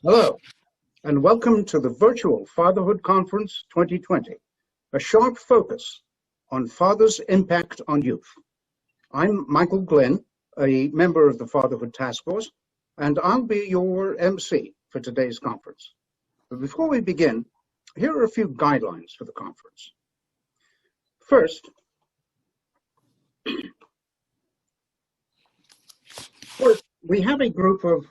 Hello, and welcome to the virtual Fatherhood Conference 2020, a sharp focus on fathers' impact on youth. I'm Michael Glenn, a member of the Fatherhood Task Force, and I'll be your MC for today's conference. But before we begin, here are a few guidelines for the conference. First, we have a group of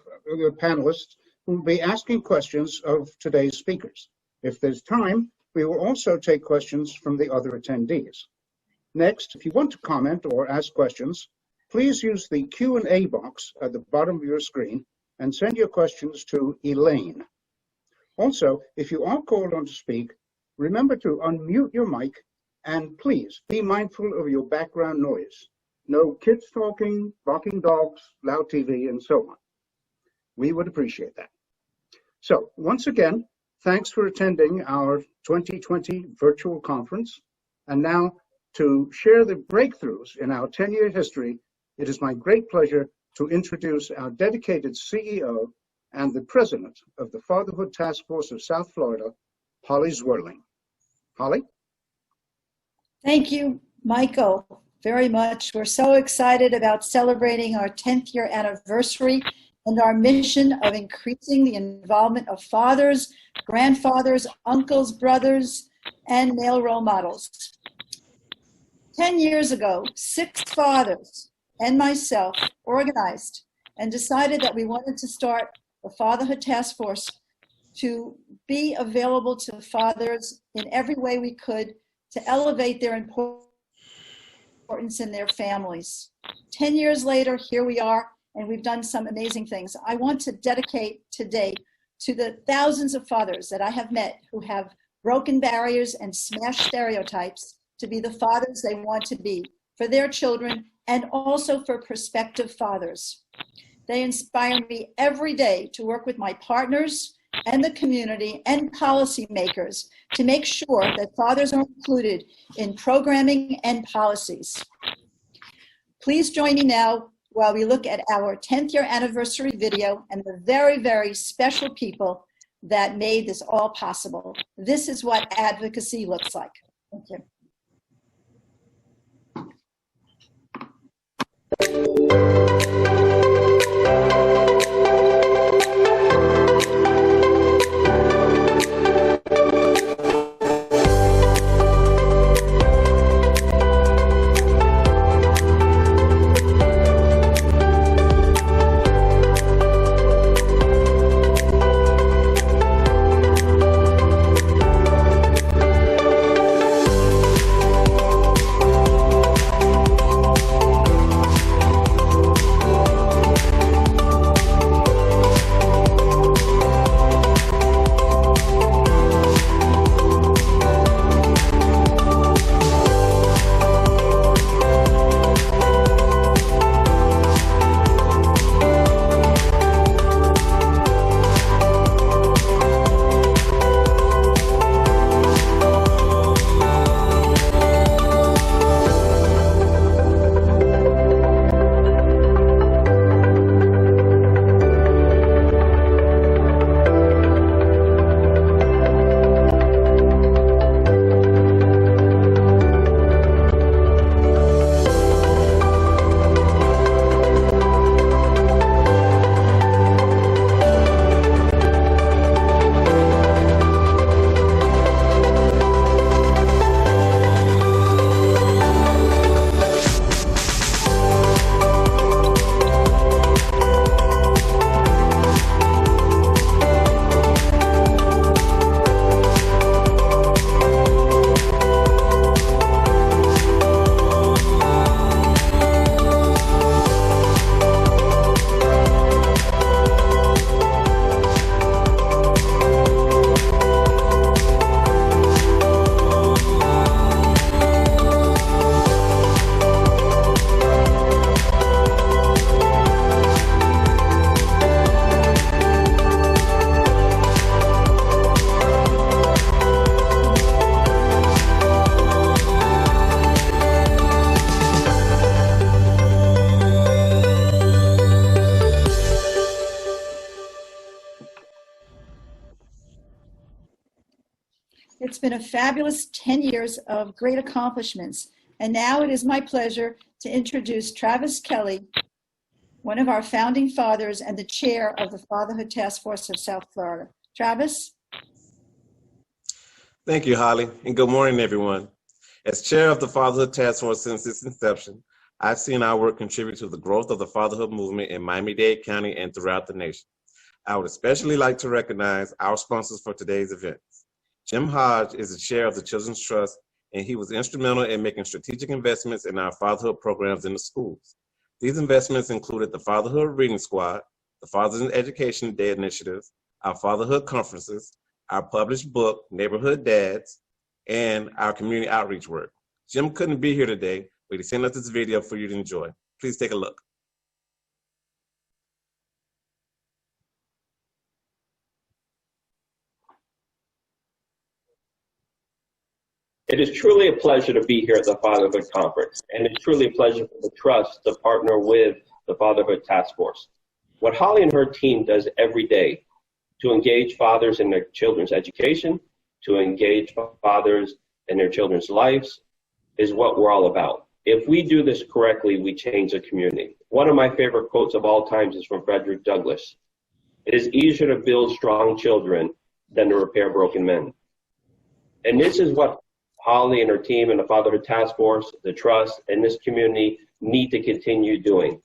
panelists who will be asking questions of today's speakers. If there's time, we will also take questions from the other attendees. Next, if you want to comment or ask questions, please use the Q&A box at the bottom of your screen and send your questions to Elaine. Also, if you are called on to speak, remember to unmute your mic and please be mindful of your background noise. No kids talking, barking dogs, loud TV, and so on. We would appreciate that. So once again, thanks for attending our 2020 virtual conference. And now to share the breakthroughs in our 10-year history, it is my great pleasure to introduce our dedicated CEO and the president of the Fatherhood Task Force of South Florida, Holly Zwirling. Holly? Thank you, Michael, very much. We're so excited about celebrating our 10th year anniversary and our mission of increasing the involvement of fathers, grandfathers, uncles, brothers, and male role models. 10 years ago, 6 fathers and myself organized and decided that we wanted to start a Fatherhood Task Force to be available to fathers in every way we could to elevate their importance in their families. 10 years later, here we are, and we've done some amazing things. I want to dedicate today to the thousands of fathers that I have met who have broken barriers and smashed stereotypes to be the fathers they want to be for their children and also for prospective fathers. They inspire me every day to work with my partners and the community and policymakers to make sure that fathers are included in programming and policies. Please join me now while we look at our 10th year anniversary video and the very, very special people that made this all possible. This is what advocacy looks like. Thank you. been a fabulous 10 years of great accomplishments. And now it is my pleasure to introduce Travis Kelly, one of our founding fathers and the chair of the Fatherhood Task Force of South Florida. Travis? Thank you, Holly, and good morning, everyone. As chair of the Fatherhood Task Force since its inception, I've seen our work contribute to the growth of the fatherhood movement in Miami-Dade County and throughout the nation. I would especially like to recognize our sponsors for today's events. Jim Hodge is the chair of the Children's Trust, and he was instrumental in making strategic investments in our fatherhood programs in the schools. These investments included the Fatherhood Reading Squad, the Fathers in Education Day initiatives, our Fatherhood Conferences, our published book, Neighborhood Dads, and our community outreach work. Jim couldn't be here today, but he sent us this video for you to enjoy. Please take a look. It is truly a pleasure to be here at the Fatherhood Conference, and it's truly a pleasure for the Trust to partner with the Fatherhood Task Force. What Holly and her team does every day to engage fathers in their children's education, to engage fathers in their children's lives, is what we're all about. If we do this correctly, we change the community. One of my favorite quotes of all times is from Frederick Douglass. It is easier to build strong children than to repair broken men. And this is what Holly and her team and the Fatherhood Task Force, the Trust, and this community need to continue doing.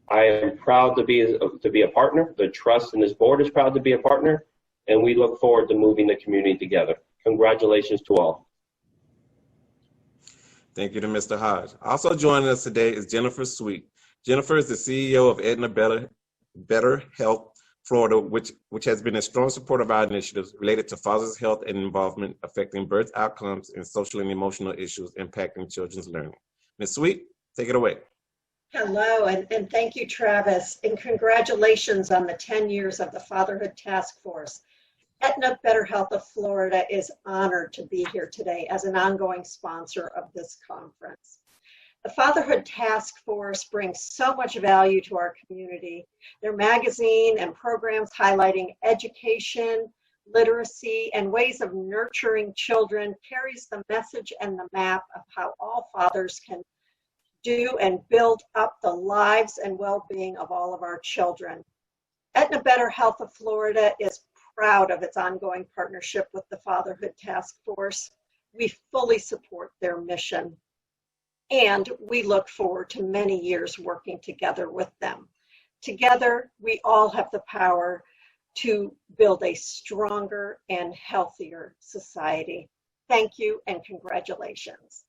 I am proud to be a partner. The Trust and this board is proud to be a partner, and we look forward to moving the community together. Congratulations to all. Thank you to Mr. Hodge. Also joining us today is Jennifer Sweet. Jennifer is the CEO of Aetna Better Health Florida, which has been a strong supporter of our initiatives related to fathers' health and involvement affecting birth outcomes and social and emotional issues impacting children's learning. Ms. Sweet, take it away. Hello, and thank you, Travis, and congratulations on the 10 years of the Fatherhood Task Force. Aetna Better Health of Florida is honored to be here today as an ongoing sponsor of this conference. The Fatherhood Task Force brings so much value to our community. Their magazine and programs highlighting education, literacy, and ways of nurturing children carries the message and the map of how all fathers can do and build up the lives and well-being of all of our children. Aetna Better Health of Florida is proud of its ongoing partnership with the Fatherhood Task Force. We fully support their mission, and we look forward to many years working together with them. Together, we all have the power to build a stronger and healthier society. Thank you and congratulations.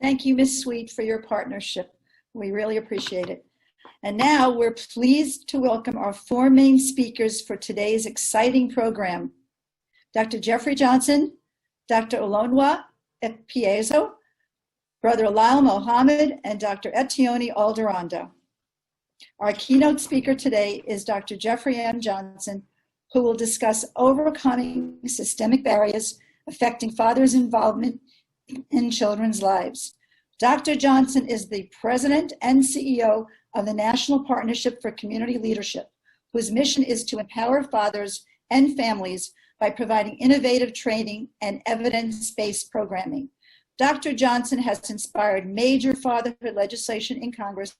Thank you, Ms. Sweet, for your partnership. We really appreciate it. And now we're pleased to welcome our four main speakers for today's exciting program. Dr. Jeffrey Johnson, Dr. Olonwa Epiezo, Brother Lyle Mohammed, and Dr. Etione Alderando. Our keynote speaker today is Dr. Jeffrey M. Johnson, who will discuss overcoming systemic barriers affecting fathers' involvement in children's lives. Dr. Johnson is the president and CEO of the National Partnership for Community Leadership, whose mission is to empower fathers and families by providing innovative training and evidence-based programming. Dr. Johnson has inspired major fatherhood legislation in Congress,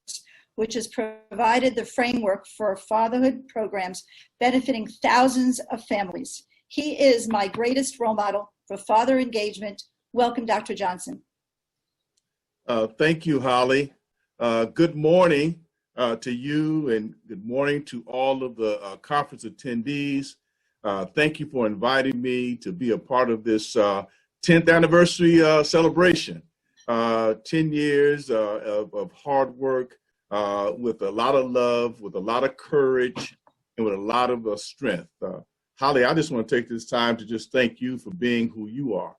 which has provided the framework for fatherhood programs benefiting thousands of families. He is my greatest role model for father engagement. Welcome, Dr. Johnson. Thank you, Holly. Good morning to you, and good morning to all of the conference attendees. Thank you for inviting me to be a part of this 10th anniversary celebration. 10 years of hard work with a lot of love, with a lot of courage, and with a lot of strength. Holly, I just want to take this time to just thank you for being who you are.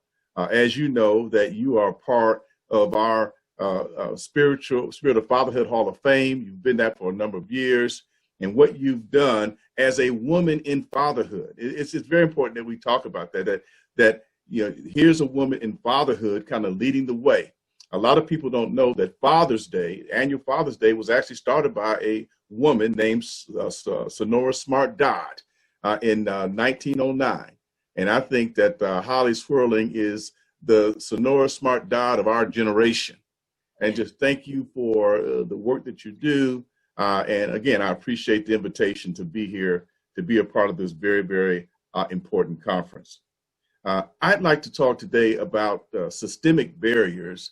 As you know, that you are part of our Spirit of Fatherhood Hall of Fame. You've been that for a number of years. And what you've done as a woman in fatherhood, it's very important that we talk about that you know, here's a woman in fatherhood kind of leading the way. A lot of people don't know that Father's Day, annual Father's Day, was actually started by a woman named Sonora Smart Dodd in 1909. And I think that Holly Swirling is the Sonora Smart Dot of our generation. And just thank you for the work that you do. And again, I appreciate the invitation to be here, to be a part of this very, very important conference. I'd like to talk today about systemic barriers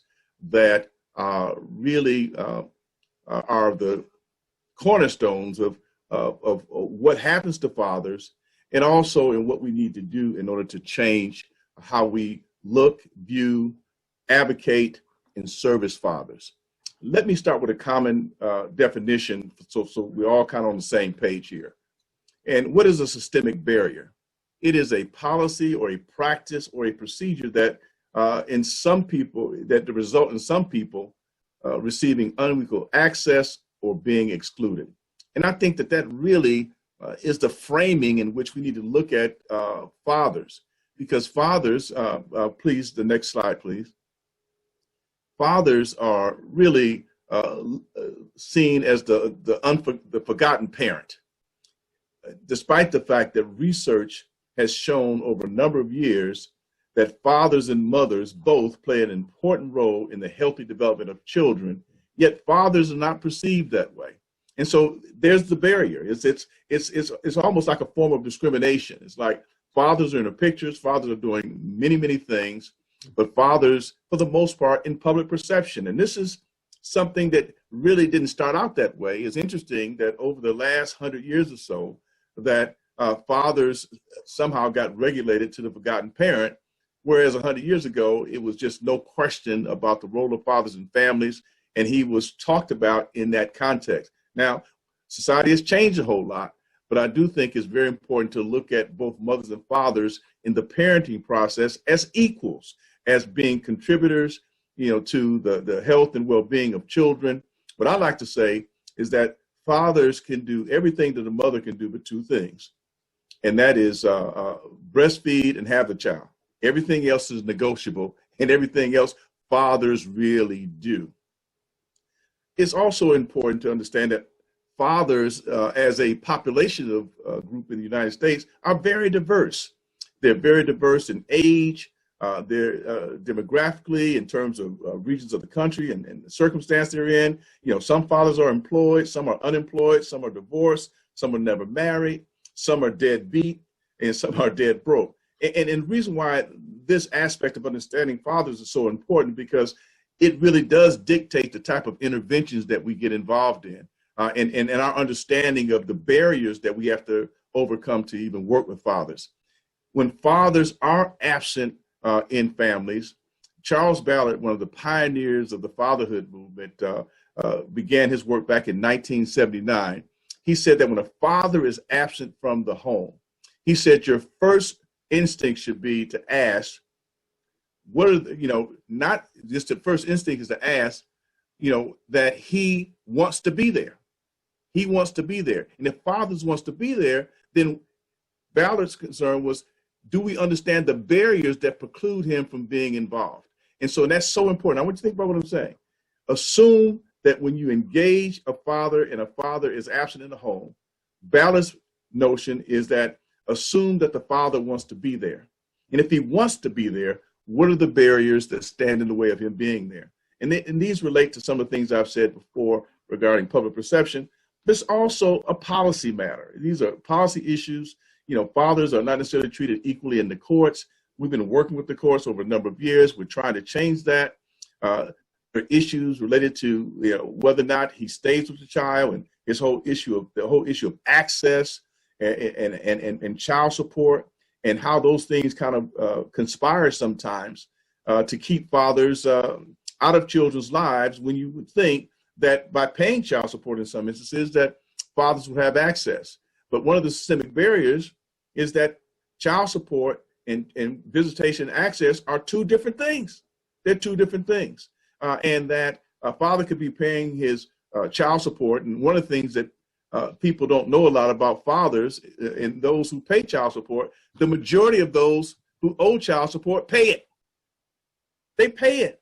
that really are the cornerstones of what happens to fathers, and also in what we need to do in order to change how we look, view, advocate, and service fathers. Let me start with a common definition so we're all kind of on the same page here. And what is a systemic barrier? It is a policy or a practice or a procedure that in some people, that result in some people receiving unequal access or being excluded. And I think that that really is the framing in which we need to look at fathers, because fathers, please, the next slide, please. Fathers are really seen as the forgotten parent, despite the fact that research has shown over a number of years that fathers and mothers both play an important role in the healthy development of children, yet fathers are not perceived that way. And so there's the barrier. It's almost like a form of discrimination. It's like fathers are in the pictures, fathers are doing many, many things, but fathers, for the most part, in public perception. And this is something that really didn't start out that way. It's interesting that over the last 100 years or so, that fathers somehow got regulated to the forgotten parent, whereas 100 years ago, it was just no question about the role of fathers in families, and he was talked about in that context. Now, society has changed a whole lot, but I do think it's very important to look at both mothers and fathers in the parenting process as equals, as being contributors, to the health and well-being of children. What I like to say is that fathers can do everything that a mother can do but two things, and that is breastfeed and have the child. Everything else is negotiable, and everything else fathers really do. It's also important to understand that fathers, as a population of group in the United States, are very diverse. They're very diverse in age, they're demographically, in terms of regions of the country and the circumstance they're in. Some fathers are employed, some are unemployed, some are divorced, some are never married, some are deadbeat, and some are dead broke. And the reason why this aspect of understanding fathers is so important, because it really does dictate the type of interventions that we get involved in, and our understanding of the barriers that we have to overcome to even work with fathers. When fathers are absent in families, Charles Ballard, one of the pioneers of the fatherhood movement, began his work back in 1979. He said that when a father is absent from the home, he said your first instinct should be to ask, what are not just the first instinct is to ask, that he wants to be there. He wants to be there. And if fathers wants to be there, then Ballard's concern was, do we understand the barriers that preclude him from being involved? And so that's so important. I want you to think about what I'm saying. Assume that when you engage a father and a father is absent in the home, Ballard's notion is that assume that the father wants to be there. And if he wants to be there, what are the barriers that stand in the way of him being there? And these relate to some of the things I've said before regarding public perception. This is also a policy matter. These are policy issues. Fathers are not necessarily treated equally in the courts. We've been working with the courts over a number of years. We're trying to change that. There are issues related to whether or not he stays with the child, and the whole issue of access and child support, and how those things kind of conspire sometimes to keep fathers out of children's lives, when you would think that by paying child support in some instances that fathers would have access. But one of the systemic barriers is that child support and visitation access are two different things. They're two different things. And that a father could be paying his child support. And one of the things that people don't know a lot about fathers and those who pay child support, the majority of those who owe child support pay it. They pay it.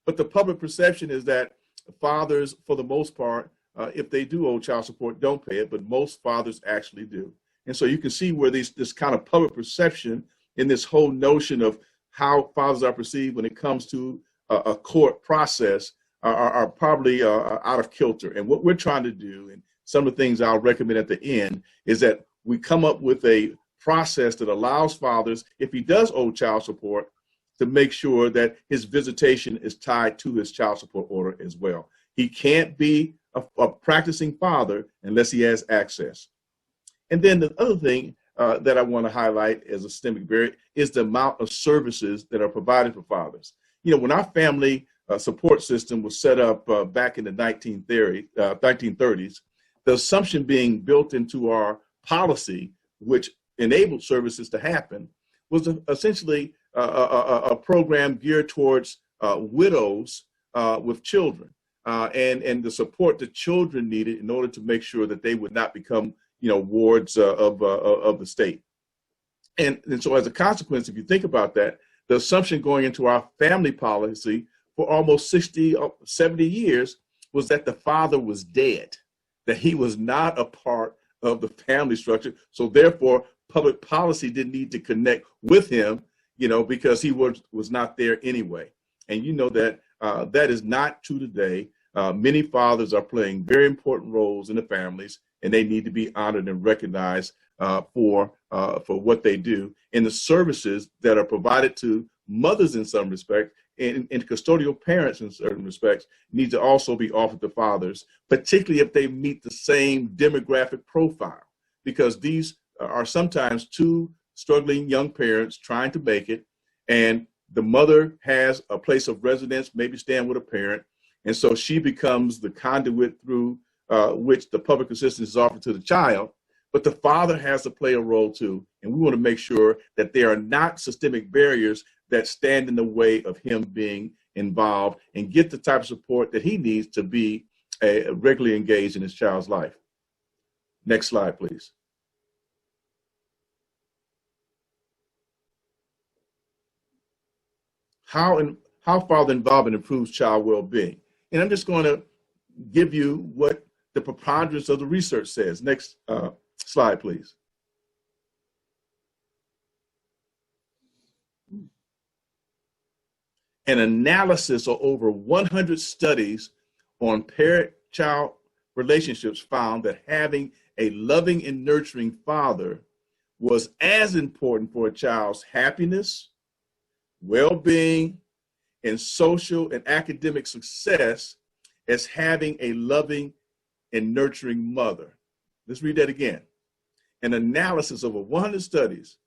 But the public perception is that fathers, for the most part, if they do owe child support, don't pay it, but most fathers actually do. And so you can see where this kind of public perception in this whole notion of how fathers are perceived when it comes to a court process are probably out of kilter. And what we're trying to do, and some of the things I'll recommend at the end, is that we come up with a process that allows fathers, if he does owe child support, to make sure that his visitation is tied to his child support order as well. He can't be a practicing father unless he has access. And then the other thing that I want to highlight as a systemic barrier is the amount of services that are provided for fathers. You know, when our family support system was set up back in the 1930s, the assumption being built into our policy, which enabled services to happen, was essentially a program geared towards widows with children and the support the children needed in order to make sure that they would not become, you know, wards of the state. And so as a consequence, if you think about that, the assumption going into our family policy for almost 60 or 70 years was that the father was dead, that he was not a part of the family structure. So therefore, public policy didn't need to connect with him, you know, because he was not there anyway. And you know that that is not true today. Many fathers are playing very important roles in the families, and they need to be honored and recognized for what they do. And the services that are provided to mothers in some respect and custodial parents in certain respects need to also be offered to fathers, particularly if they meet the same demographic profile, because these are sometimes two struggling young parents trying to make it, and the mother has a place of residence, maybe staying with a parent, and so she becomes the conduit through which the public assistance is offered to the child. But the father has to play a role too, and we want to make sure that there are not systemic barriers that stand in the way of him being involved and get the type of support that he needs to be regularly engaged in his child's life. Next slide, please. How father involvement improves child well-being. And I'm just going to give you what the preponderance of the research says. Next slide, please. An analysis of over 100 studies on parent-child relationships found that having a loving and nurturing father was as important for a child's happiness, well-being, and social and academic success as having a loving and nurturing mother. Let's read that again. An analysis of 100 studies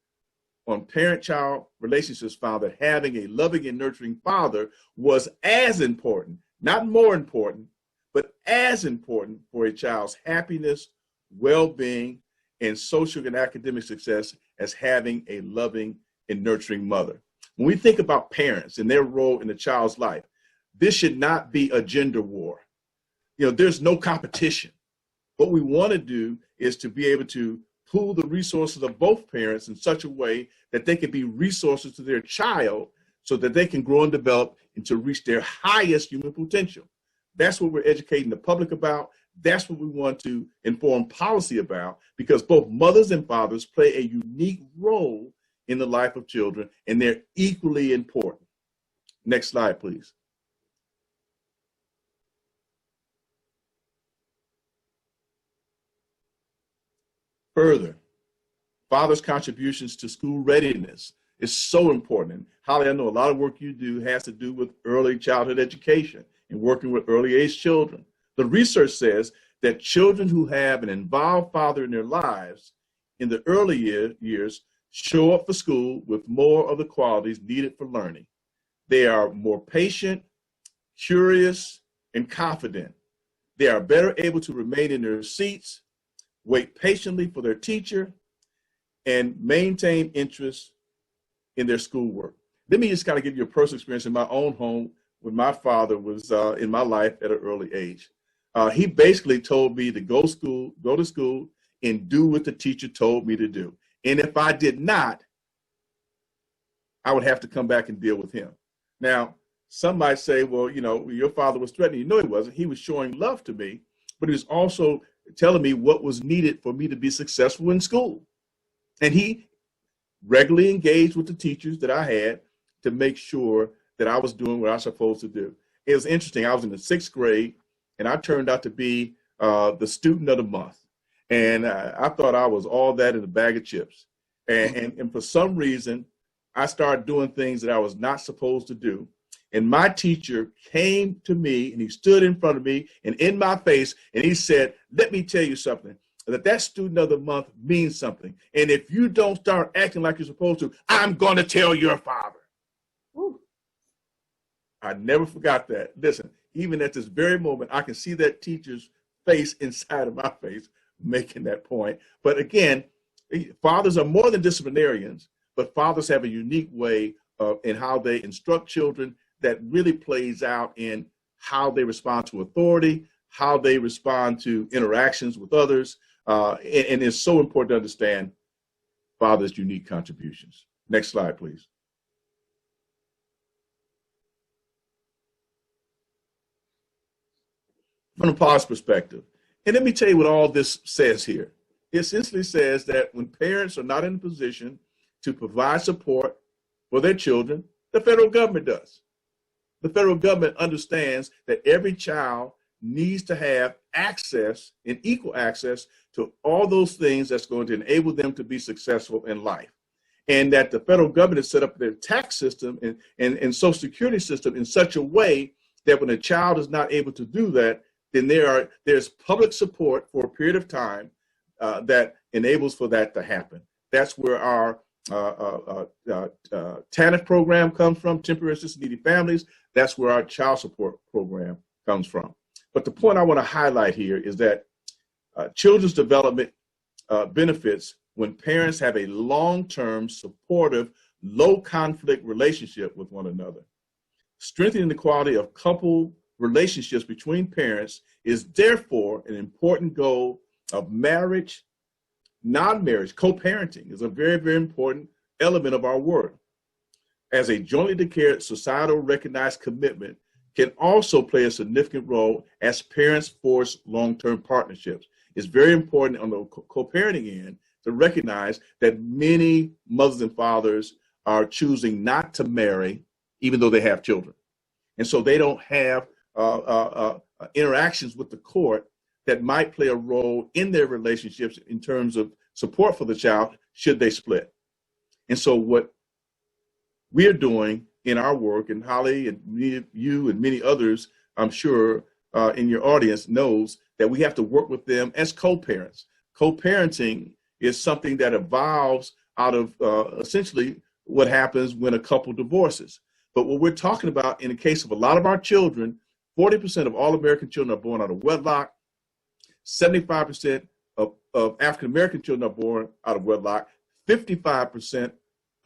on parent-child relationships found that having a loving and nurturing father was as important, not more important, but as important for a child's happiness, well-being, and social and academic success as having a loving and nurturing mother. When we think about parents and their role in a child's life, this should not be a gender war. You know, there's no competition. What we want to do is to be able to pool the resources of both parents in such a way that they can be resources to their child so that they can grow and develop and to reach their highest human potential. That's what we're educating the public about. That's what we want to inform policy about, because both mothers and fathers play a unique role in the life of children, and they're equally important. Next slide, please. Further, fathers' contributions to school readiness is so important. And Holly, I know a lot of work you do has to do with early childhood education and working with early age children. The research says that children who have an involved father in their lives in the early years show up for school with more of the qualities needed for learning. They are more patient, curious, and confident. They are better able to remain in their seats, wait patiently for their teacher, and maintain interest in their schoolwork. Let me just kind of give you a personal experience in my own home when my father was in my life at an early age. He basically told me to go to school and do what the teacher told me to do. And if I did not, I would have to come back and deal with him. Now, some might say, well, you know, your father was threatening you. No, he wasn't. He was showing love to me, but he was also telling me what was needed for me to be successful in school. And he regularly engaged with the teachers that I had to make sure that I was doing what I was supposed to do. It was interesting. I was in the 6th grade, and I turned out to be the student of the month. And I thought I was all that in a bag of chips. And for some reason, I started doing things that I was not supposed to do. And my teacher came to me, and he stood in front of me and in my face, and he said, let me tell you something, that student of the month means something. And if you don't start acting like you're supposed to, I'm going to tell your father. Woo. I never forgot that. Listen, even at this very moment, I can see that teacher's face inside of my face making that point. But again, fathers are more than disciplinarians, but fathers have a unique way in how they instruct children that really plays out in how they respond to authority, how they respond to interactions with others. And it's so important to understand fathers' unique contributions. Next slide, please. From the father's perspective, and let me tell you what all this says here. It essentially says that when parents are not in a position to provide support for their children, the federal government does. The federal government understands that every child needs to have access and equal access to all those things that's going to enable them to be successful in life. And that the federal government has set up their tax system and Social Security system in such a way that when a child is not able to do that, then there's public support for a period of time that enables for that to happen. That's where our TANF program comes from, temporary assisted needy families. That's where our child support program comes from. But the point I want to highlight here is that children's development benefits when parents have a long-term, supportive, low-conflict relationship with one another. Strengthening the quality of couple relationships between parents is therefore an important goal of marriage. Non-marriage, co-parenting is a very, very important element of our work. As a jointly declared societal recognized commitment can also play a significant role as parents force long-term partnerships. It's very important on the co-parenting end to recognize that many mothers and fathers are choosing not to marry even though they have children. And so they don't have interactions with the court that might play a role in their relationships in terms of support for the child should they split. And so what we are doing in our work, and Holly and you and many others, I'm sure, in your audience knows that we have to work with them as co-parents. Co-parenting is something that evolves out of essentially what happens when a couple divorces. But what we're talking about in the case of a lot of our children, 40% of all American children are born out of wedlock. 75% of African-American children are born out of wedlock. 55%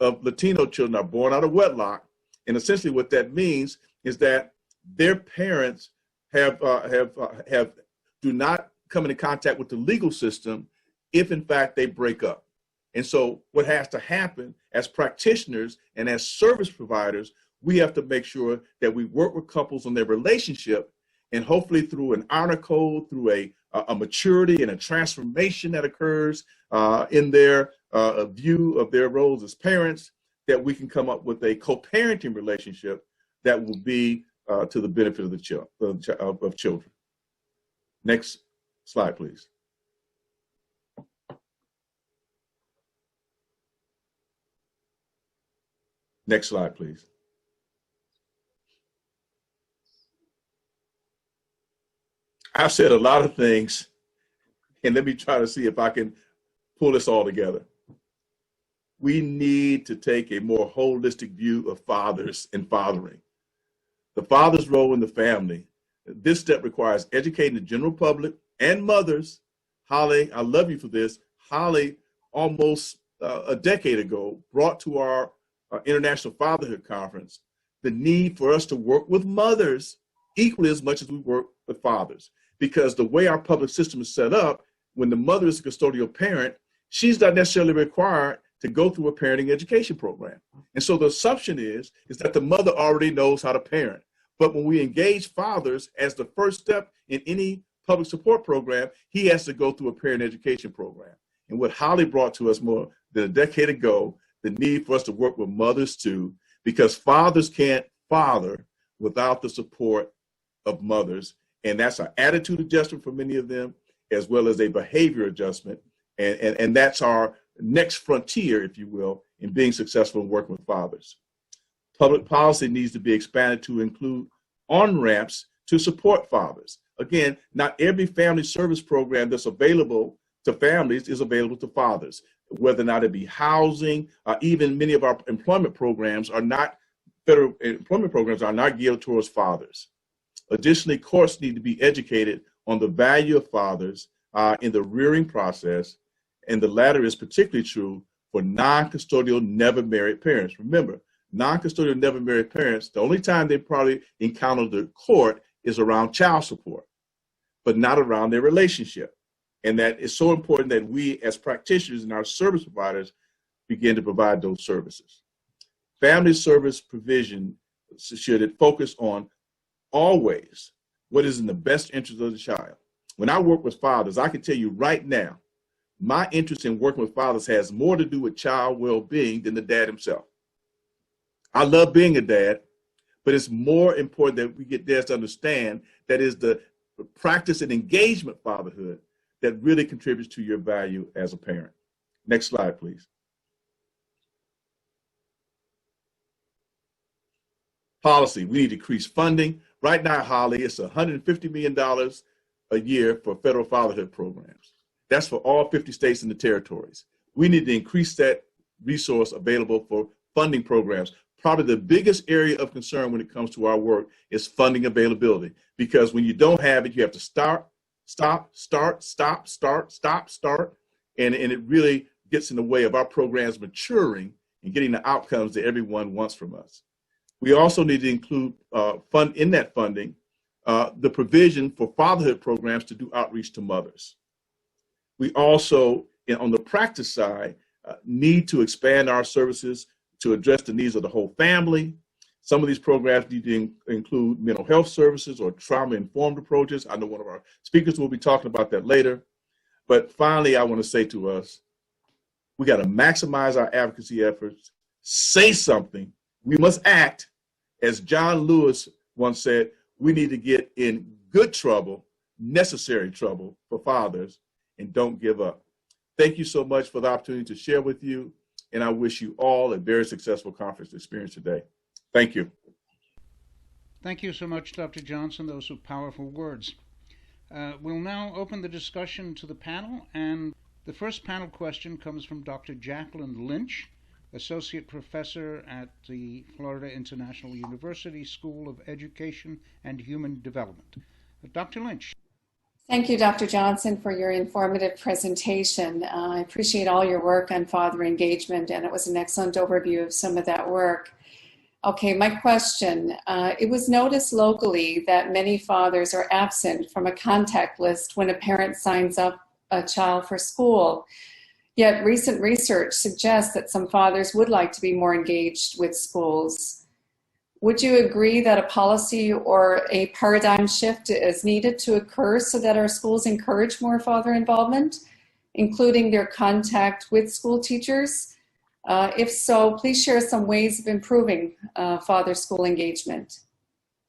of Latino children are born out of wedlock. And essentially what that means is that their parents do not come into contact with the legal system if in fact they break up. And so what has to happen as practitioners and as service providers, we have to make sure that we work with couples on their relationship, and hopefully through an honor code, through a maturity and a transformation that occurs in their view of their roles as parents, that we can come up with a co-parenting relationship that will be to the benefit of the children. Next slide, please. Next slide, please. I've said a lot of things, and let me try to see if I can pull this all together. We need to take a more holistic view of fathers and fathering. The father's role in the family. This step requires educating the general public and mothers. Holly, I love you for this. Holly, almost a decade ago, brought to our International Fatherhood Conference the need for us to work with mothers equally as much as we work with fathers. Because the way our public system is set up, when the mother is a custodial parent, she's not necessarily required to go through a parenting education program. And so the assumption is that the mother already knows how to parent. But when we engage fathers as the first step in any public support program, he has to go through a parent education program. And what Holly brought to us more than a decade ago the need for us to work with mothers too, because fathers can't father without the support of mothers. And that's an attitude adjustment for many of them, as well as a behavior adjustment. And that's our next frontier, if you will, in being successful in working with fathers. Public policy needs to be expanded to include on-ramps to support fathers. Again, not every family service program that's available to families is available to fathers, whether or not it be housing, even many of our employment programs are not, federal employment programs are not geared towards fathers. Additionally, courts need to be educated on the value of fathers in the rearing process, and the latter is particularly true for non-custodial, never married parents. Remember, non-custodial, never married parents, the only time they probably encounter the court is around child support, but not around their relationship. And that is so important that we as practitioners and our service providers begin to provide those services. Family service provision should focus on always what is in the best interest of the child. When I work with fathers, I can tell you right now, my interest in working with fathers has more to do with child well-being than the dad himself. I love being a dad, but it's more important that we get dads to understand that is the practice and engagement fatherhood that really contributes to your value as a parent. Next slide, please. Policy, we need to increase funding. Right now, Holly, it's $150 million a year for federal fatherhood programs. That's for all 50 states and the territories. We need to increase that resource available for funding programs. Probably the biggest area of concern when it comes to our work is funding availability, because when you don't have it, you have to start, stop, start, stop, start, stop, start, and it really gets in the way of our programs maturing and getting the outcomes that everyone wants from us. We also need to include in that funding the provision for fatherhood programs to do outreach to mothers. We also, on the practice side, need to expand our services to address the needs of the whole family. Some of these programs need to include mental health services or trauma-informed approaches. I know one of our speakers will be talking about that later. But finally, I want to say to us, we got to maximize our advocacy efforts, say something. We must act. As John Lewis once said, we need to get in good trouble, necessary trouble for fathers, and don't give up. Thank you so much for the opportunity to share with you, and I wish you all a very successful conference experience today. Thank you. Thank you so much, Dr. Johnson. Those were powerful words. We'll now open the discussion to the panel, and the first panel question comes from Dr. Jacqueline Lynch, Associate Professor at the Florida International University School of Education and Human Development. Dr. Lynch. Thank you, Dr. Johnson, for your informative presentation. I appreciate all your work on father engagement, and it was an excellent overview of some of that work. Okay, my question. It was noticed locally that many fathers are absent from a contact list when a parent signs up a child for school. Yet recent research suggests that some fathers would like to be more engaged with schools. Would you agree that a policy or a paradigm shift is needed to occur so that our schools encourage more father involvement, including their contact with school teachers? If so, please share some ways of improving father-school engagement.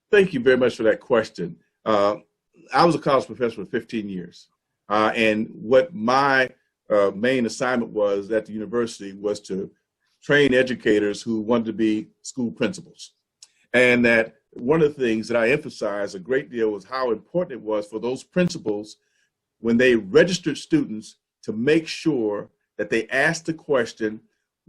Thank you very much for that question. I was a college professor for 15 years, and what my main assignment was at the university was to train educators who wanted to be school principals. And that one of the things that I emphasized a great deal was how important it was for those principals, when they registered students, to make sure that they asked the question,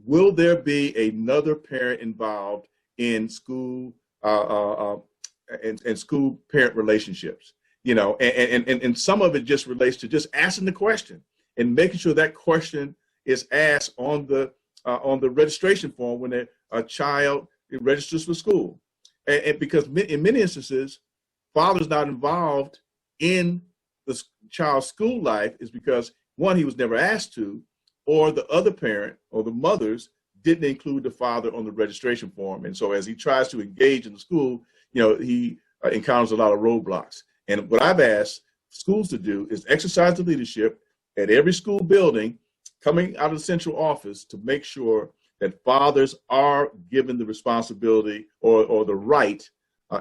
will there be another parent involved in school and school parent relationships? You know, and some of it just relates to just asking the question and making sure that question is asked on the registration form when a child registers for school. And because in many instances, father's not involved in the child's school life is because, one, he was never asked to, or the other parent or the mothers didn't include the father on the registration form. And so as he tries to engage in the school, you know, he encounters a lot of roadblocks. And what I've asked schools to do is exercise the leadership at every school building, coming out of the central office, to make sure that fathers are given the responsibility or the right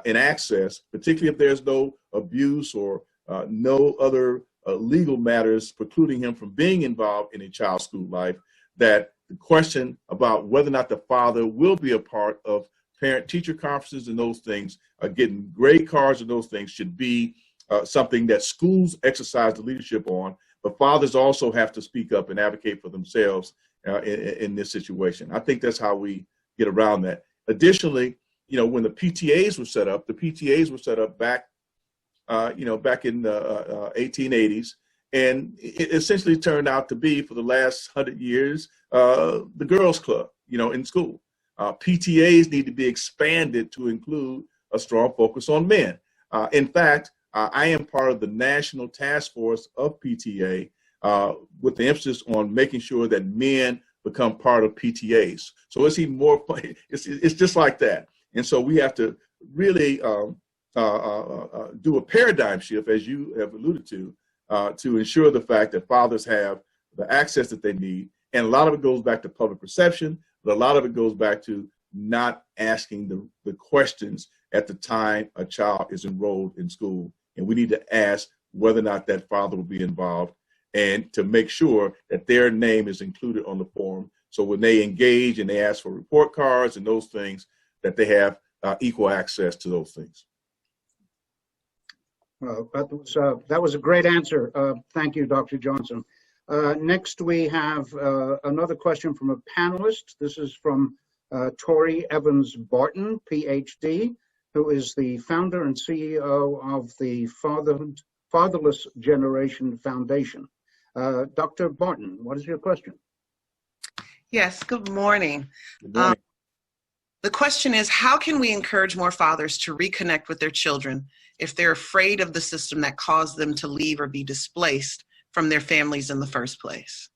and access, particularly if there's no abuse or no other legal matters precluding him from being involved in a child's school life, that the question about whether or not the father will be a part of parent-teacher conferences and those things, getting grade cards and those things should be something that schools exercise the leadership on, but fathers also have to speak up and advocate for themselves in this situation. I think that's how we get around that. Additionally, when the PTAs were set up, back, back in the 1880s, and it essentially turned out to be, for the last 100 years, the girls' club, in school. PTAs need to be expanded to include a strong focus on men. In fact, I am part of the national task force of PTA with the emphasis on making sure that men become part of PTAs. So it's even more, it's just like that. And so we have to really do a paradigm shift, as you have alluded to ensure the fact that fathers have the access that they need. And a lot of it goes back to public perception, but a lot of it goes back to not asking the questions at the time a child is enrolled in school. And we need to ask whether or not that father will be involved, and to make sure that their name is included on the form. So when they engage and they ask for report cards and those things, that they have equal access to those things. Well, that was a great answer. Thank you, Dr. Johnson. Next, we have another question from a panelist. This is from Tori Evans Barton, PhD, who is the founder and CEO of the Fatherless Generation Foundation. Dr. Barton, what is your question? Yes, good morning. Good morning. The question is, how can we encourage more fathers to reconnect with their children if they're afraid of the system that caused them to leave or be displaced from their families in the first place?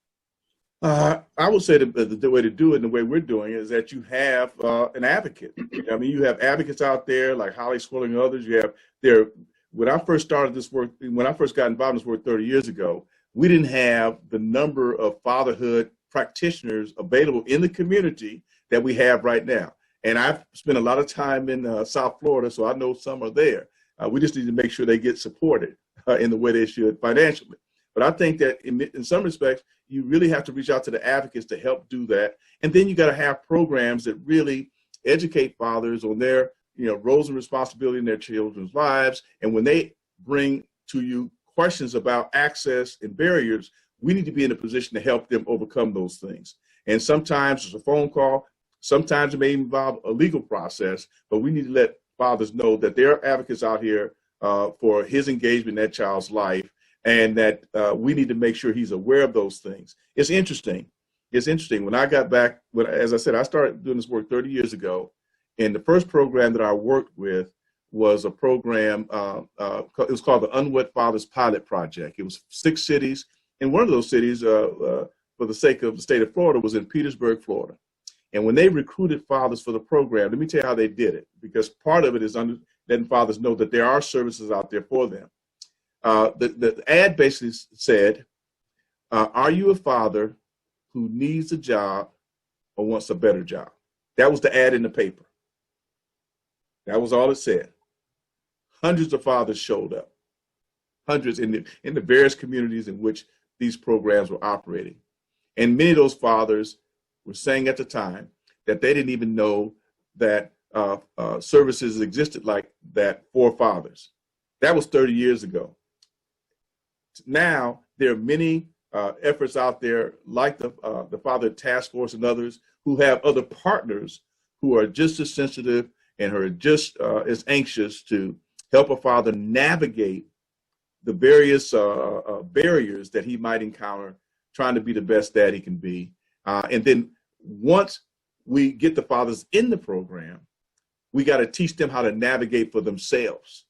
I would say the way to do it and the way we're doing it is that you have an advocate. I mean, you have advocates out there like Holly Swilling and others. You have there. When I first started this work, when I first got involved in this work 30 years ago, we didn't have the number of fatherhood practitioners available in the community that we have right now. And I've spent a lot of time in South Florida, so I know some are there. We just need to make sure they get supported in the way they should financially. But I think that in some respects, you really have to reach out to the advocates to help do that. And then you got to have programs that really educate fathers on their roles and responsibility in their children's lives. And when they bring to you questions about access and barriers, we need to be in a position to help them overcome those things. And sometimes it's a phone call. Sometimes it may involve a legal process, but we need to let fathers know that there are advocates out here for his engagement in that child's life, and that we need to make sure he's aware of those things. It's interesting. When I got back, as I said, I started doing this work 30 years ago, and the first program that I worked with was a program, it was called the Unwed Fathers Pilot Project. It was 6 cities, and one of those cities, for the sake of the state of Florida, was in Petersburg, Florida. And when they recruited fathers for the program, let me tell you how they did it, because part of it is letting fathers know that there are services out there for them. The ad basically said, are you a father who needs a job or wants a better job? That was the ad in the paper. That was all it said. Hundreds of fathers showed up, hundreds in the various communities in which these programs were operating. And many of those fathers were saying at the time that they didn't even know that services existed like that for fathers. That was 30 years ago. Now, there are many efforts out there like the Fatherhood Task Force and others who have other partners who are just as sensitive and who are just as anxious to help a father navigate the various barriers that he might encounter trying to be the best dad he can be. And then once we get the fathers in the program, we got to teach them how to navigate for themselves.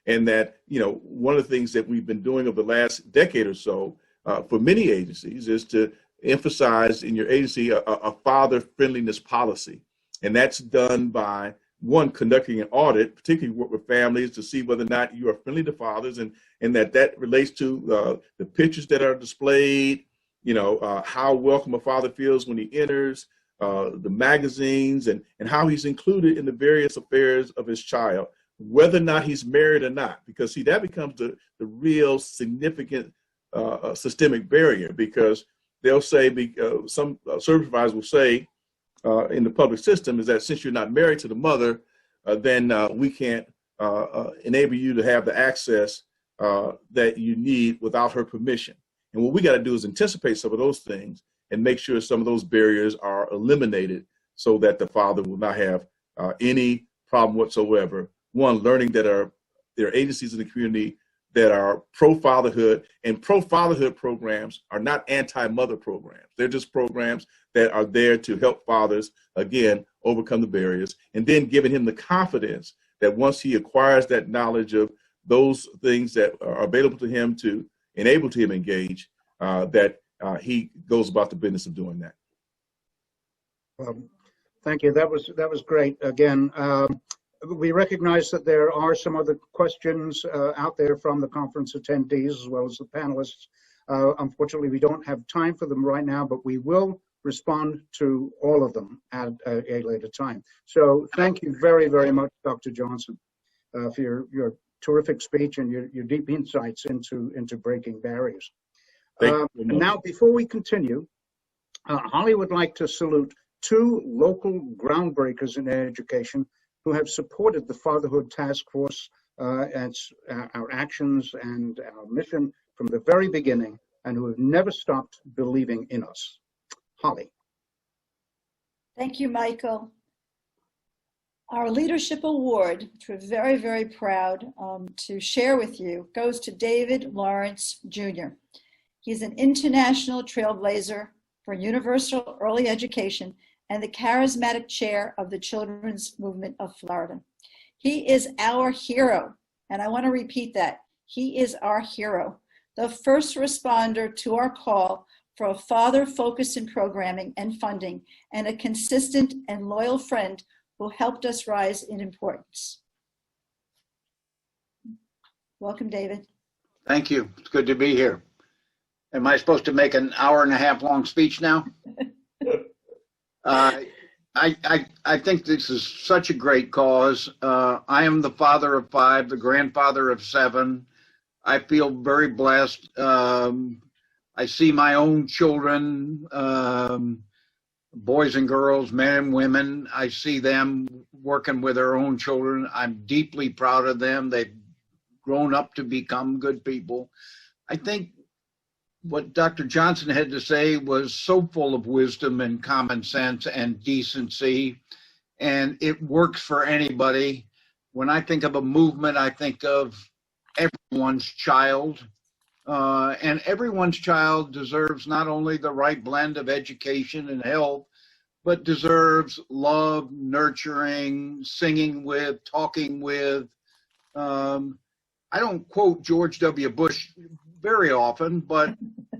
And that, one of the things that we've been doing over the last decade or so for many agencies is to emphasize in your agency a father friendliness policy. And that's done by, one, conducting an audit, particularly work with families to see whether or not you are friendly to fathers, and that relates to the pictures that are displayed, how welcome a father feels when he enters, the magazines, and how he's included in the various affairs of his child, whether or not he's married or not. Because, see, that becomes the real significant systemic barrier, because they'll say, some service providers will say in the public system is that since you're not married to the mother, then we can't enable you to have the access that you need without her permission. And what we got to do is anticipate some of those things and make sure some of those barriers are eliminated so that the father will not have any problem whatsoever. One, learning that there are agencies in the community that are pro-fatherhood, and pro-fatherhood programs are not anti-mother programs. They're just programs that are there to help fathers, again, overcome the barriers, and then giving him the confidence that once he acquires that knowledge of those things that are available to him to enable to him engage, that he goes about the business of doing that. Thank you. That was great. Again, we recognize that there are some other questions out there from the conference attendees as well as the panelists. Unfortunately, we don't have time for them right now, but we will respond to all of them at a later time. So thank you very, very much, Dr. Johnson, for your terrific speech and your deep insights into breaking barriers. Now, before we continue, Holly would like to salute two local groundbreakers in education who have supported the Fatherhood Task Force and our actions and our mission from the very beginning, and who have never stopped believing in us. Holly. Thank you, Michael. Our Leadership Award, which we're very, very proud to share with you, goes to David Lawrence Jr. He's an international trailblazer for universal early education and the charismatic chair of the Children's Movement of Florida. He is our hero, and I want to repeat that. He is our hero, the first responder to our call for a father focus in programming and funding, and a consistent and loyal friend who helped us rise in importance. Welcome, David. Thank you. It's good to be here. Am I supposed to make an hour-and-a-half long speech now? I think this is such a great cause. I am the father of 5, the grandfather of 7. I feel very blessed. I see my own children, boys and girls, men and women. I see them working with their own children. I'm deeply proud of them. They've grown up to become good people. I think what Dr. Johnson had to say was so full of wisdom and common sense and decency, and it works for anybody. When I think of a movement, I think of everyone's child, and everyone's child deserves not only the right blend of education and health, but deserves love, nurturing, singing with, talking with. I don't quote George W. Bush very often, but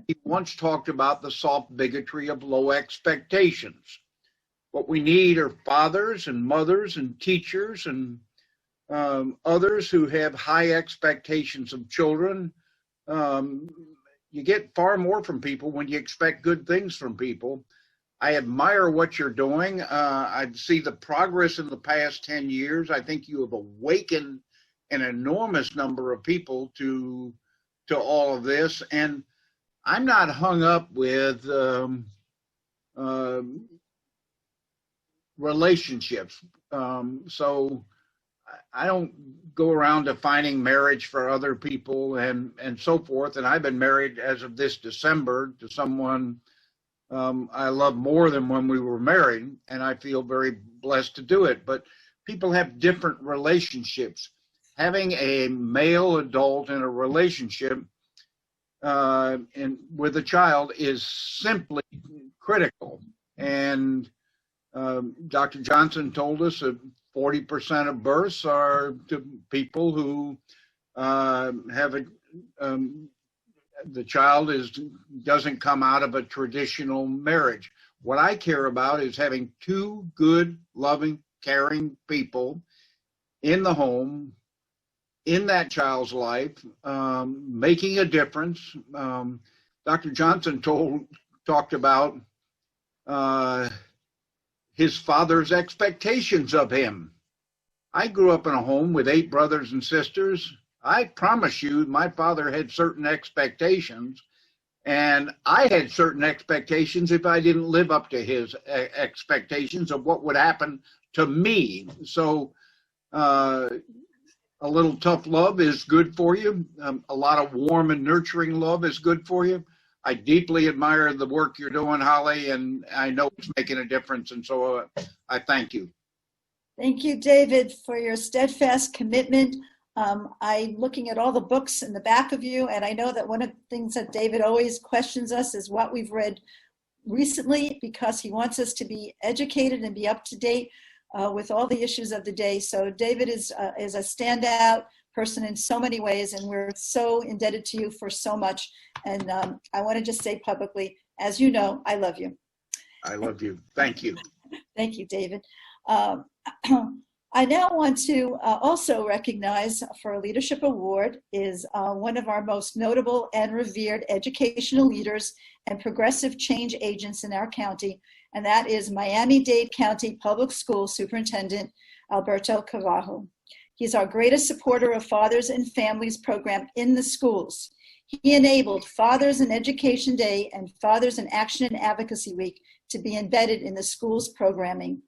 he once talked about the soft bigotry of low expectations. What we need are fathers and mothers and teachers and others who have high expectations of children. You get far more from people when you expect good things from people. I admire what you're doing. I see the progress in the past 10 years. I think you have awakened an enormous number of people to all of this, and I'm not hung up with relationships. So I don't go around defining marriage for other people and so forth. And I've been married as of this December to someone I love more than when we were married, and I feel very blessed to do it. But people have different relationships. Having a male adult in a relationship and with a child is simply critical. And Dr. Johnson told us that 40% of births are to people who have the child doesn't come out of a traditional marriage. What I care about is having 2 good, loving, caring people in the home, in that child's life, making a difference. Dr. Johnson talked about his father's expectations of him. I grew up in a home with 8 brothers and sisters. I promise you, my father had certain expectations, and I had certain expectations if I didn't live up to his expectations of what would happen to me. So a little tough love is good for you. A lot of warm and nurturing love is good for you. I deeply admire the work you're doing, Holly, and I know it's making a difference. And so I thank you. Thank you, David, for your steadfast commitment. I'm looking at all the books in the back of you, and I know that one of the things that David always questions us is what we've read recently, because he wants us to be educated and be up to date with all the issues of the day. So David is a standout person in so many ways, and we're so indebted to you for so much. And I want to just say publicly, as you know, I love you. I love you. Thank you. Thank you, David. I now want to also recognize for a leadership award is one of our most notable and revered educational leaders and progressive change agents in our county, and that is Miami-Dade County Public School Superintendent Alberto Cavajo. He's our greatest supporter of Fathers and Families program in the schools. He enabled Fathers in Education Day and Fathers in Action and Advocacy Week to be embedded in the school's programming.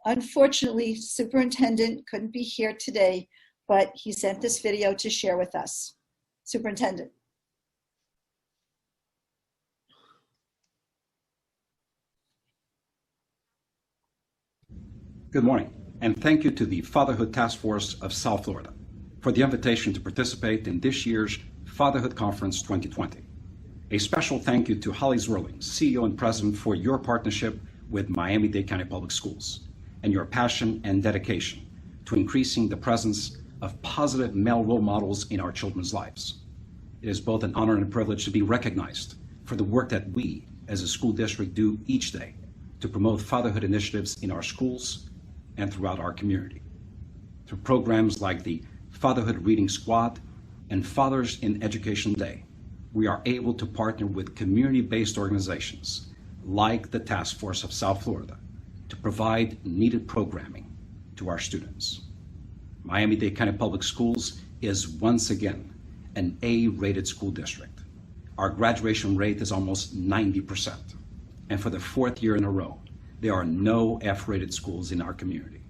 Unfortunately, Superintendent couldn't be here today, but he sent this video to share with us. Superintendent. Good morning, and thank you to the Fatherhood Task Force of South Florida for the invitation to participate in this year's Fatherhood Conference 2020. A special thank you to Holly Zwirling, CEO and President, for your partnership with Miami-Dade County Public Schools and your passion and dedication to increasing the presence of positive male role models in our children's lives. It is both an honor and a privilege to be recognized for the work that we as a school district do each day to promote fatherhood initiatives in our schools and throughout our community. Through programs like the Fatherhood Reading Squad and Fathers in Education Day, we are able to partner with community-based organizations like the Task Force of South Florida to provide needed programming to our students. Miami-Dade County Public Schools is once again an A-rated school district. Our graduation rate is almost 90%. And for the 4th year in a row, there are no F-rated schools in our community.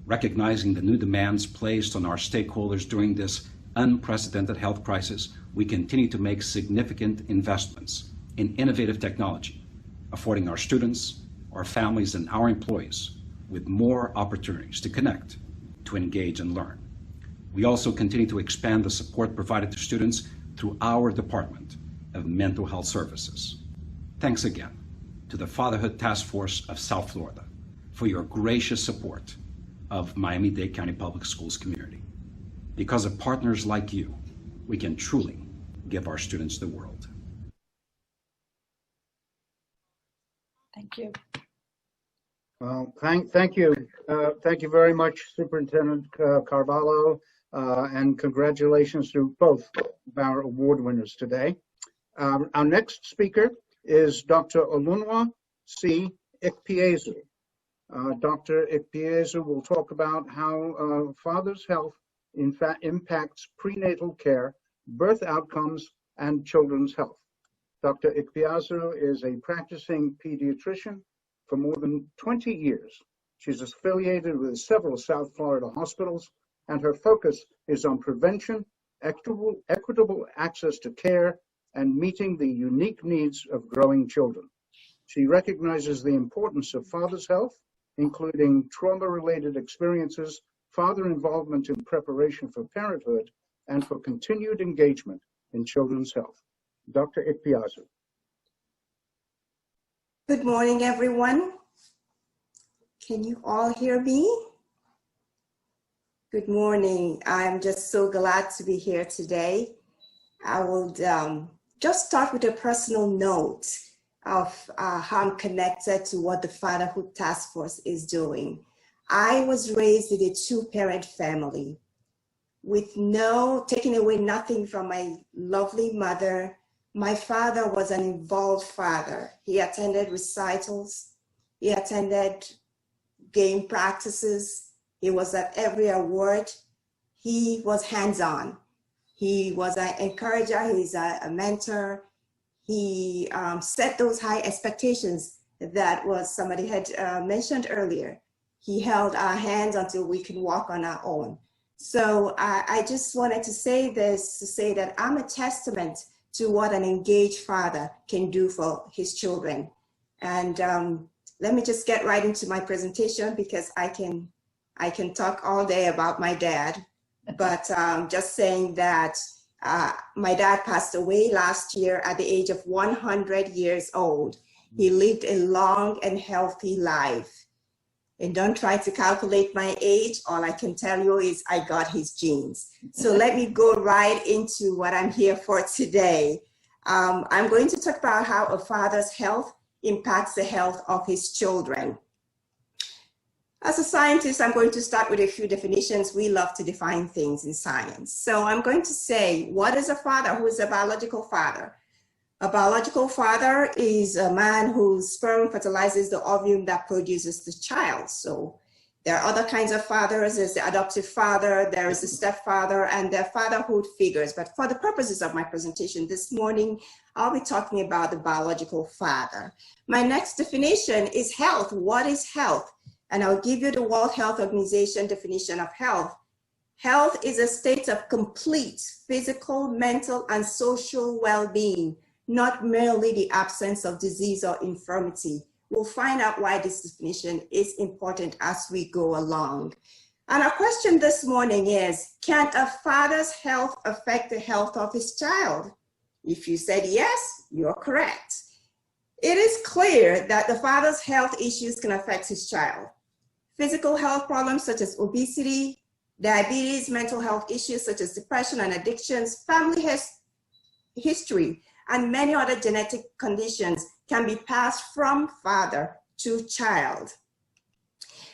Recognizing the new demands placed on our stakeholders during this unprecedented health crisis, we continue to make significant investments in innovative technology, affording our students, our families, and our employees with more opportunities to connect, to engage, and learn. We also continue to expand the support provided to students through our Department of Mental Health Services. Thanks again to the Fatherhood Task Force of South Florida for your gracious support of Miami-Dade County Public Schools community. Because of partners like you, we can truly give our students the world. Thank you. Well, thank you. Thank you very much, Superintendent Carvalho, and congratulations to both of our award winners today. Our next speaker is Dr. Olunwa C. Ikpeazu. Dr. Ikpeazu will talk about how father's health in fact impacts prenatal care, birth outcomes, and children's health. Dr. Ikpeazu is a practicing pediatrician for more than 20 years. She's affiliated with several South Florida hospitals, and her focus is on prevention, equitable access to care, and meeting the unique needs of growing children. She recognizes the importance of father's health, including trauma-related experiences, father involvement in preparation for parenthood, and for continued engagement in children's health. Dr. Ikpeazu. Good morning, everyone. Can you all hear me? Good morning. I'm just so glad to be here today. I will just start with a personal note of how I'm connected to what the Fatherhood Task Force is doing. I was raised in a 2-parent family with taking away nothing from my lovely mother, My father was an involved father. He attended recitals. He attended game practices. He was at every award. He was hands-on. He was an encourager. He's a mentor. He set those high expectations that was somebody had mentioned earlier. He held our hands until we can walk on our own. So I just wanted to say this, to say that I'm a testament to what an engaged father can do for his children. And let me just get right into my presentation, because I can talk all day about my dad, but just saying that my dad passed away last year at the age of 100 years old. He lived a long and healthy life. And don't try to calculate my age. All I can tell you is I got his genes. So let me go right into what I'm here for today. I'm going to talk about how a father's health impacts the health of his children. As a scientist, I'm going to start with a few definitions. We love to define things in science. So I'm going to say, what is a father? Who is a biological father? A biological father is a man whose sperm fertilizes the ovum that produces the child. So there are other kinds of fathers. There's the adoptive father, there is the stepfather, and their fatherhood figures. But for the purposes of my presentation this morning, I'll be talking about the biological father. My next definition is health. What is health? And I'll give you the World Health Organization definition of health. Health is a state of complete physical, mental, and social well-being, not merely the absence of disease or infirmity. We'll find out why this definition is important as we go along. And our question this morning is, can a father's health affect the health of his child? If you said yes, you're correct. It is clear that the father's health issues can affect his child. Physical health problems such as obesity, diabetes, mental health issues such as depression and addictions, family history, and many other genetic conditions can be passed from father to child.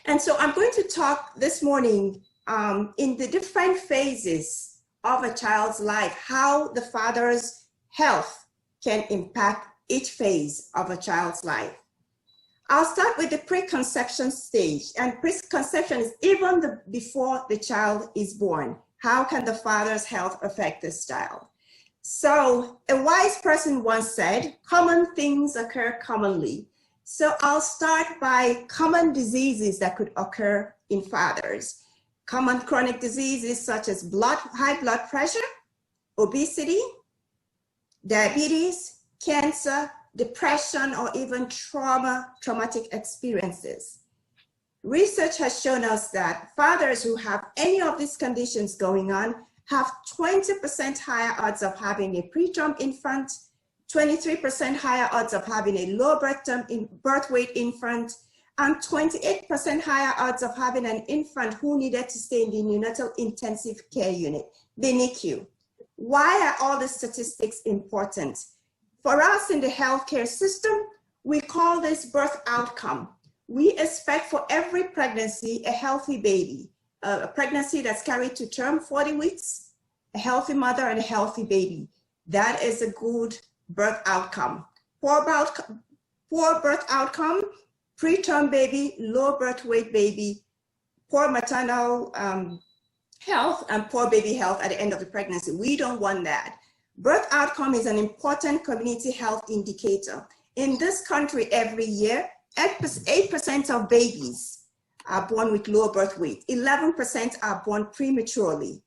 And so I'm going to talk this morning in the different phases of a child's life, how the father's health can impact each phase of a child's life. I'll start with the preconception stage, and preconception is even before the child is born. How can the father's health affect this child? So a wise person once said, common things occur commonly. So I'll start by common diseases that could occur in fathers. Common chronic diseases such as high blood pressure, obesity, diabetes, cancer, depression, or even traumatic experiences. Research has shown us that fathers who have any of these conditions going on have 20% higher odds of having a preterm infant, 23% higher odds of having a low birth weight infant, and 28% higher odds of having an infant who needed to stay in the neonatal intensive care unit, the NICU. Why are all these statistics important? For us in the healthcare system, we call this birth outcome. We expect for every pregnancy a healthy baby, a pregnancy that's carried to term 40 weeks, a healthy mother and a healthy baby. That is a good birth outcome. Poor birth outcome, preterm baby, low birth weight baby, poor maternal health, and poor baby health at the end of the pregnancy. We don't want that. Birth outcome is an important community health indicator. In this country every year, 8% of babies are born with low birth weight. 11% are born prematurely.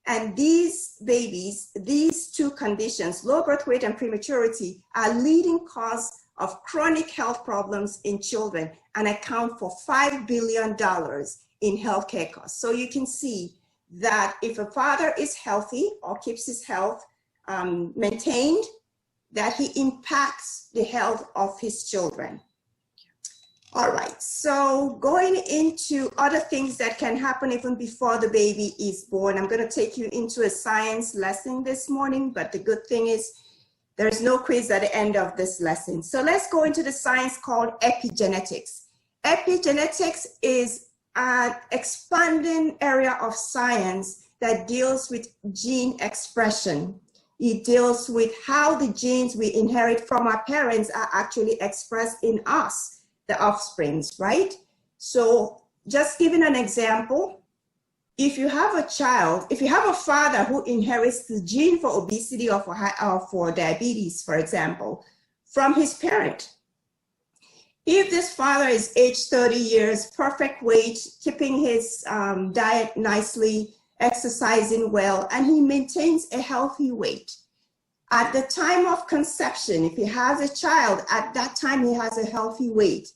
And these babies, these two conditions, low birth weight and prematurity, are leading cause of chronic health problems in children and account for $5 billion in healthcare costs. So you can see that if a father is healthy or keeps his health maintained, that he impacts the health of his children. All right, so going into other things that can happen even before the baby is born, I'm going to take you into a science lesson this morning, but the good thing is there's no quiz at the end of this lesson. So let's go into the science called epigenetics. Epigenetics is an expanding area of science that deals with gene expression. It deals with how the genes we inherit from our parents are actually expressed in us, the offsprings, right? So just giving an example, if you have a child, if you have a father who inherits the gene for obesity or for diabetes, for example, from his parent, if this father is age 30 years, perfect weight, keeping his diet nicely, exercising well, and he maintains a healthy weight, at the time of conception, if he has a child, at that time he has a healthy weight,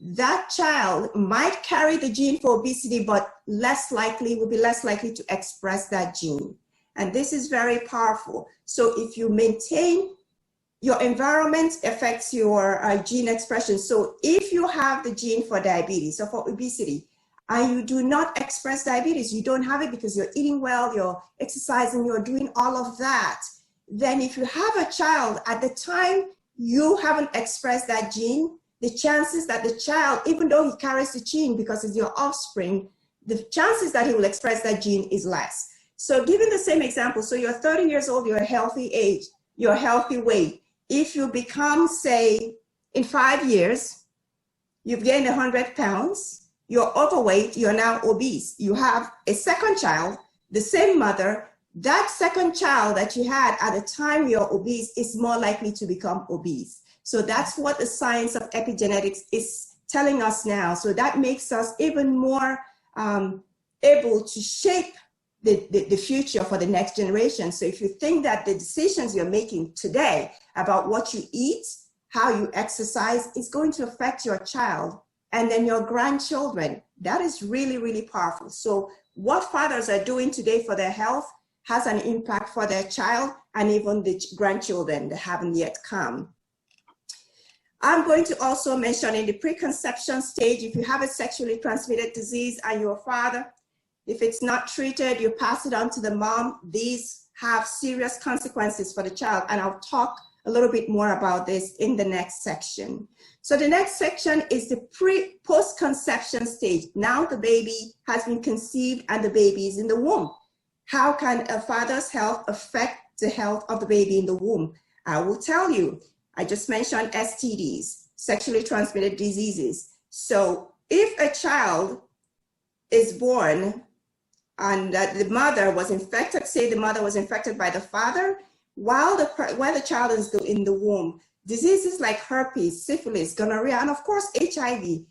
that child might carry the gene for obesity, but will be less likely to express that gene. And this is very powerful. So if you maintain, your environment affects your gene expression. So if you have the gene for diabetes or for obesity, and you do not express diabetes, you don't have it because you're eating well, you're exercising, you're doing all of that, then if you have a child at the time you haven't expressed that gene, the chances that the child, even though he carries the gene because it's your offspring, the chances that he will express that gene is less. So given the same example, so you're 30 years old, you're a healthy age, you're a healthy weight. If you become, say, in 5 years, you've gained 100 pounds, you're overweight, you're now obese. You have a second child, the same mother, that second child that you had at the time you're obese is more likely to become obese. So that's what the science of epigenetics is telling us now. So that makes us even more able to shape the future for the next generation. So if you think that the decisions you're making today about what you eat, how you exercise, is going to affect your child and then your grandchildren, that is really, really powerful. So what fathers are doing today for their health has an impact for their child and even the grandchildren that haven't yet come. I'm going to also mention in the preconception stage, if you have a sexually transmitted disease and you're a father, if it's not treated, you pass it on to the mom. These have serious consequences for the child. And I'll talk a little bit more about this in the next section. So the next section is the post-conception stage. Now the baby has been conceived and the baby is in the womb. How can a father's health affect the health of the baby in the womb? I will tell you. I just mentioned STDs, sexually transmitted diseases. So if a child is born and the mother was infected, say the mother was infected by the father, while the child is in the womb, diseases like herpes, syphilis, gonorrhea, and of course HIV,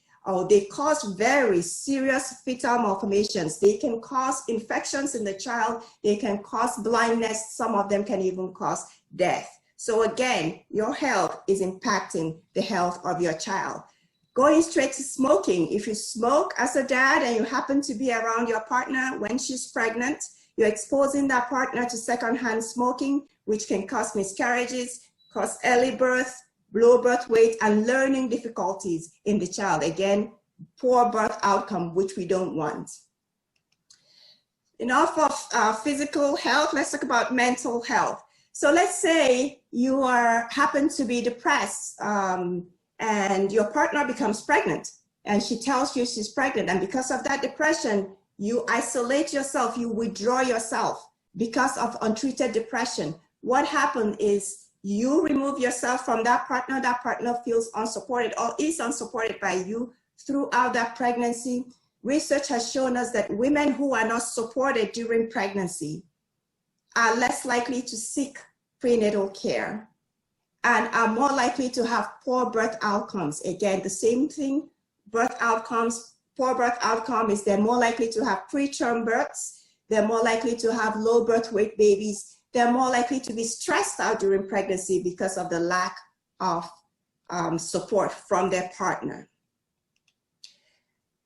they cause very serious fetal malformations. They can cause infections in the child. They can cause blindness. Some of them can even cause death. So again, your health is impacting the health of your child. Going straight to smoking. If you smoke as a dad and you happen to be around your partner when she's pregnant, you're exposing that partner to secondhand smoking, which can cause miscarriages, cause early birth, low birth weight, and learning difficulties in the child. Again, poor birth outcome, which we don't want. Enough of physical health, let's talk about mental health. So let's say you happen to be depressed and your partner becomes pregnant and she tells you she's pregnant, and because of that depression, you isolate yourself, you withdraw yourself because of untreated depression. What happened is you remove yourself from that partner feels unsupported or is unsupported by you throughout that pregnancy. Research has shown us that women who are not supported during pregnancy are less likely to seek prenatal care and are more likely to have poor birth outcomes. Again, the same thing, birth outcomes, poor birth outcome is they're more likely to have preterm births, they're more likely to have low birth weight babies, they're more likely to be stressed out during pregnancy because of the lack of support from their partner.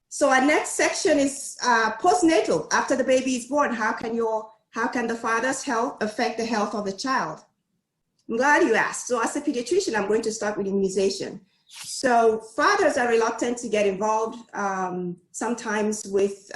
So our next section is postnatal. After the baby is born, how can the father's health affect the health of the child? I'm glad you asked. So as a pediatrician, I'm going to start with immunization. So fathers are reluctant to get involved sometimes with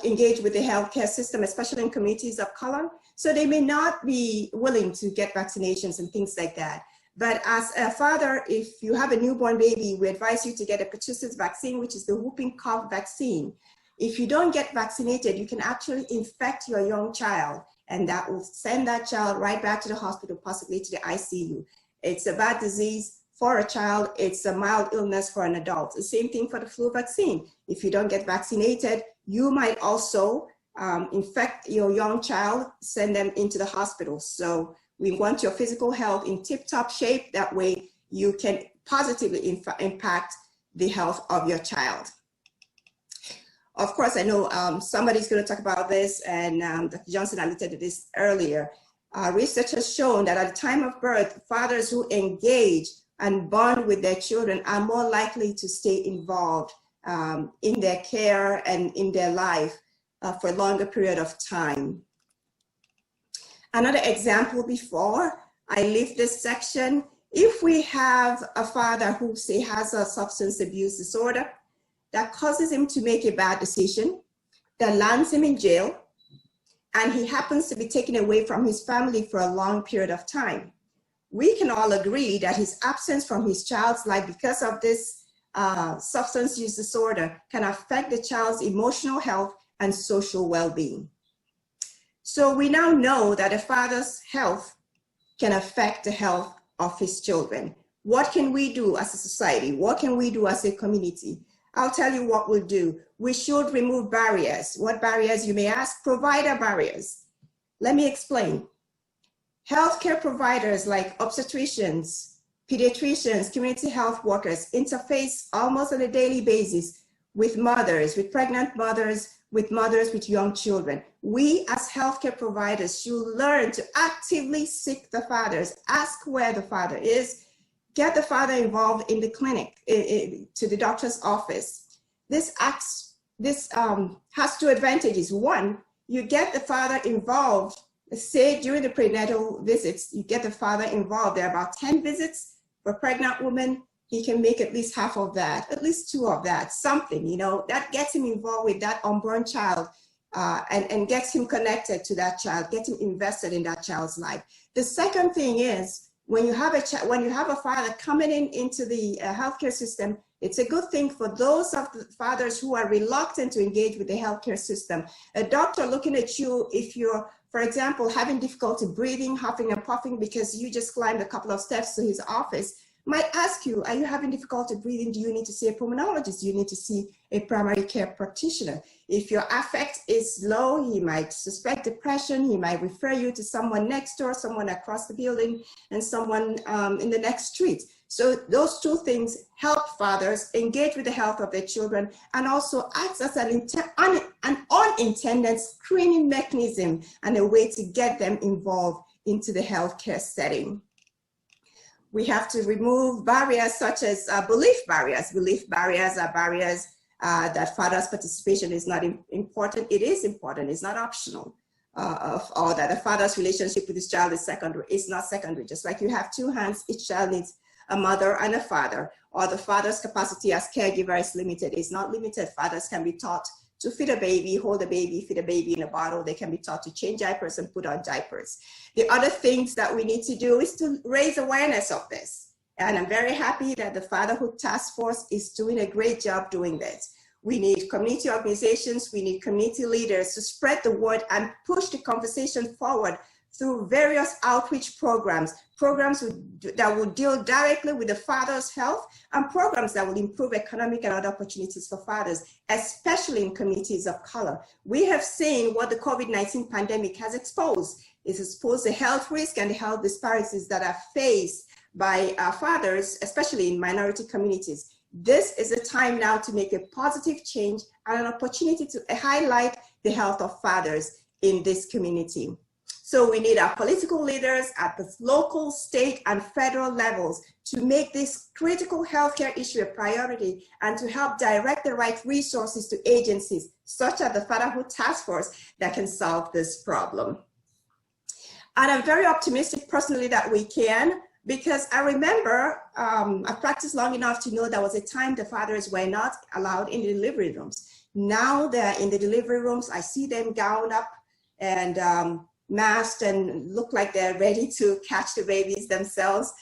engage with the healthcare system, especially in communities of color. So they may not be willing to get vaccinations and things like that. But as a father, if you have a newborn baby, we advise you to get a pertussis vaccine, which is the whooping cough vaccine. If you don't get vaccinated, you can actually infect your young child. and that will send that child right back to the hospital, possibly to the ICU. It's a bad disease for a child. It's a mild illness for an adult. The same thing for the flu vaccine. If you don't get vaccinated, you might also infect your young child, send them into the hospital. So we want your physical health in tip-top shape. That way you can positively impact the health of your child. Of course, I know somebody's going to talk about this, and Dr. Johnson alluded to this earlier. Research has shown that at the time of birth, fathers who engage and bond with their children are more likely to stay involved in their care and in their life for a longer period of time. Another example before I leave this section, if we have a father who, say, has a substance abuse disorder that causes him to make a bad decision, that lands him in jail, and he happens to be taken away from his family for a long period of time, we can all agree that his absence from his child's life because of this substance use disorder can affect the child's emotional health and social well-being. So we now know that a father's health can affect the health of his children. What can we do as a society? What can we do as a community? I'll tell you what we'll do. We should remove barriers. What barriers, you may ask? Provider barriers. Let me explain. Healthcare providers like obstetricians, pediatricians, community health workers interface almost on a daily basis with mothers, with pregnant mothers, with mothers with young children. We as healthcare providers should learn to actively seek the fathers, ask where the father is, get the father involved in the clinic, to the doctor's office. This has two advantages. One, you get the father involved. Say during the prenatal visits, you get the father involved. There are about 10 visits for pregnant women. He can make at least half of that, at least 2 of that, something, you know, that gets him involved with that unborn child and gets him connected to that child, gets him invested in that child's life. The second thing is, when you have a father coming into the healthcare system, it's a good thing for those of the fathers who are reluctant to engage with the healthcare system. A doctor looking at you, if you're, for example, having difficulty breathing, huffing and puffing because you just climbed a couple of steps to his office, might ask you, are you having difficulty breathing? Do you need to see a pulmonologist? Do you need to see a primary care practitioner? If your affect is low, he might suspect depression. He might refer you to someone next door, someone across the building, and someone in the next street. So those 2 things help fathers engage with the health of their children and also acts as an unintended screening mechanism and a way to get them involved into the healthcare setting. We have to remove barriers such as belief barriers. Belief barriers are barriers that father's participation is not important. It is important, it's not optional. Or that a father's relationship with his child is secondary. It's not secondary. Just like you have 2 hands, each child needs a mother and a father, or the father's capacity as caregiver is limited. It's not limited. Fathers can be taught to feed a baby, hold a baby, feed a baby in a bottle. They can be taught to change diapers and put on diapers. The other things that we need to do is to raise awareness of this. And I'm very happy that the Fatherhood Task Force is doing a great job doing this. We need community organizations, we need community leaders to spread the word and push the conversation forward through various outreach programs that will deal directly with the father's health, and programs that will improve economic and other opportunities for fathers, especially in communities of color. We have seen what the COVID-19 pandemic has exposed. It's exposed the health risk and the health disparities that are faced by fathers, especially in minority communities. This is a time now to make a positive change and an opportunity to highlight the health of fathers in this community. So we need our political leaders at the local, state, and federal levels to make this critical healthcare issue a priority and to help direct the right resources to agencies such as the Fatherhood Task Force that can solve this problem. And I'm very optimistic personally that we can, because I remember I've practiced long enough to know there was a time the fathers were not allowed in the delivery rooms. Now they're in the delivery rooms. I see them gowned up and masked and look like they're ready to catch the babies themselves.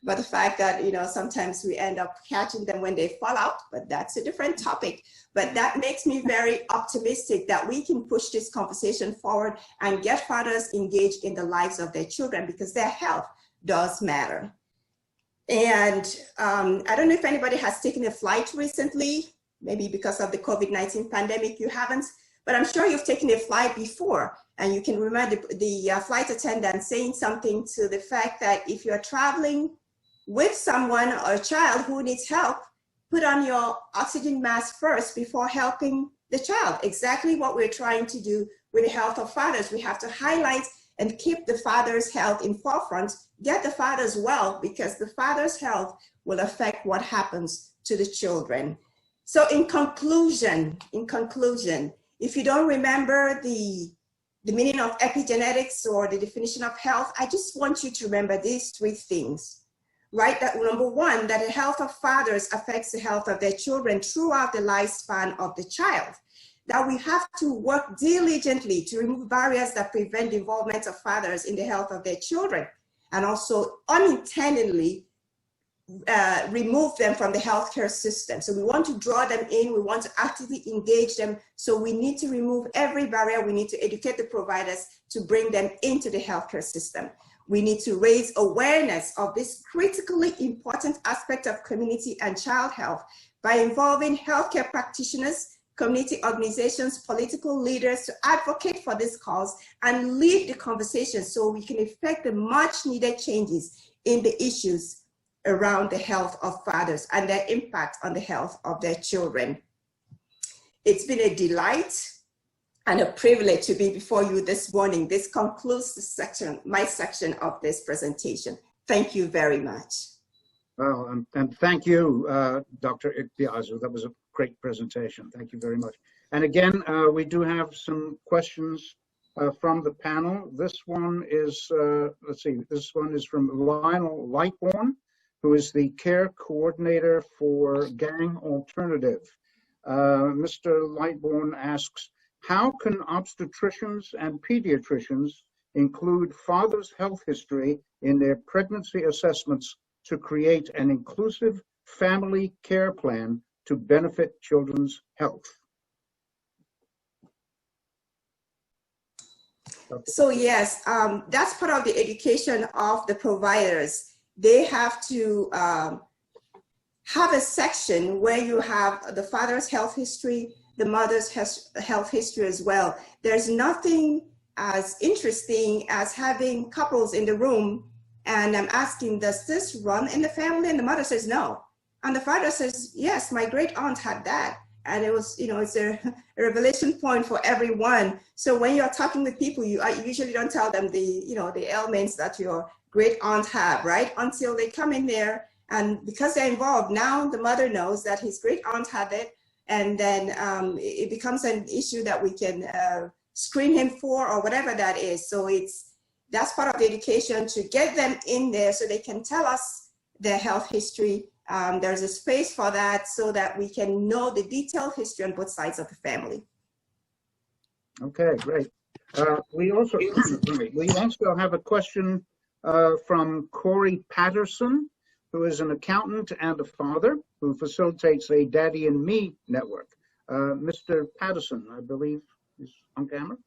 but the fact that, sometimes we end up catching them when they fall out, but that's a different topic. But that makes me very optimistic that we can push this conversation forward and get fathers engaged in the lives of their children, because their health does matter. And I don't know if anybody has taken a flight recently, maybe because of the COVID-19 pandemic, you haven't, but I'm sure you've taken a flight before, and you can remember the flight attendant saying something to the fact that if you're traveling with someone or a child who needs help, put on your oxygen mask first before helping the child. Exactly what we're trying to do with the health of fathers. We have to highlight and keep the father's health in forefront, get the fathers well, because the father's health will affect what happens to the children. So in conclusion, if you don't remember the meaning of epigenetics or the definition of health, I just want you to remember these three things, right? That number one, that the health of fathers affects the health of their children throughout the lifespan of the child. That we have to work diligently to remove barriers that prevent the involvement of fathers in the health of their children, and also unintentionally remove them from the healthcare system. So we want to draw them in, we want to actively engage them. So we need to remove every barrier. We need to educate the providers to bring them into the healthcare system. We need to raise awareness of this critically important aspect of community and child health by involving healthcare practitioners, community organizations, political leaders to advocate for this cause and lead the conversation so we can effect the much needed changes in the issues around the health of fathers and their impact on the health of their children. It's been a delight and a privilege to be before you this morning. This concludes the section, my section of this presentation. Thank you very much. Well, and thank you, Dr. Iktiazu. That was a great presentation. Thank you very much. And again, we do have some questions from the panel. This one is, let's see, this one is from Lionel Lightbourne, who is the care coordinator for Gang Alternative. Mr. Lightbourne asks, how can obstetricians and pediatricians include fathers' health history in their pregnancy assessments to create an inclusive family care plan to benefit children's health? So yes, that's part of the education of the providers. They have to have a section where you have the father's health history, the mother's health history as well. There's nothing as interesting as having couples in the room and I'm asking, does this run in the family? And the mother says no. And the father says, yes, my great aunt had that. And it was, it's a revelation point for everyone. So when you're talking with people, you usually don't tell them the ailments that your great aunt have, right? Until they come in there, and because they're involved, now the mother knows that his great aunt had it, and then it becomes an issue that we can screen him for or whatever that is. So that's part of the education, to get them in there so they can tell us their health history. There's a space for that so that we can know the detailed history on both sides of the family. Okay, great. We also have a question from Corey Patterson, who is an accountant and a father who facilitates a Daddy and Me network. Mr. Patterson, I believe, is on camera.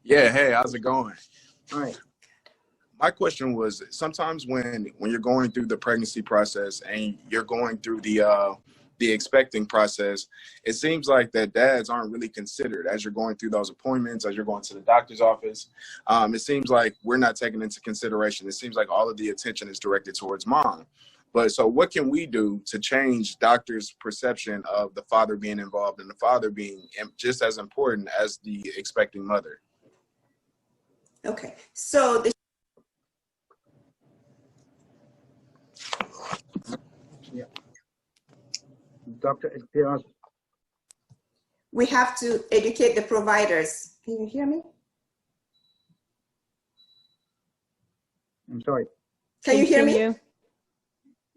Yeah, hey, how's it going? Hi. My question was, sometimes when you're going through the pregnancy process and you're going through the expecting process, it seems like that dads aren't really considered as you're going through those appointments, as you're going to the doctor's office. It seems like we're not taken into consideration. It seems like all of the attention is directed towards mom. But so what can we do to change doctors' perception of the father being involved and the father being just as important as the expecting mother? Okay, so Dr. Iktiazu. We have to educate the providers. Can you hear me? I'm sorry. Can you hear me?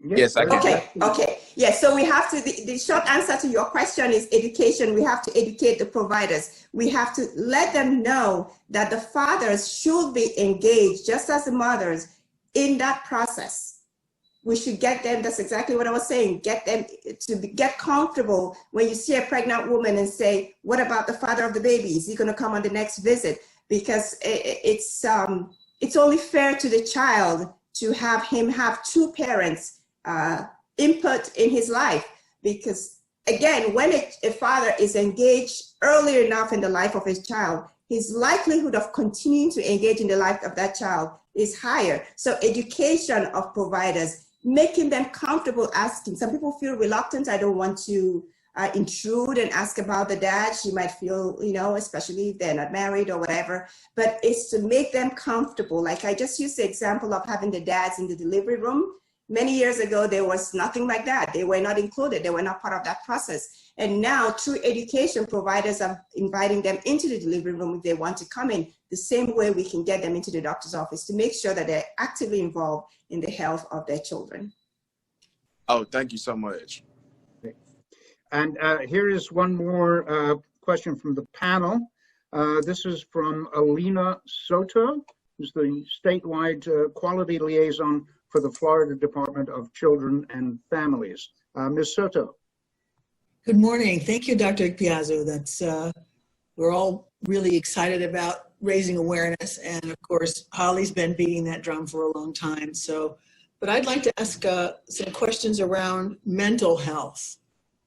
Yes, I can. Okay. Yes, so we have to, the short answer to your question is education. We have to educate the providers. We have to let them know that the fathers should be engaged, just as the mothers, in that process. we should get them, that's exactly what I was saying, get them to get comfortable when you see a pregnant woman and say, what about the father of the baby? Is he going to come on the next visit? Because it's only fair to the child to have him have two parents input in his life. Because again, when a father is engaged early enough in the life of his child, his likelihood of continuing to engage in the life of that child is higher. So education of providers, making them comfortable asking. Some people feel reluctant. I don't want to intrude and ask about the dad. She might feel, you know, especially if they're not married or whatever, but it's to make them comfortable. Like I just used the example of having the dads in the delivery room. Many years ago, there was nothing like that. They were not included. They were not part of that process. And now through education, providers are inviting them into the delivery room if they want to come in, the same way we can get them into the doctor's office to make sure that they're actively involved in the health of their children. Oh, thank you so much. And here is one more question from the panel. This is from Alina Soto, who's the statewide quality liaison for the Florida Department of Children and Families. Ms. Soto. Good morning. Thank you, Dr. Piazzo. That's we're all really excited about raising awareness, and of course, Holly's been beating that drum for a long time. So, but I'd like to ask some questions around mental health.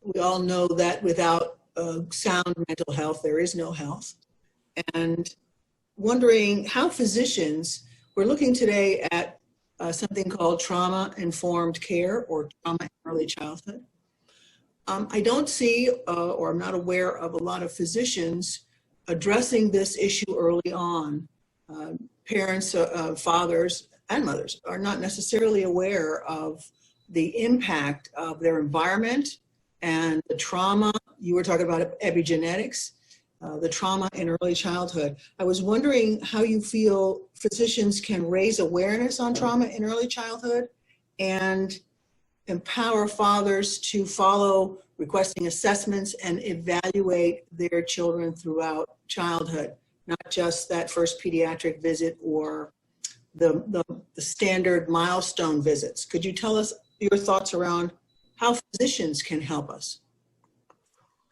We all know that without sound mental health, there is no health. And wondering how physicians, we're looking today at something called trauma-informed care or trauma in early childhood. I don't see, or I'm not aware of a lot of physicians addressing this issue early on. Parents, fathers, and mothers are not necessarily aware of the impact of their environment and the trauma. You were talking about epigenetics, the trauma in early childhood. I was wondering how you feel physicians can raise awareness on trauma in early childhood and empower fathers to follow requesting assessments and evaluate their children throughout childhood, not just that first pediatric visit or the standard milestone visits. Could you tell us your thoughts around how physicians can help us?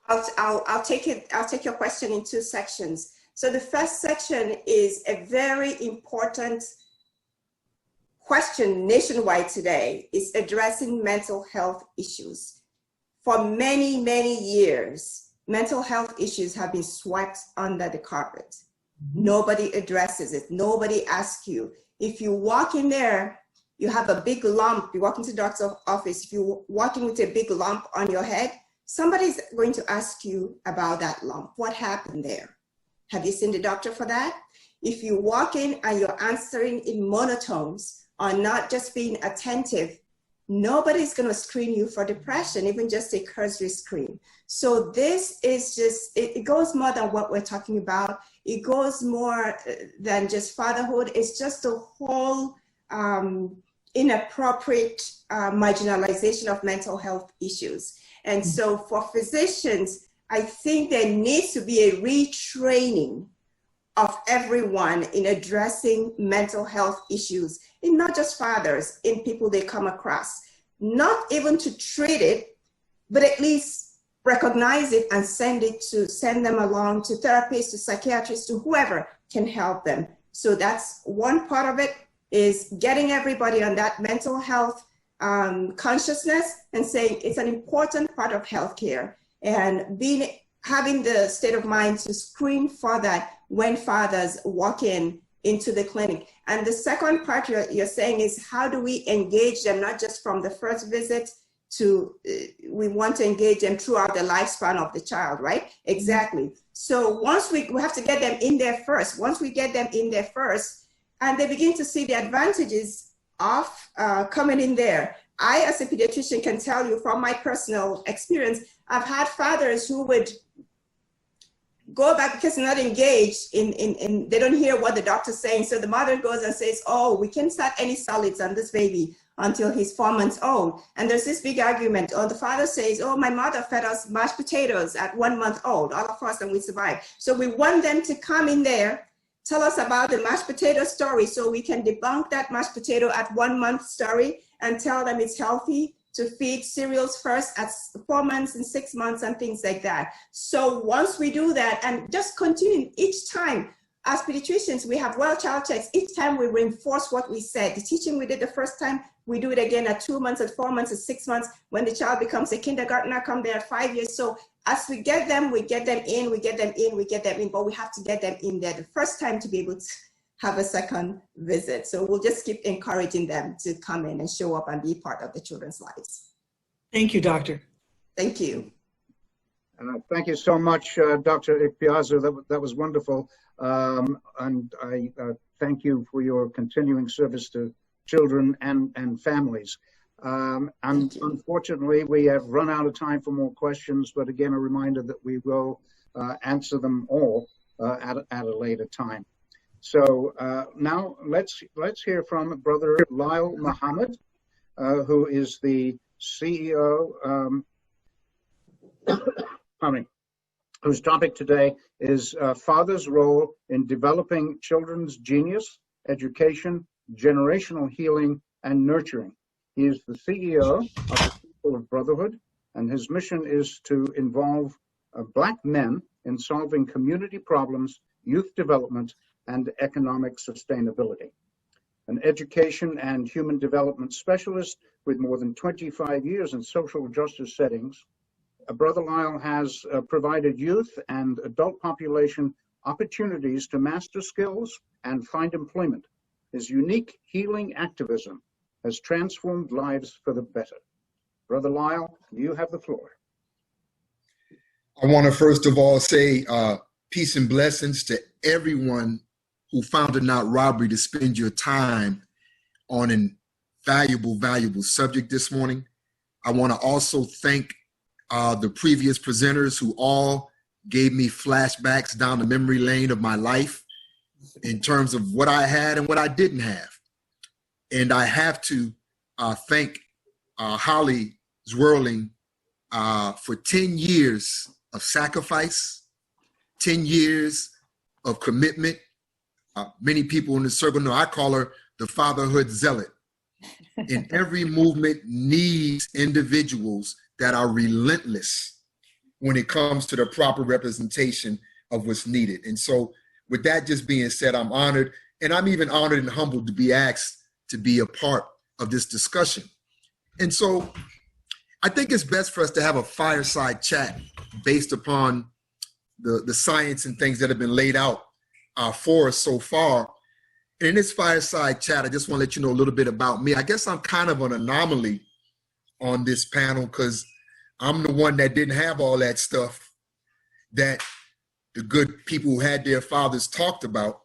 I'll take your question in two sections. So the first section is a very important question nationwide today, is addressing mental health issues. For many, many years, mental health issues have been swept under the carpet. Nobody addresses it. Nobody asks you. If you walk in there, you have a big lump, you walk into the doctor's office, if you're walking with a big lump on your head, somebody's going to ask you about that lump. What happened there? Have you seen the doctor for that? If you walk in and you're answering in monotones or not just being attentive, nobody's going to screen you for depression, even just a cursory screen. So this is just, it goes more than what we're talking about. It goes more than just fatherhood. It's just a whole inappropriate marginalization of mental health issues. And so for physicians, I think there needs to be a retraining of everyone in addressing mental health issues, in not just fathers, in people they come across. Not even to treat it, but at least recognize it and send them along to therapists, to psychiatrists, to whoever can help them. So that's one part of it, is getting everybody on that mental health consciousness and saying it's an important part of healthcare, and having the state of mind to screen for that when fathers walk into the clinic. And the second part you're saying is, how do we engage them, not just from the first visit to, we want to engage them throughout the lifespan of the child, right? Exactly. So once we have to get them in there first. Once we get them in there first, and they begin to see the advantages of coming in there. I, as a pediatrician, can tell you from my personal experience, I've had fathers who would go back because they're not engaged in they don't hear what the doctor's saying. So the mother goes and says, oh, we can't start any solids on this baby until he's 4 months old. And there's this big argument. Or the father says, oh, my mother fed us mashed potatoes at 1 month old, all of us, and we survived. So we want them to come in there tell us about the mashed potato story so we can debunk that mashed potato at 1 month story and tell them it's healthy to feed cereals first at 4 months and 6 months and things like that. So once we do that and just continue each time, as pediatricians, we have well child checks. Each time we reinforce what we said. The teaching we did the first time, we do it again at 2 months, at 4 months, at 6 months. When the child becomes a kindergartner, come there at 5 years. So as we get them in, we get them in, but we have to get them in there the first time to be able to have a second visit. So we'll just keep encouraging them to come in and show up and be part of the children's lives. Thank you, Doctor. Thank you. Thank you so much, Dr. Ikpeazu. That was wonderful. And I thank you for your continuing service to children and families. And unfortunately, we have run out of time for more questions, but again, a reminder that we will answer them all at a later time. So now let's hear from Brother Lyle Muhammad, who is the CEO, whose topic today is Father's Role in Developing Children's Genius, Education, Generational Healing, and Nurturing. He is the CEO of the People of Brotherhood, and his mission is to involve Black men in solving community problems, youth development, and economic sustainability. An education and human development specialist with more than 25 years in social justice settings, Brother Lyle has provided youth and adult population opportunities to master skills and find employment. His unique healing activism has transformed lives for the better. Brother Lyle, you have the floor. I want to first of all say peace and blessings to everyone who found it not robbery to spend your time on a valuable subject this morning. I want to also thank the previous presenters who all gave me flashbacks down the memory lane of my life in terms of what I had and what I didn't have. And I have to thank Holly Zwirling for 10 years of sacrifice, 10 years of commitment. Many people in the circle know I call her the fatherhood zealot. And every movement needs individuals that are relentless when it comes to the proper representation of what's needed. And so with that just being said, I'm honored, and I'm even honored and humbled to be asked to be a part of this discussion. And so I think it's best for us to have a fireside chat based upon the science and things that have been laid out for us so far. And in this fireside chat, I just want to let you know a little bit about me. I guess I'm kind of an anomaly on this panel because I'm the one that didn't have all that stuff that the good people who had their fathers talked about,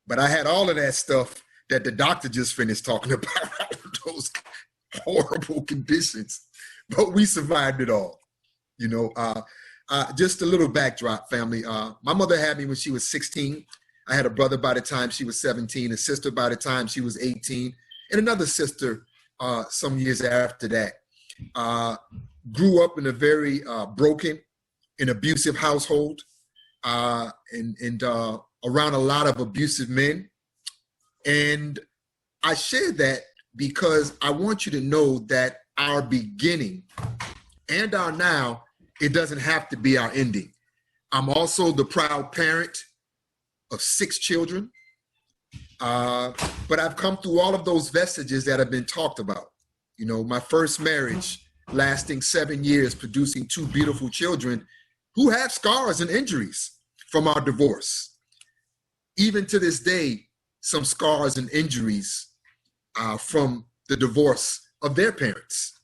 but I had all of that stuff that the doctor just finished talking about, those horrible conditions, but we survived it all. You know, just a little backdrop, family. My mother had me when she was 16. I had a brother by the time she was 17, a sister by the time she was 18, and another sister some years after that. Grew up in a very broken and abusive household and around a lot of abusive men. And I share that because I want you to know that our beginning and our now, it doesn't have to be our ending. I'm also the proud parent of 6 children, but I've come through all of those vestiges that have been talked about. You know, my first marriage lasting 7 years, producing 2 beautiful children who have scars and injuries from our divorce. Even to this day, some scars and injuries from the divorce of their parents.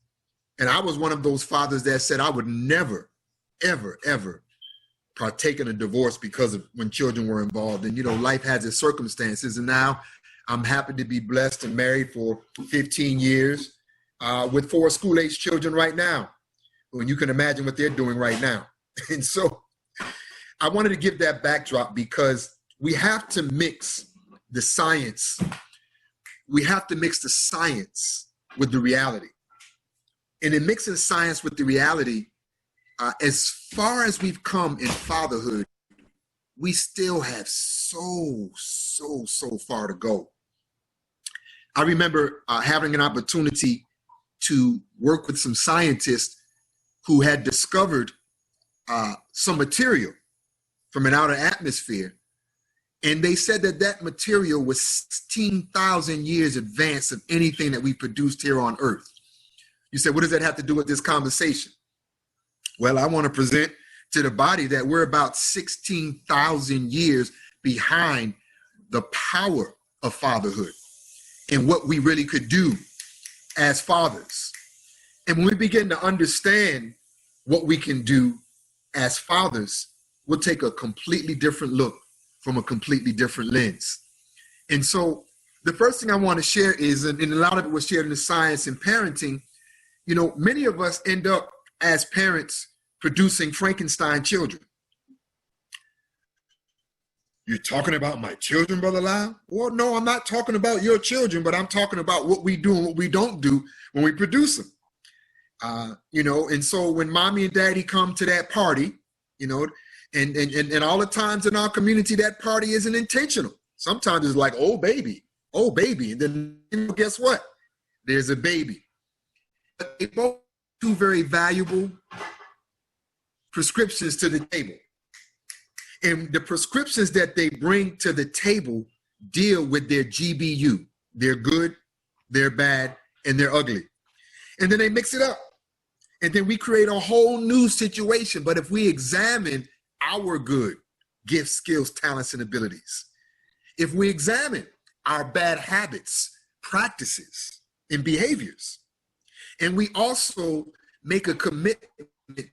And I was one of those fathers that said I would never, ever, ever partake in a divorce because of when children were involved. And, you know, life has its circumstances. And now I'm happy to be blessed and married for 15 years with 4 school-age children right now. And you can imagine what they're doing right now. And so I wanted to give that backdrop because we have to mix the science. We have to mix the science with the reality. And in mixing science with the reality, as far as we've come in fatherhood, we still have so far to go. I remember having an opportunity to work with some scientists who had discovered some material from an outer atmosphere. And they said that that material was 16,000 years advanced of anything that we produced here on Earth. You said, what does that have to do with this conversation? Well, I want to present to the body that we're about 16,000 years behind the power of fatherhood and what we really could do as fathers. And when we begin to understand what we can do as fathers, we'll take a completely different look from a completely different lens. And so the first thing I want to share is, and a lot of it was shared in the science and parenting, you know, many of us end up as parents producing Frankenstein children. You're talking about my children, Brother Lyle? Well, no, I'm not talking about your children, but I'm talking about what we do and what we don't do when we produce them. You know, and so when mommy and daddy come to that party, you know, and all the times in our community, that party isn't intentional. Sometimes it's like, oh, baby. And then, you know, guess what? There's a baby. But they both two very valuable prescriptions to the table. And the prescriptions that they bring to the table deal with their GBU. They're good, they're bad, and they're ugly. And then they mix it up. And then we create a whole new situation. But if we examine our good gifts, skills, talents, and abilities, if we examine our bad habits, practices, and behaviors, and we also make a commitment to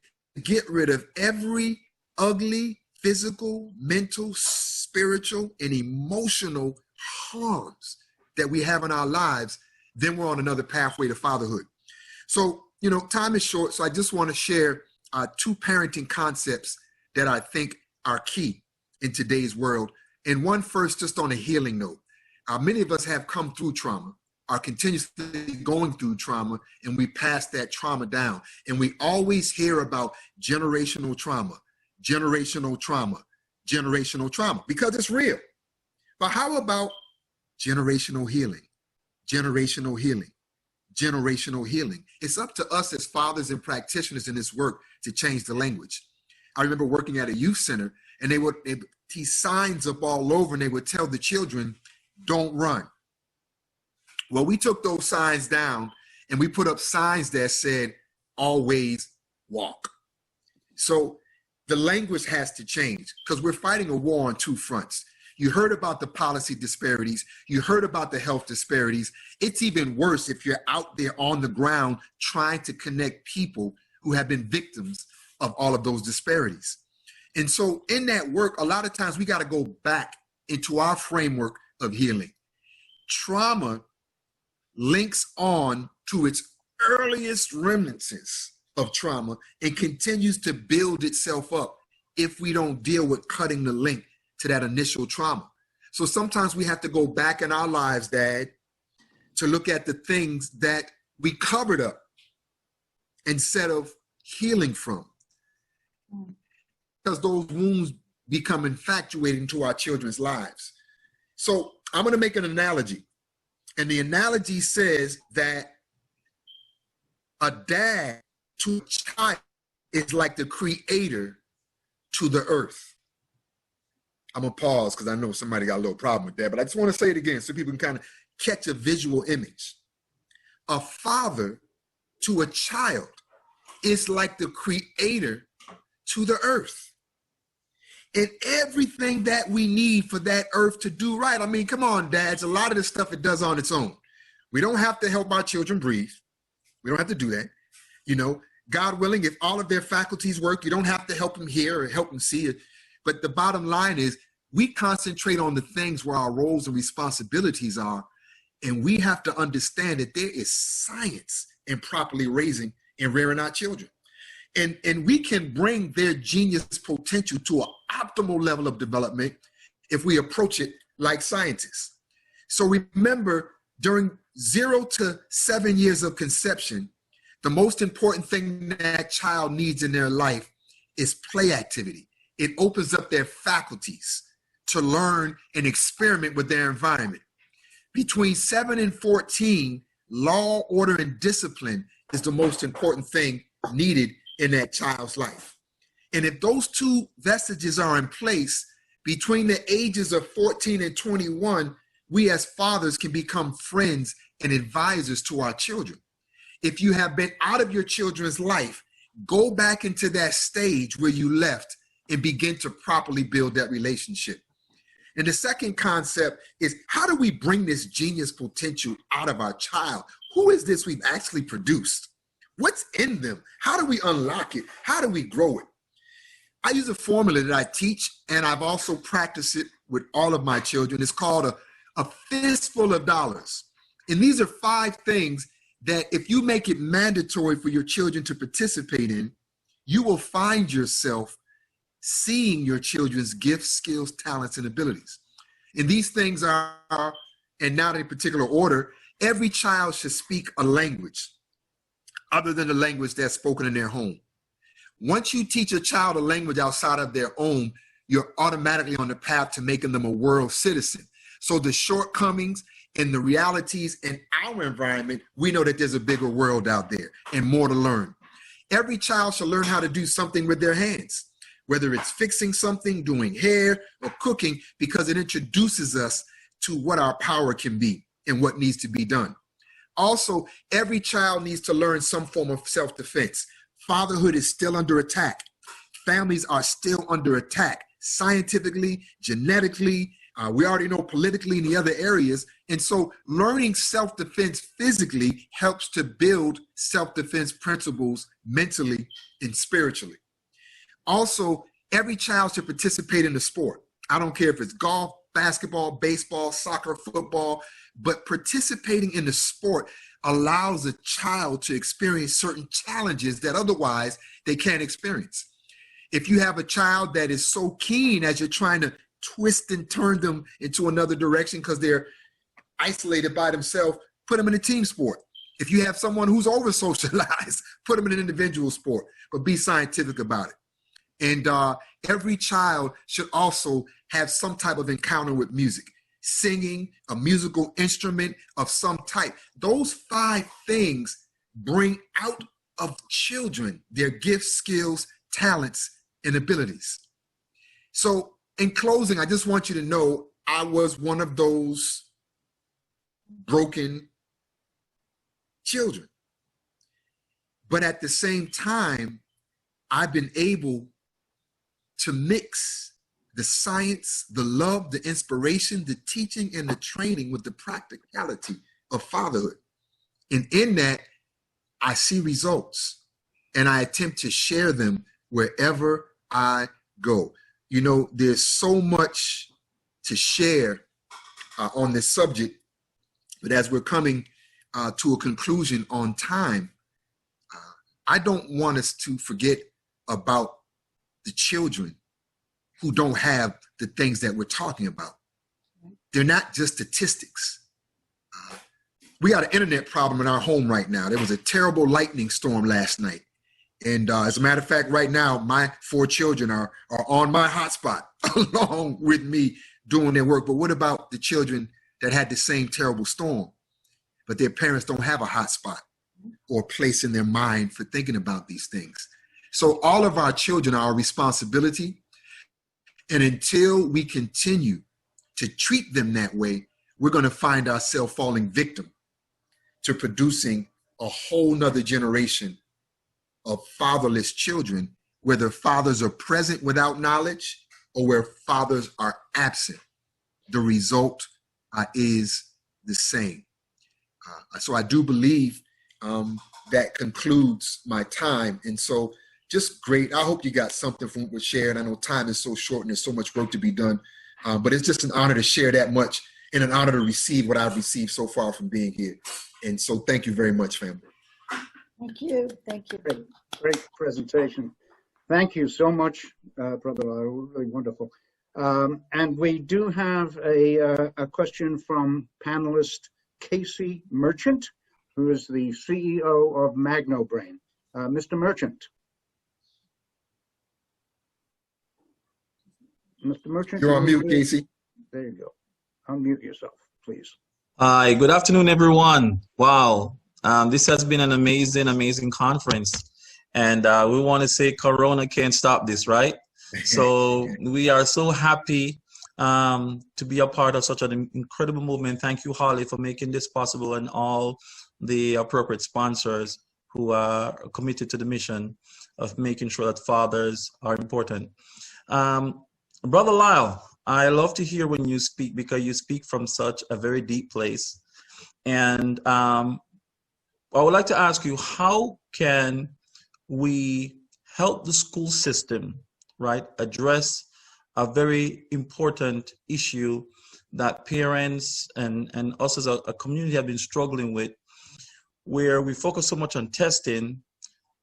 get rid of every ugly, physical, mental, spiritual, and emotional harms that we have in our lives, then we're on another pathway to fatherhood. So, you know, time is short, so I just want to share two parenting concepts that I think are key in today's world. And one first, just on a healing note. Many of us have come through trauma, are continuously going through trauma, and we pass that trauma down. And we always hear about generational trauma, because it's real. But how about generational healing? It's up to us as fathers and practitioners in this work to change the language. I remember working at a youth center, and they would tease signs up all over, and they would tell the children, don't run. Well, we took those signs down, and we put up signs that said, always walk. So the language has to change, because we're fighting a war on two fronts. You heard about the policy disparities. You heard about the health disparities. It's even worse if you're out there on the ground trying to connect people who have been victims of all of those disparities. And so in that work, a lot of times we got to go back into our framework of healing. Trauma links on to its earliest remnants of trauma and continues to build itself up if we don't deal with cutting the link to that initial trauma. So sometimes we have to go back in our lives, Dad, to look at the things that we covered up instead of healing from. Because those wounds become infatuated into our children's lives. So I'm going to make an analogy. And the analogy says that a dad to a child is like the creator to the earth. I'm going to pause because I know somebody got a little problem with that, but I just want to say it again so people can kind of catch a visual image. A father to a child is like the creator to the earth. And everything that we need for that earth to do right. I mean, come on, dads, a lot of this stuff it does on its own. We don't have to help our children breathe. We don't have to do that. You know, God willing, if all of their faculties work, you don't have to help them hear or help them see it. But the bottom line is we concentrate on the things where our roles and responsibilities are. And we have to understand that there is science in properly raising and rearing our children. And we can bring their genius potential to an optimal level of development if we approach it like scientists. So remember, during 0 to 7 years of conception, the most important thing that child needs in their life is play activity. It opens up their faculties to learn and experiment with their environment. Between 7 and 14, law, order, and discipline is the most important thing needed in that child's life. And if those two vestiges are in place between the ages of 14 and 21, we as fathers can become friends and advisors to our children. If you have been out of your children's life, go back into that stage where you left and begin to properly build that relationship. And the second concept is, how do we bring this genius potential out of our child? Who is this we've actually produced? What's in them? How do we unlock it? How do we grow it? I use a formula that I teach, and I've also practiced it with all of my children. It's called a fistful of dollars. And these are 5 things that if you make it mandatory for your children to participate in, you will find yourself seeing your children's gifts, skills, talents, and abilities. And these things are, and not in particular order, every child should speak a language other than the language that's spoken in their home. Once you teach a child a language outside of their own, you're automatically on the path to making them a world citizen. So the shortcomings and the realities in our environment, we know that there's a bigger world out there and more to learn. Every child should learn how to do something with their hands, whether it's fixing something, doing hair, or cooking, because it introduces us to what our power can be and what needs to be done. Also, every child needs to learn some form of self-defense. Fatherhood is still under attack. Families are still under attack, scientifically, genetically, we already know politically in the other areas. And so learning self-defense physically helps to build self-defense principles mentally and spiritually. Also, every child should participate in the sport. I don't care if it's golf, basketball, baseball, soccer, football, but participating in the sport allows a child to experience certain challenges that otherwise they can't experience. If you have a child that is so keen as you're trying to twist and turn them into another direction because they're isolated by themselves, put them in a team sport. If you have someone who's over socialized, put them in an individual sport, but be scientific about it. And every child should also have some type of encounter with music, singing, a musical instrument of some type. Those 5 things bring out of children their gifts, skills, talents, and abilities. So in closing, I just want you to know I was one of those broken children. But at the same time, I've been able to mix the science, the love, the inspiration, the teaching, and the training with the practicality of fatherhood. And in that, I see results, and I attempt to share them wherever I go. You know, there's so much to share on this subject, but as we're coming to a conclusion on time, I don't want us to forget about the children who don't have the things that we're talking about. They're not just statistics. We got an internet problem in our home right now. There was a terrible lightning storm last night. And as a matter of fact, right now, my 4 children are on my hotspot along with me doing their work. But what about the children that had the same terrible storm, but their parents don't have a hotspot or place in their mind for thinking about these things? So all of our children are our responsibility. And until we continue to treat them that way, we're going to find ourselves falling victim to producing a whole nother generation of fatherless children, whether fathers are present without knowledge or where fathers are absent. The result is the same. So I do believe that concludes my time. And so just great. I hope you got something from what was shared. I know time is so short and there's so much work to be done, but it's just an honor to share that much and an honor to receive what I've received so far from being here. And so thank you very much, family. Thank you. Thank you. Great presentation. Thank you so much, Brother Lyle. Really wonderful. And we do have a question from panelist Casey Merchant, who is the CEO of MagnoBrain. Mr. Merchant. Mr. Merchant. You're on mute, Casey. There you go. Unmute yourself, please. Hi, good afternoon, everyone. Wow, this has been an amazing, amazing conference. And we want to say Corona can't stop this, right? So we are so happy to be a part of such an incredible movement. Thank you, Holly, for making this possible, and all the appropriate sponsors who are committed to the mission of making sure that fathers are important. Brother Lyle, I love to hear when you speak, because you speak from such a very deep place. And I would like to ask you, how can we help the school system, right, address a very important issue that parents and us as a community have been struggling with, where we focus so much on testing,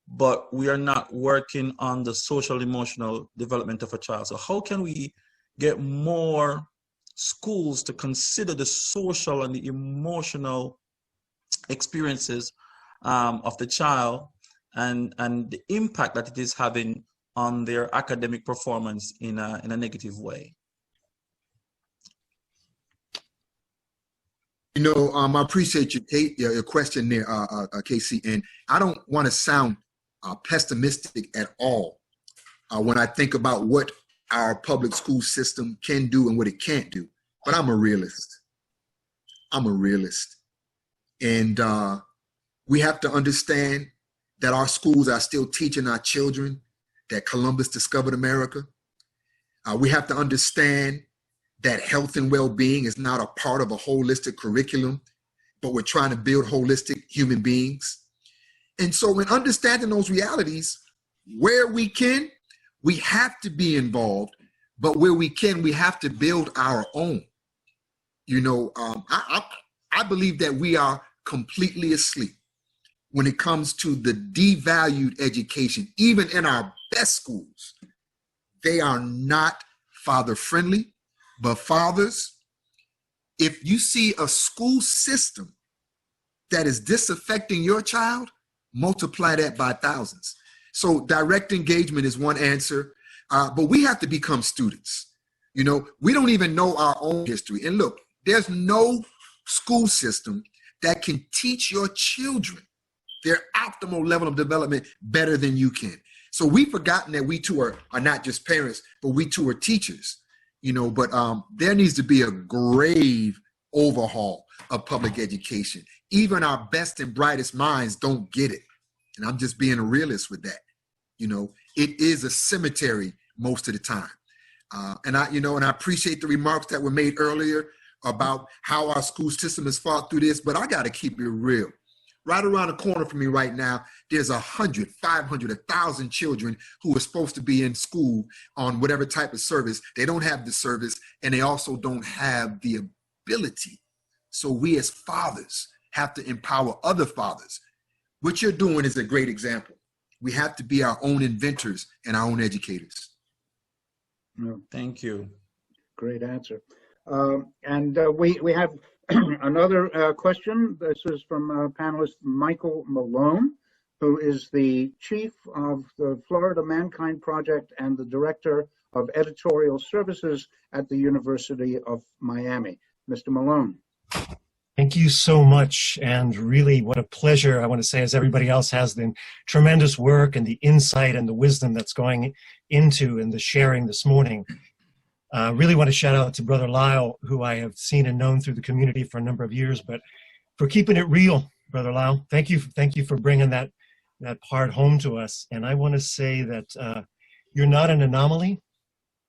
but we are not working on the social emotional development of a child? So how can we get more schools to consider the social and the emotional experiences of the child and the impact that it is having on their academic performance in a negative way? You know, I appreciate your question there, Casey, and I don't want to sound pessimistic at all when I think about what our public school system can do and what it can't do. But I'm a realist. And we have to understand that our schools are still teaching our children that Columbus discovered America. We have to understand that health and well-being is not a part of a holistic curriculum, but we're trying to build holistic human beings. And so in understanding those realities, where we can, we have to be involved, but where we can, we have to build our own. You know, I believe that we are completely asleep when it comes to the devalued education. Even in our best schools, they are not father-friendly. But fathers, if you see a school system that is disaffecting your child, multiply that by thousands. So direct engagement is one answer, but we have to become students. You know, we don't even know our own history. And look, there's no school system that can teach your children their optimal level of development better than you can. So we've forgotten that we too are not just parents, but we too are teachers. You know, but there needs to be a grave overhaul of public education. Even our best and brightest minds don't get it. And I'm just being a realist with that. You know, it is a cemetery most of the time. And I appreciate the remarks that were made earlier about how our school system has fought through this, but I got to keep it real. Right around the corner from me right now, there's 100, 500, 1,000 children who are supposed to be in school on whatever type of service. They don't have the service, and they also don't have the ability. So we as fathers have to empower other fathers. What you're doing is a great example. We have to be our own inventors and our own educators. Thank you. Great answer. And we have another question. This is from panelist Michael Malone, who is the chief of the Florida Mankind Project and the director of editorial services at the University of Miami. Mr. Malone. Thank you so much. And really, what a pleasure, I want to say, as everybody else has, the tremendous work and the insight and the wisdom that's going into and the sharing this morning. Really want to shout out to Brother Lyle, who I have seen and known through the community for a number of years, but for keeping it real, Brother Lyle. Thank you for bringing that part home to us. And I want to say that you're not an anomaly.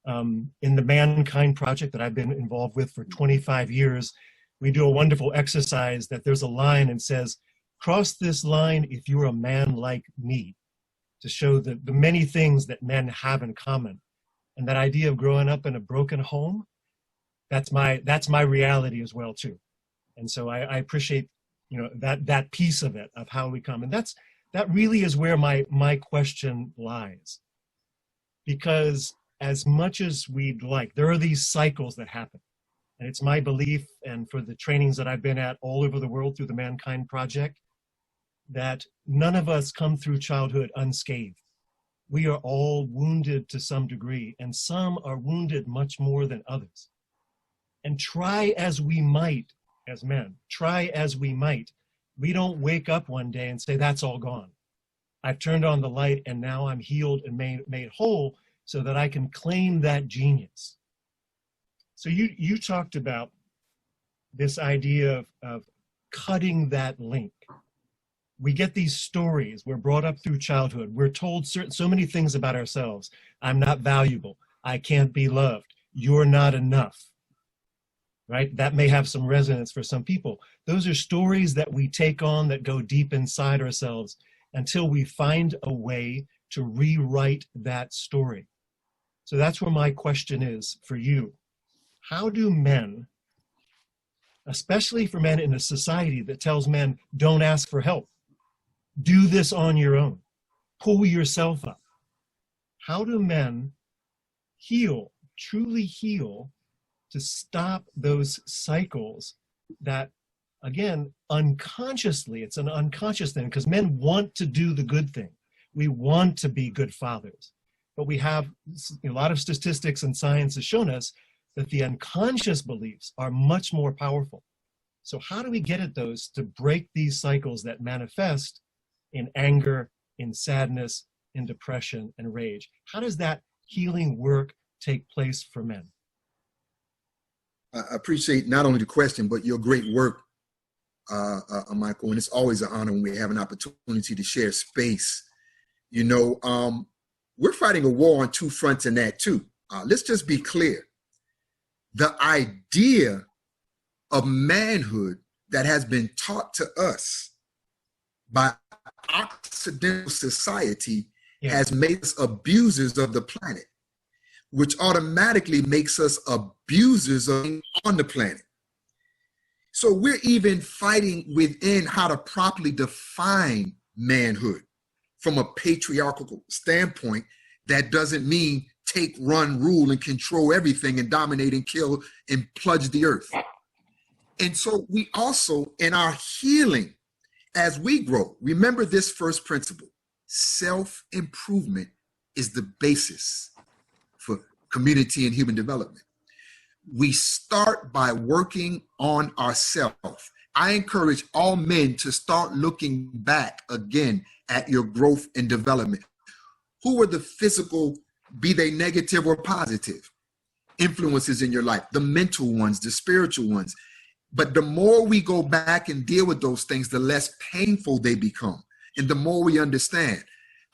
In the Mankind Project that I've been involved with for 25 years, we do a wonderful exercise that there's a line and says, cross this line if you're a man like me, to show the many things that men have in common. And that idea of growing up in a broken home, that's my reality as well too. And so I appreciate, that piece of it, of how we come. And that really is where my question lies. Because as much as we'd like, there are these cycles that happen. And it's my belief, and for the trainings that I've been at all over the world through the Mankind Project, that none of us come through childhood unscathed. We are all wounded to some degree, and some are wounded much more than others. And try as we might, as men, try as we might, we don't wake up one day and say, that's all gone. I've turned on the light and now I'm healed and made whole so that I can claim that genius. So you talked about this idea of cutting that link. We get these stories, we're brought up through childhood, we're told so many things about ourselves. I'm not valuable, I can't be loved, you're not enough, right? That may have some resonance for some people. Those are stories that we take on that go deep inside ourselves until we find a way to rewrite that story. So that's where my question is for you. How do men, especially for men in a society that tells men, don't ask for help, do this on your own, pull yourself up, how do men heal, truly heal, to stop those cycles that, again, unconsciously, it's an unconscious thing, because men want to do the good thing. We want to be good fathers. But we have a lot of statistics and science has shown us that the unconscious beliefs are much more powerful. So how do we get at those to break these cycles that manifest in anger, in sadness, in depression, and rage? How does that healing work take place for men? I appreciate not only the question, but your great work, Michael, and it's always an honor when we have an opportunity to share space. You know, we're fighting a war on two fronts in that too. Let's just be clear. The idea of manhood that has been taught to us by Occidental society has made us abusers of the planet, which automatically makes us abusers on the planet. So we're even fighting within how to properly define manhood from a patriarchal standpoint. That doesn't mean take, run, rule, and control everything and dominate and kill and plunge the earth. And so we also, in our healing, as we grow, remember this first principle: self-improvement is the basis for community and human development. We start by working on ourselves. I encourage all men to start looking back again at your growth and development. Who were the physical, be they negative or positive, influences in your life? The mental ones, the spiritual ones. But the more we go back and deal with those things, the less painful they become, and the more we understand.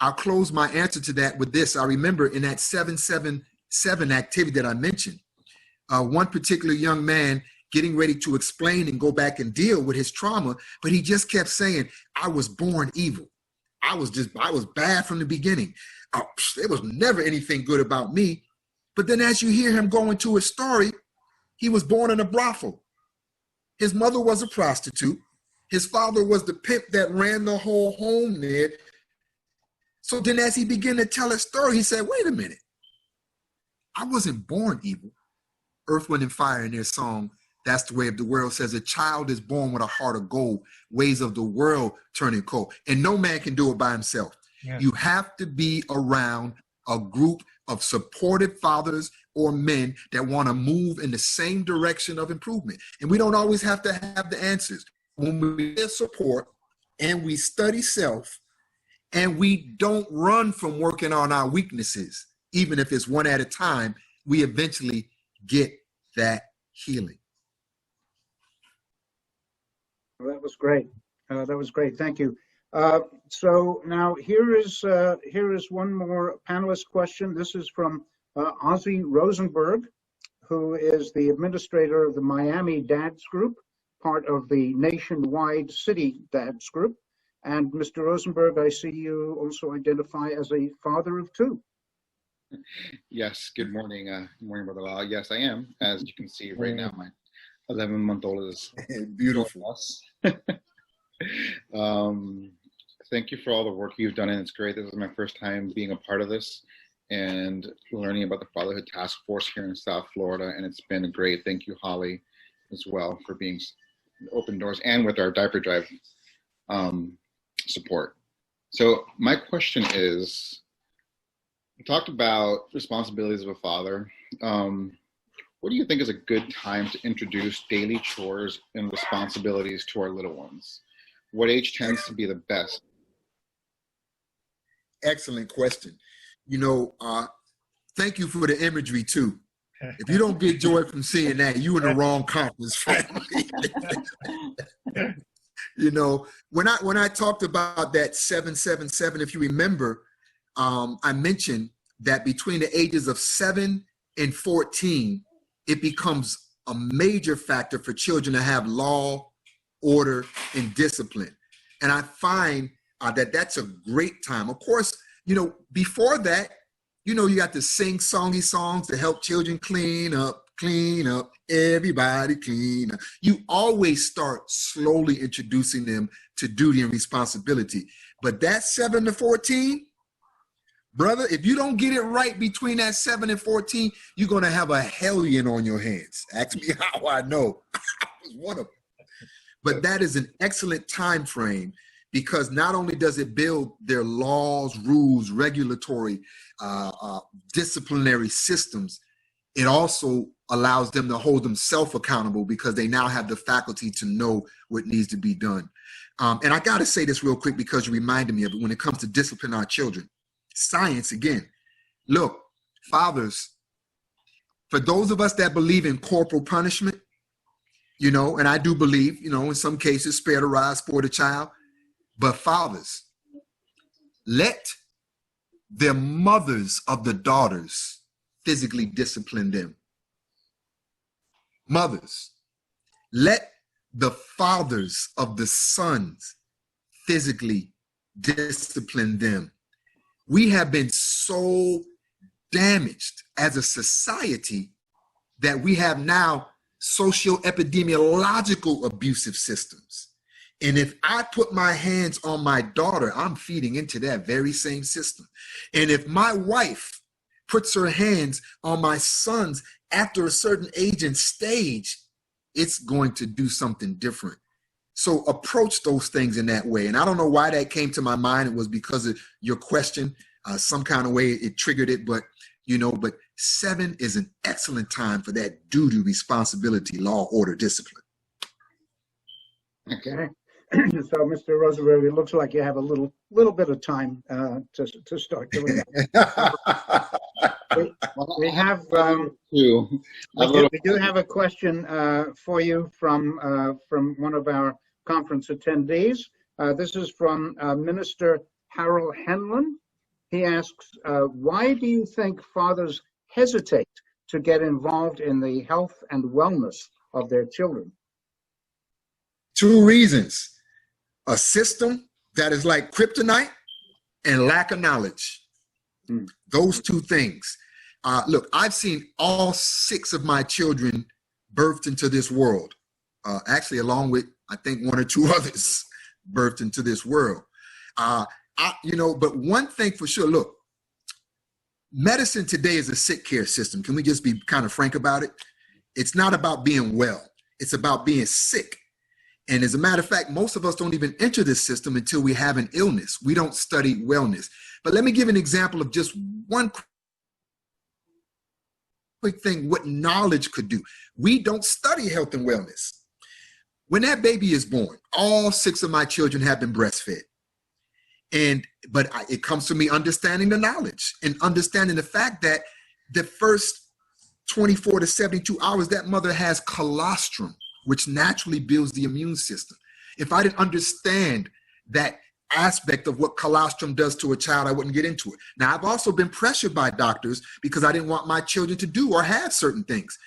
I'll close my answer to that with this. I remember in that 777 activity that I mentioned, one particular young man getting ready to explain and go back and deal with his trauma, but he just kept saying, I was born evil. I was bad from the beginning. There was never anything good about me. But then as you hear him go into his story, he was born in a brothel. His mother was a prostitute. His father was the pimp that ran the whole home there. So then as he began to tell his story, he said, wait a minute. I wasn't born evil. Earth, Wind, and Fire in their song, That's the Way of the World, says a child is born with a heart of gold, ways of the world turning cold. And no man can do it by himself. Yeah. You have to be around a group of supportive fathers or men that want to move in the same direction of improvement. And we don't always have to have the answers. When we get support and we study self and we don't run from working on our weaknesses, even if it's one at a time, we eventually get that healing. Well, that was great. That was great. Thank you. So now here is one more panelist question. This is from Ozzy Rosenberg, who is the administrator of the Miami Dads Group, part of the nationwide City Dads Group. And Mr. Rosenberg, I see you also identify as a father of two. Yes, good morning. Good morning, Brother Lal. Yes, I am. As you can see right now, my 11-month-old is beautiful. Thank you for all the work you've done, and it's great. This is my first time being a part of this and learning about the Fatherhood Task Force here in South Florida, and it's been great. Thank you, Holly, as well, for being open doors and with our diaper drive support. So my question is, We talked about responsibilities of a father. What do you think is a good time to introduce daily chores and responsibilities to our little ones? What age tends to be the best? Excellent question. Thank you for the imagery too. If you don't get joy from seeing that, you in the wrong conference, family. When I talked about that 777, if you remember, I mentioned that between the ages of 7 and 14, it becomes a major factor for children to have law, order, and discipline. And I find that that's a great time. Of course, before that, you got to sing songy songs to help children clean up, everybody clean up. You always start slowly introducing them to duty and responsibility. But that 7 to 14, brother, if you don't get it right between that 7 and 14, you're going to have a hellion on your hands. Ask me how I know. I was one of them. But that is an excellent time frame, because not only does it build their laws, rules, regulatory, disciplinary systems, it also allows them to hold themselves accountable, because they now have the faculty to know what needs to be done. And I got to say this real quick, because you reminded me of it when it comes to discipline our children. Science again. Look, fathers, for those of us that believe in corporal punishment, and I do believe, in some cases, spare the rod, spoil the child. But fathers, let the mothers of the daughters physically discipline them. Mothers, let the fathers of the sons physically discipline them. We have been so damaged as a society that we have now socio-epidemiological abusive systems. And if I put my hands on my daughter, I'm feeding into that very same system. And if my wife puts her hands on my sons after a certain age and stage, it's going to do something different. So approach those things in that way. And I don't know why that came to my mind. It was because of your question. Some kind of way it triggered it. But 7 is an excellent time for that duty, responsibility, law, order, discipline. Okay. So, Mr. Roosevelt, it looks like you have a little bit of time to start doing that. We do have a question for you from one of our conference attendees. This is from Minister Harold Henlon. He asks, why do you think fathers hesitate to get involved in the health and wellness of their children? 2 reasons. A system that is like kryptonite and lack of knowledge. Those 2 things. Look, I've seen all 6 of my children birthed into this world. Actually, along with, I think, 1 or 2 others birthed into this world. But one thing for sure, look, medicine today is a sick care system. Can we just be kind of frank about it? It's not about being well. It's about being sick. And as a matter of fact, most of us don't even enter this system until we have an illness. We don't study wellness. But let me give an example of just one quick thing, what knowledge could do. We don't study health and wellness. When that baby is born, all 6 of my children have been breastfed. But it comes to me understanding the knowledge and understanding the fact that the first 24 to 72 hours, that mother has colostrum, which naturally builds the immune system. If I didn't understand that aspect of what colostrum does to a child, I wouldn't get into it. Now, I've also been pressured by doctors because I didn't want my children to do or have certain things.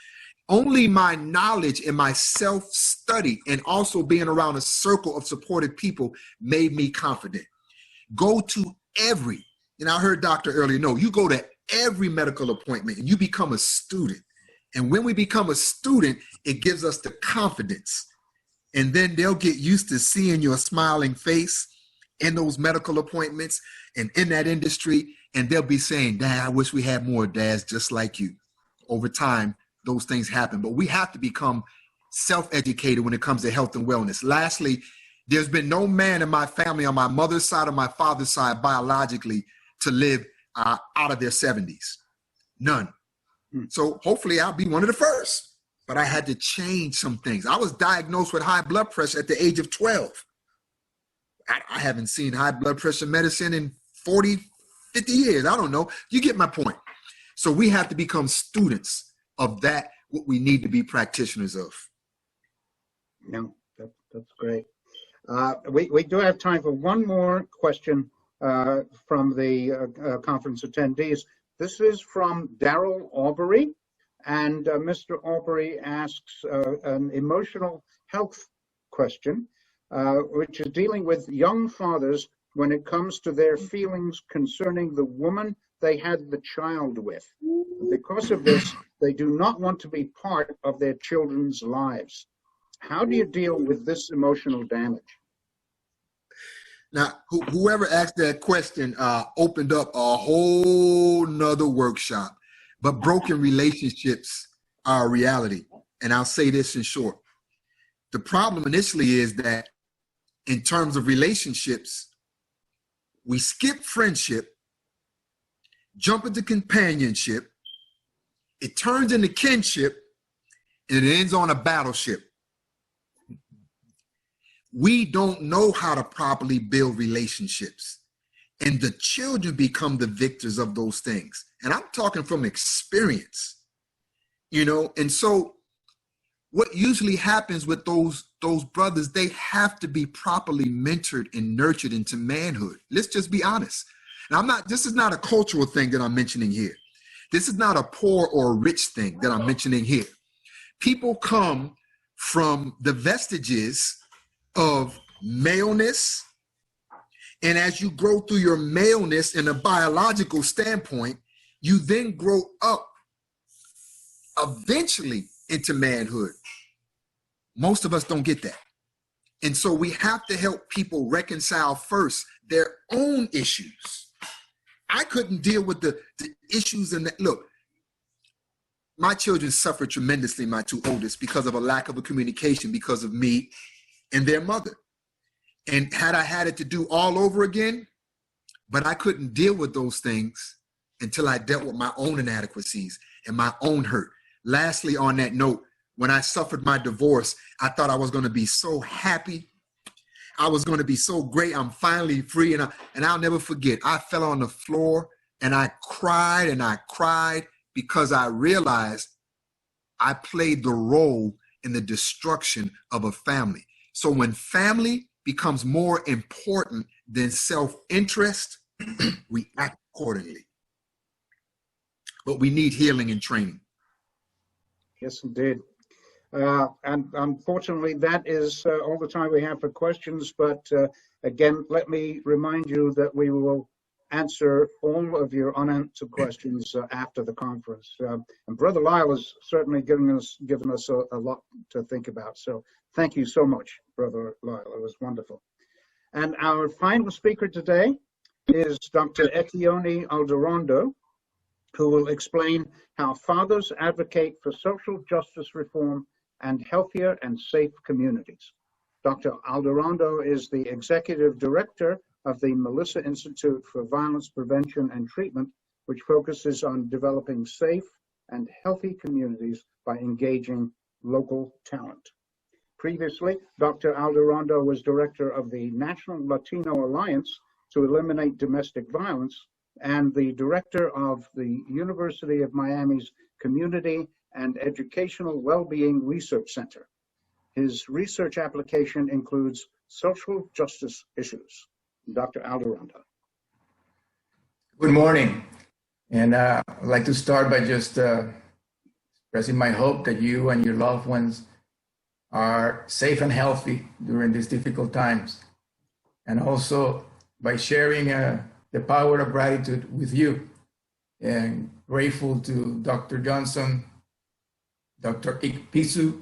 Only my knowledge and my self-study and also being around a circle of supportive people made me confident. Go to every, I heard Doctor earlier, no, you go to every medical appointment and you become a student. And when we become a student, it gives us the confidence. And then they'll get used to seeing your smiling face in those medical appointments and in that industry. And they'll be saying, Dad, I wish we had more dads just like you. Over time, those things happen. But we have to become self-educated when it comes to health and wellness. Lastly, there's been no man in my family on my mother's side or my father's side biologically to live out of their 70s. None. So hopefully I'll be one of the first. But I had to change some things. I was diagnosed with high blood pressure at the age of 12. I haven't seen high blood pressure medicine in 40, 50 years. I don't know. You get my point. So we have to become students of that, what we need to be practitioners of. No, that's great. We do have time for one more question from the conference attendees. This is from Daryl Aubrey, and Mr. Aubrey asks an emotional health question, which is dealing with young fathers when it comes to their feelings concerning the woman they had the child with. Because of this, they do not want to be part of their children's lives. How do you deal with this emotional damage? Now, whoever asked that question opened up a whole nother workshop, but broken relationships are a reality. And I'll say this in short. The problem initially is that in terms of relationships, we skip friendship, jump into companionship, it turns into kinship, and it ends on a battleship. We don't know how to properly build relationships, and the children become the victors of those things. And I'm talking from experience, you know. And so what usually happens with those brothers, they have to be properly mentored and nurtured into manhood. Let's just be honest. Now, this is not a cultural thing that I'm mentioning here. This is not a poor or rich thing that I'm mentioning here. People come from the vestiges of maleness, and as you grow through your maleness in a biological standpoint, you then grow up eventually into manhood. Most of us don't get that. And so we have to help people reconcile first their own issues. I couldn't deal with the issues in that. Look, my children suffered tremendously, my two oldest, because of a lack of a communication because of me and their mother. And had I had it to do all over again, but I couldn't deal with those things until I dealt with my own inadequacies and my own hurt. Lastly, on that note, when I suffered my divorce, I thought I was going to be so happy. I was going to be so great. I'm finally free. And I'll never forget, I fell on the floor and I cried because I realized I played the role in the destruction of a family. So when family becomes more important than self-interest, we act accordingly. But we need healing and training. Yes, indeed. And unfortunately, that is all the time we have for questions. But again, let me remind you that we will answer all of your unanswered questions after the conference. And Brother Lyle has certainly given us a lot to think about. So thank you so much, Brother Lyle. It was wonderful. And our final speaker today is Dr. Etione Alderondo, who will explain how fathers advocate for social justice reform and healthier and safe communities. Dr. Alderondo is the Executive Director of the Melissa Institute for Violence Prevention and Treatment, which focuses on developing safe and healthy communities by engaging local talent. Previously, Dr. Alderondo was Director of the National Latino Alliance to Eliminate Domestic Violence and the Director of the University of Miami's Community and Educational Wellbeing Research Center. His research application includes social justice issues. Dr. Alderondo. Good morning. And I'd like to start by just expressing my hope that you and your loved ones are safe and healthy during these difficult times. And also by sharing the power of gratitude with you. And grateful to Dr. Johnson, Dr. Ikpisu,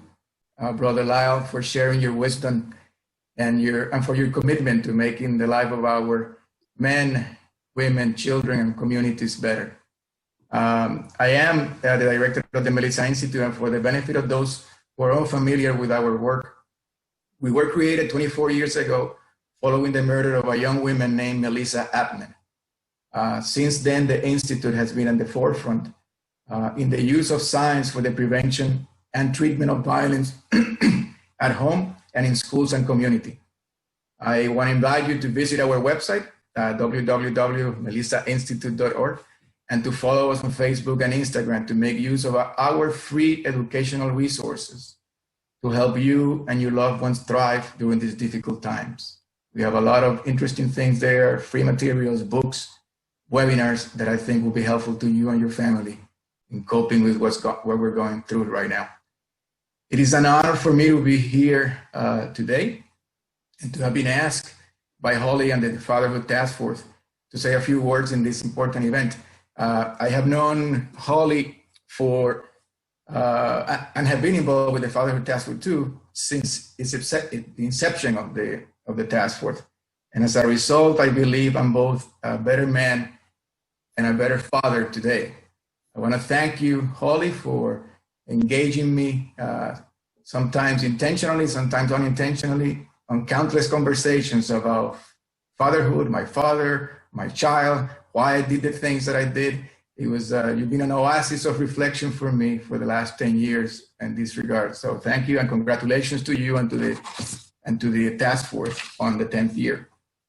Brother Lyle, for sharing your wisdom and for your commitment to making the life of our men, women, children, and communities better. I am the director of the Melissa Institute, and for the benefit of those who are unfamiliar with our work, we were created 24 years ago following the murder of a young woman named Melissa Apman. Since then, the Institute has been at the forefront in the use of science for the prevention and treatment of violence at home and in schools and community. I want to invite you to visit our website, www.melissainstitute.org, and to follow us on Facebook and Instagram to make use of our free educational resources to help you and your loved ones thrive during these difficult times. We have a lot of interesting things there, free materials, books, webinars that I think will be helpful to you and your family in coping with what we're going through right now. It is an honor for me to be here today and to have been asked by Holly and the Fatherhood Task Force to say a few words in this important event. I have known Holly for and have been involved with the Fatherhood Task Force too since the inception of the task force. And as a result, I believe I'm both a better man and a better father today. I want to thank you, Holly, for engaging me, sometimes intentionally, sometimes unintentionally, on countless conversations about fatherhood, my father, my child, why I did the things that I did. It was, you've been an oasis of reflection for me for the last 10 years in this regard. So thank you and congratulations to you and to the task force on the 10th year.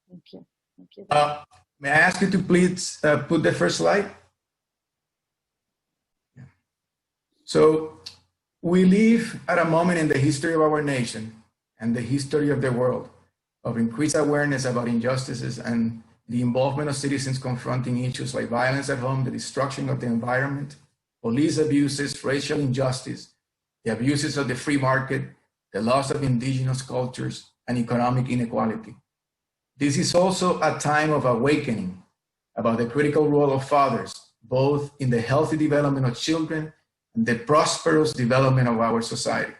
Thank you. Thank you. May I ask you to please put the first slide? So we live at a moment in the history of our nation and the history of the world of increased awareness about injustices and the involvement of citizens confronting issues like violence at home, the destruction of the environment, police abuses, racial injustice, the abuses of the free market, the loss of indigenous cultures, and economic inequality. This is also a time of awakening about the critical role of fathers, both in the healthy development of children and the prosperous development of our society.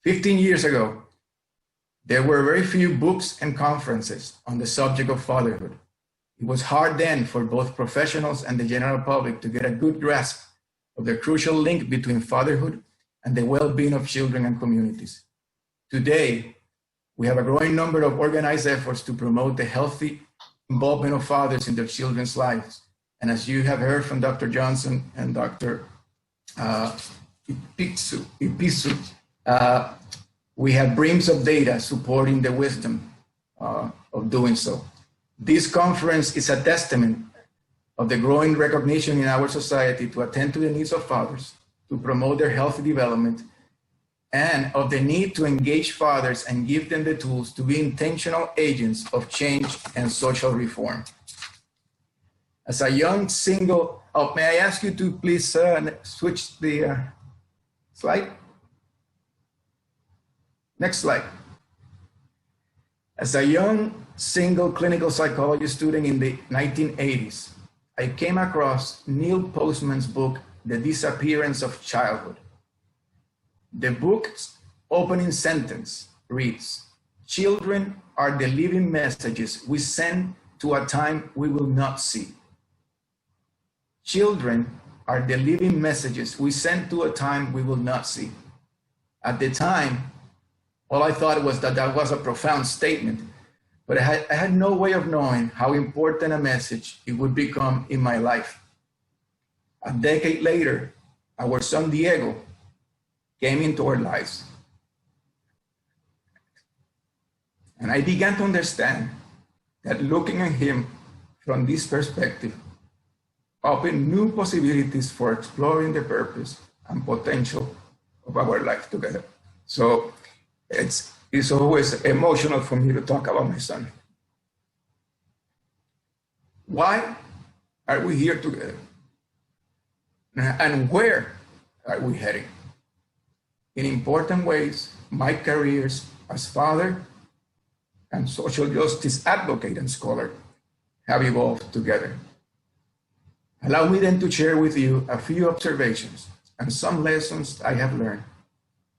15 years ago, there were very few books and conferences on the subject of fatherhood. It was hard then for both professionals and the general public to get a good grasp of the crucial link between fatherhood and the well-being of children and communities. Today, we have a growing number of organized efforts to promote the healthy involvement of fathers in their children's lives. And as you have heard from Dr. Johnson and Dr. Ipisu, we have brims of data supporting the wisdom of doing so. This conference is a testament of the growing recognition in our society to attend to the needs of fathers, to promote their healthy development, and of the need to engage fathers and give them the tools to be intentional agents of change and social reform. As a young single, may I ask you to please switch the slide? Next slide. As a young single clinical psychology student in the 1980s, I came across Neil Postman's book, The Disappearance of Childhood. The book's opening sentence reads, "Children are the living messages we send to a time we will not see." Children are the living messages we send to a time we will not see. At the time, all I thought was that was a profound statement, but I had no way of knowing how important a message it would become in my life. A decade later, our son Diego came into our lives. And I began to understand that looking at him from this perspective opened new possibilities for exploring the purpose and potential of our life together. So it's always emotional for me to talk about my son. Why are we here together? And where are we heading? In important ways, my careers as father and social justice advocate and scholar have evolved together. Allow me then to share with you a few observations and some lessons I have learned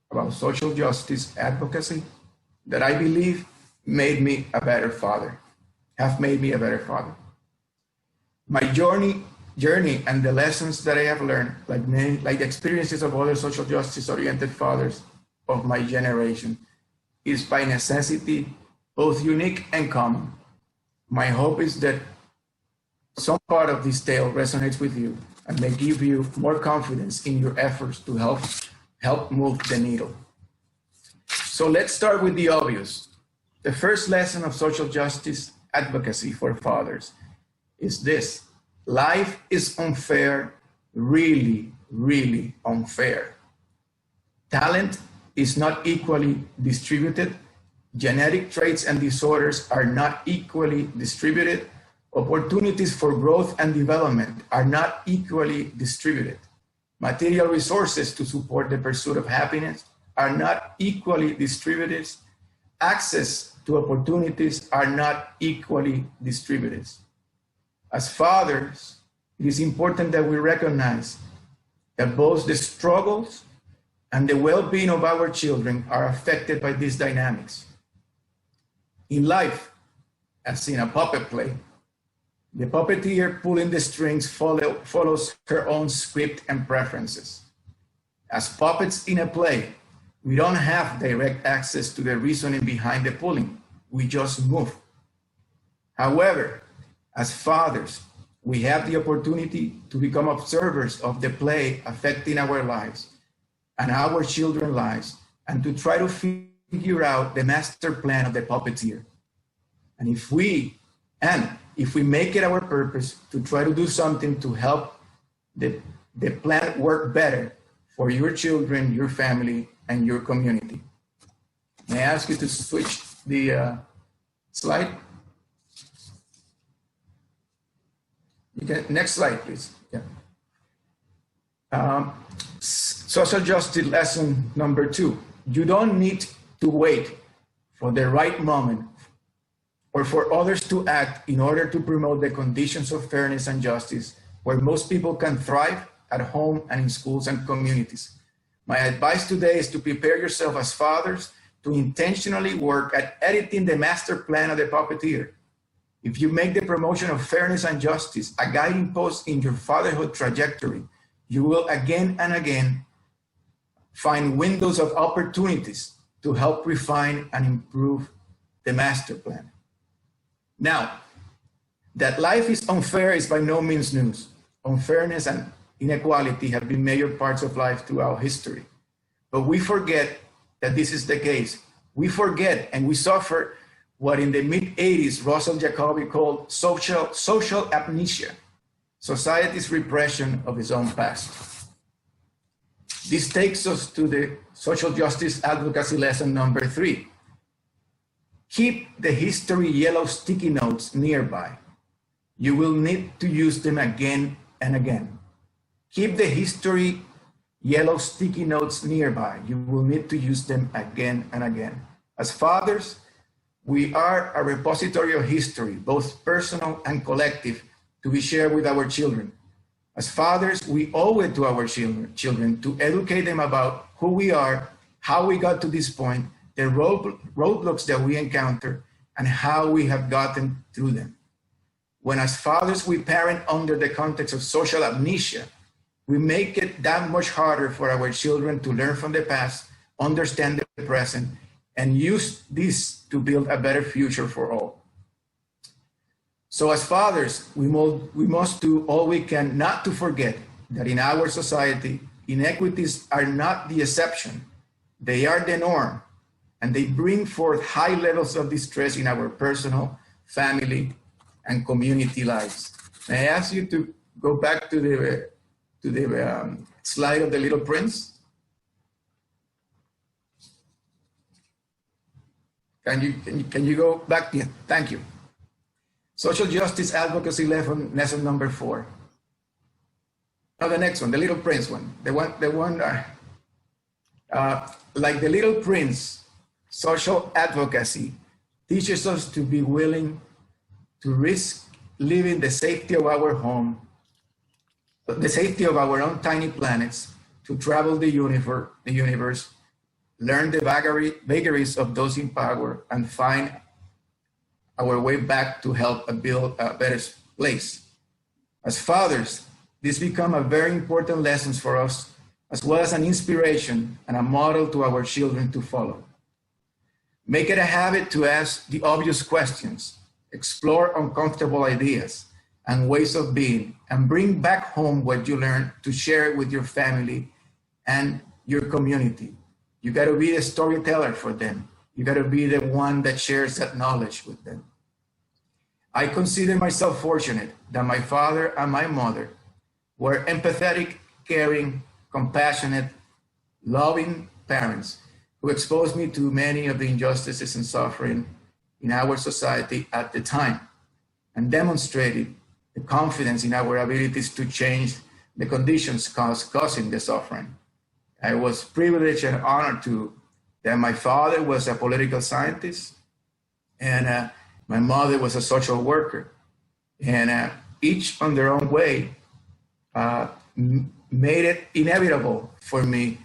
about social justice advocacy that I believe made me a better father, have made me a better father. My journey and the lessons that I have learned, like the experiences of other social justice-oriented fathers of my generation, is by necessity both unique and common. My hope is that some part of this tale resonates with you and may give you more confidence in your efforts to help move the needle. So let's start with the obvious. The first lesson of social justice advocacy for fathers is this: life is unfair, really, really unfair. Talent is not equally distributed. Genetic traits and disorders are not equally distributed. Opportunities for growth and development are not equally distributed. Material resources to support the pursuit of happiness are not equally distributed. Access to opportunities are not equally distributed. As fathers, it is important that we recognize that both the struggles and the well-being of our children are affected by these dynamics. In life, as in a puppet play, the puppeteer pulling the strings follows her own script and preferences. As puppets in a play, we don't have direct access to the reasoning behind the pulling. We just move. However, as fathers, we have the opportunity to become observers of the play affecting our lives and our children's lives, and to try to figure out the master plan of the puppeteer. And if we make it our purpose to try to do something to help the plan work better for your children, your family, and your community. May I ask you to switch the slide? You can, next slide, please. Yeah. Social justice lesson number 2. You don't need to wait for the right moment or for others to act in order to promote the conditions of fairness and justice where most people can thrive at home and in schools and communities. My advice today is to prepare yourself as fathers to intentionally work at editing the master plan of the puppeteer. If you make the promotion of fairness and justice a guiding post in your fatherhood trajectory, you will again and again find windows of opportunities to help refine and improve the master plan. Now, that life is unfair is by no means news. Unfairness and inequality have been major parts of life throughout history. But we forget that this is the case. We forget and we suffer what in the mid-80s Russell Jacoby called social amnesia, society's repression of its own past. This takes us to the social justice advocacy lesson number 3. Keep the history yellow sticky notes nearby. You will need to use them again and again. Keep the history yellow sticky notes nearby. You will need to use them again and again. As fathers, we are a repository of history, both personal and collective, to be shared with our children. As fathers, we owe it to our children to educate them about who we are, how we got to this point, the roadblocks that we encounter, and how we have gotten through them. When as fathers we parent under the context of social amnesia, we make it that much harder for our children to learn from the past, understand the present, and use this to build a better future for all. So as fathers, we must do all we can not to forget that in our society, inequities are not the exception, they are the norm, and they bring forth high levels of distress in our personal, family, and community lives. May I ask you to go back to the slide of the Little Prince? Can you go back? Yeah, thank you. Social justice advocacy lesson number 4. Now the next one, the Little Prince one. Like the Little Prince, social advocacy teaches us to be willing to risk leaving the safety of our home, the safety of our own tiny planets, to travel the universe, learn the vagaries of those in power, and find our way back to help build a better place. As fathers, this becomes a very important lesson for us, as well as an inspiration and a model to our children to follow. Make it a habit to ask the obvious questions, explore uncomfortable ideas, and ways of being, and bring back home what you learned to share it with your family and your community. You got to be the storyteller for them. You got to be the one that shares that knowledge with them. I consider myself fortunate that my father and my mother were empathetic, caring, compassionate, loving parents who exposed me to many of the injustices and suffering in our society at the time, and demonstrated the confidence in our abilities to change the conditions causing the suffering. I was privileged and honored that my father was a political scientist and my mother was a social worker. And each on their own way made it inevitable for me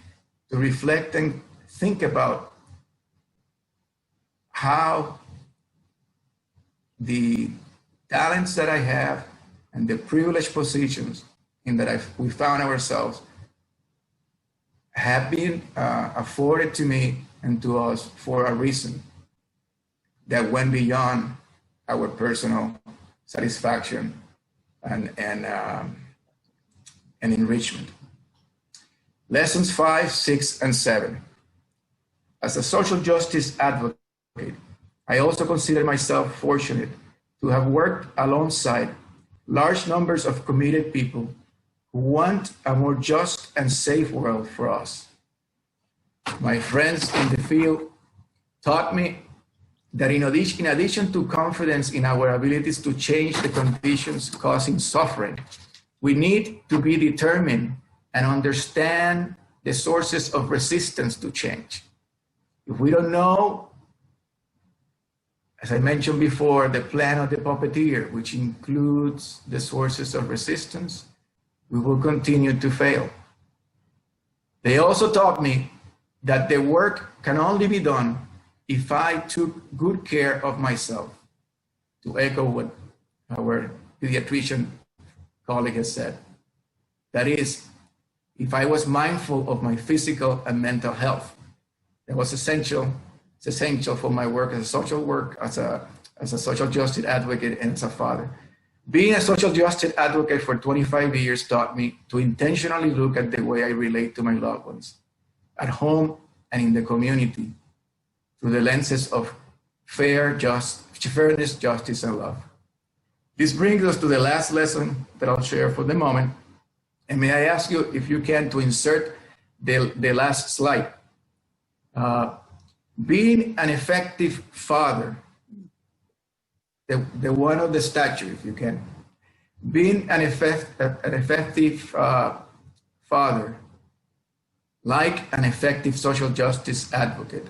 to reflect and think about how the talents that I have and the privileged positions in that we found ourselves have been afforded to me and to us for a reason that went beyond our personal satisfaction and enrichment. Lessons 5, 6, and 7. As a social justice advocate, I also consider myself fortunate to have worked alongside large numbers of committed people who want a more just and safe world for us. My friends in the field taught me that in addition to confidence in our abilities to change the conditions causing suffering, we need to be determined and understand the sources of resistance to change. If we don't know, as I mentioned before, the plan of the puppeteer, which includes the sources of resistance, we will continue to fail. They also taught me that the work can only be done if I took good care of myself, to echo what our pediatrician colleague has said. That is, if I was mindful of my physical and mental health. That was essential. It's essential for my work as a social social justice advocate and as a father. Being a social justice advocate for 25 years taught me to intentionally look at the way I relate to my loved ones, at home and in the community, through the lenses of fairness, justice, and love. This brings us to the last lesson that I'll share for the moment. And may I ask you, if you can, to insert the last slide. Being an effective father, the one of the statue, if you can. Being an effective father, like an effective social justice advocate,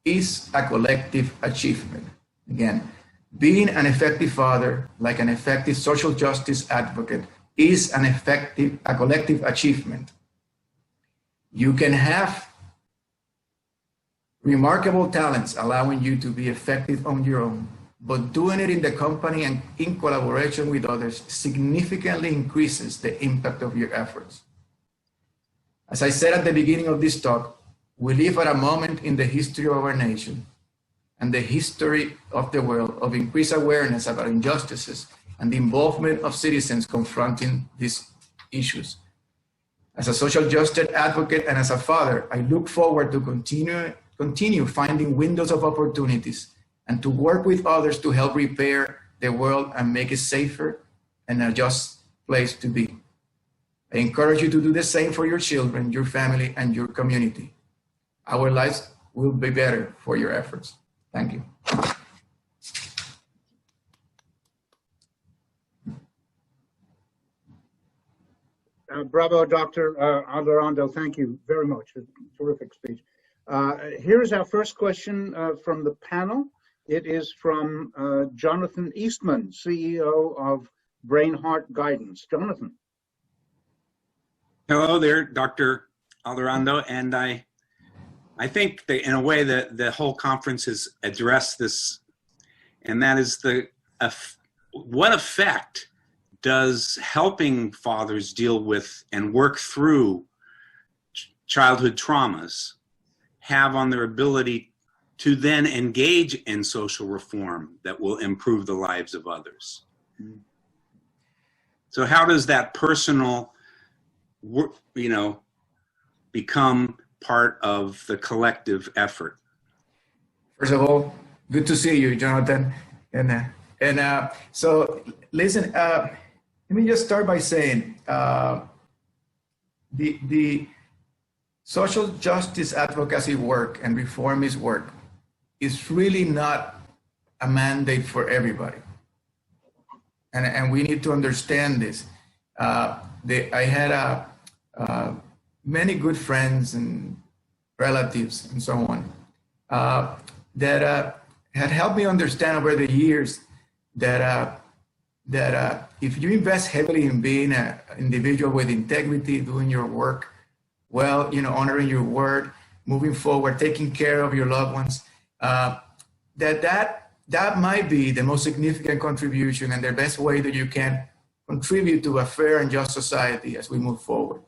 is a collective achievement. Again, being an effective father, like an effective social justice advocate, is a collective achievement. You can have remarkable talents allowing you to be effective on your own, but doing it in the company and in collaboration with others significantly increases the impact of your efforts. As I said at the beginning of this talk, we live at a moment in the history of our nation and the history of the world of increased awareness about injustices and the involvement of citizens confronting these issues. As a social justice advocate and as a father, I look forward to continue finding windows of opportunities and to work with others to help repair the world and make it safer and a just place to be. I encourage you to do the same for your children, your family, and your community. Our lives will be better for your efforts. Thank you. Bravo, Dr. Alvarado. Thank you very much. A terrific speech. Here's our first question from the panel. It is from Jonathan Eastman, CEO of Brain Heart Guidance. Jonathan. Hello there, Dr. Alvarado. And I think that in a way that the whole conference has addressed this, and that is what effect does helping fathers deal with and work through childhood traumas have on their ability to then engage in social reform that will improve the lives of others? So how does that personal, become part of the collective effort? First of all, good to see you, Jonathan. And so listen, let me just start by saying the social justice advocacy work and reformist work is really not a mandate for everybody. And we need to understand this. I had many good friends and relatives and so on that had helped me understand over the years that if you invest heavily in being an individual with integrity, doing your work well, honoring your word, moving forward, taking care of your loved ones, that might be the most significant contribution and the best way that you can contribute to a fair and just society as we move forward.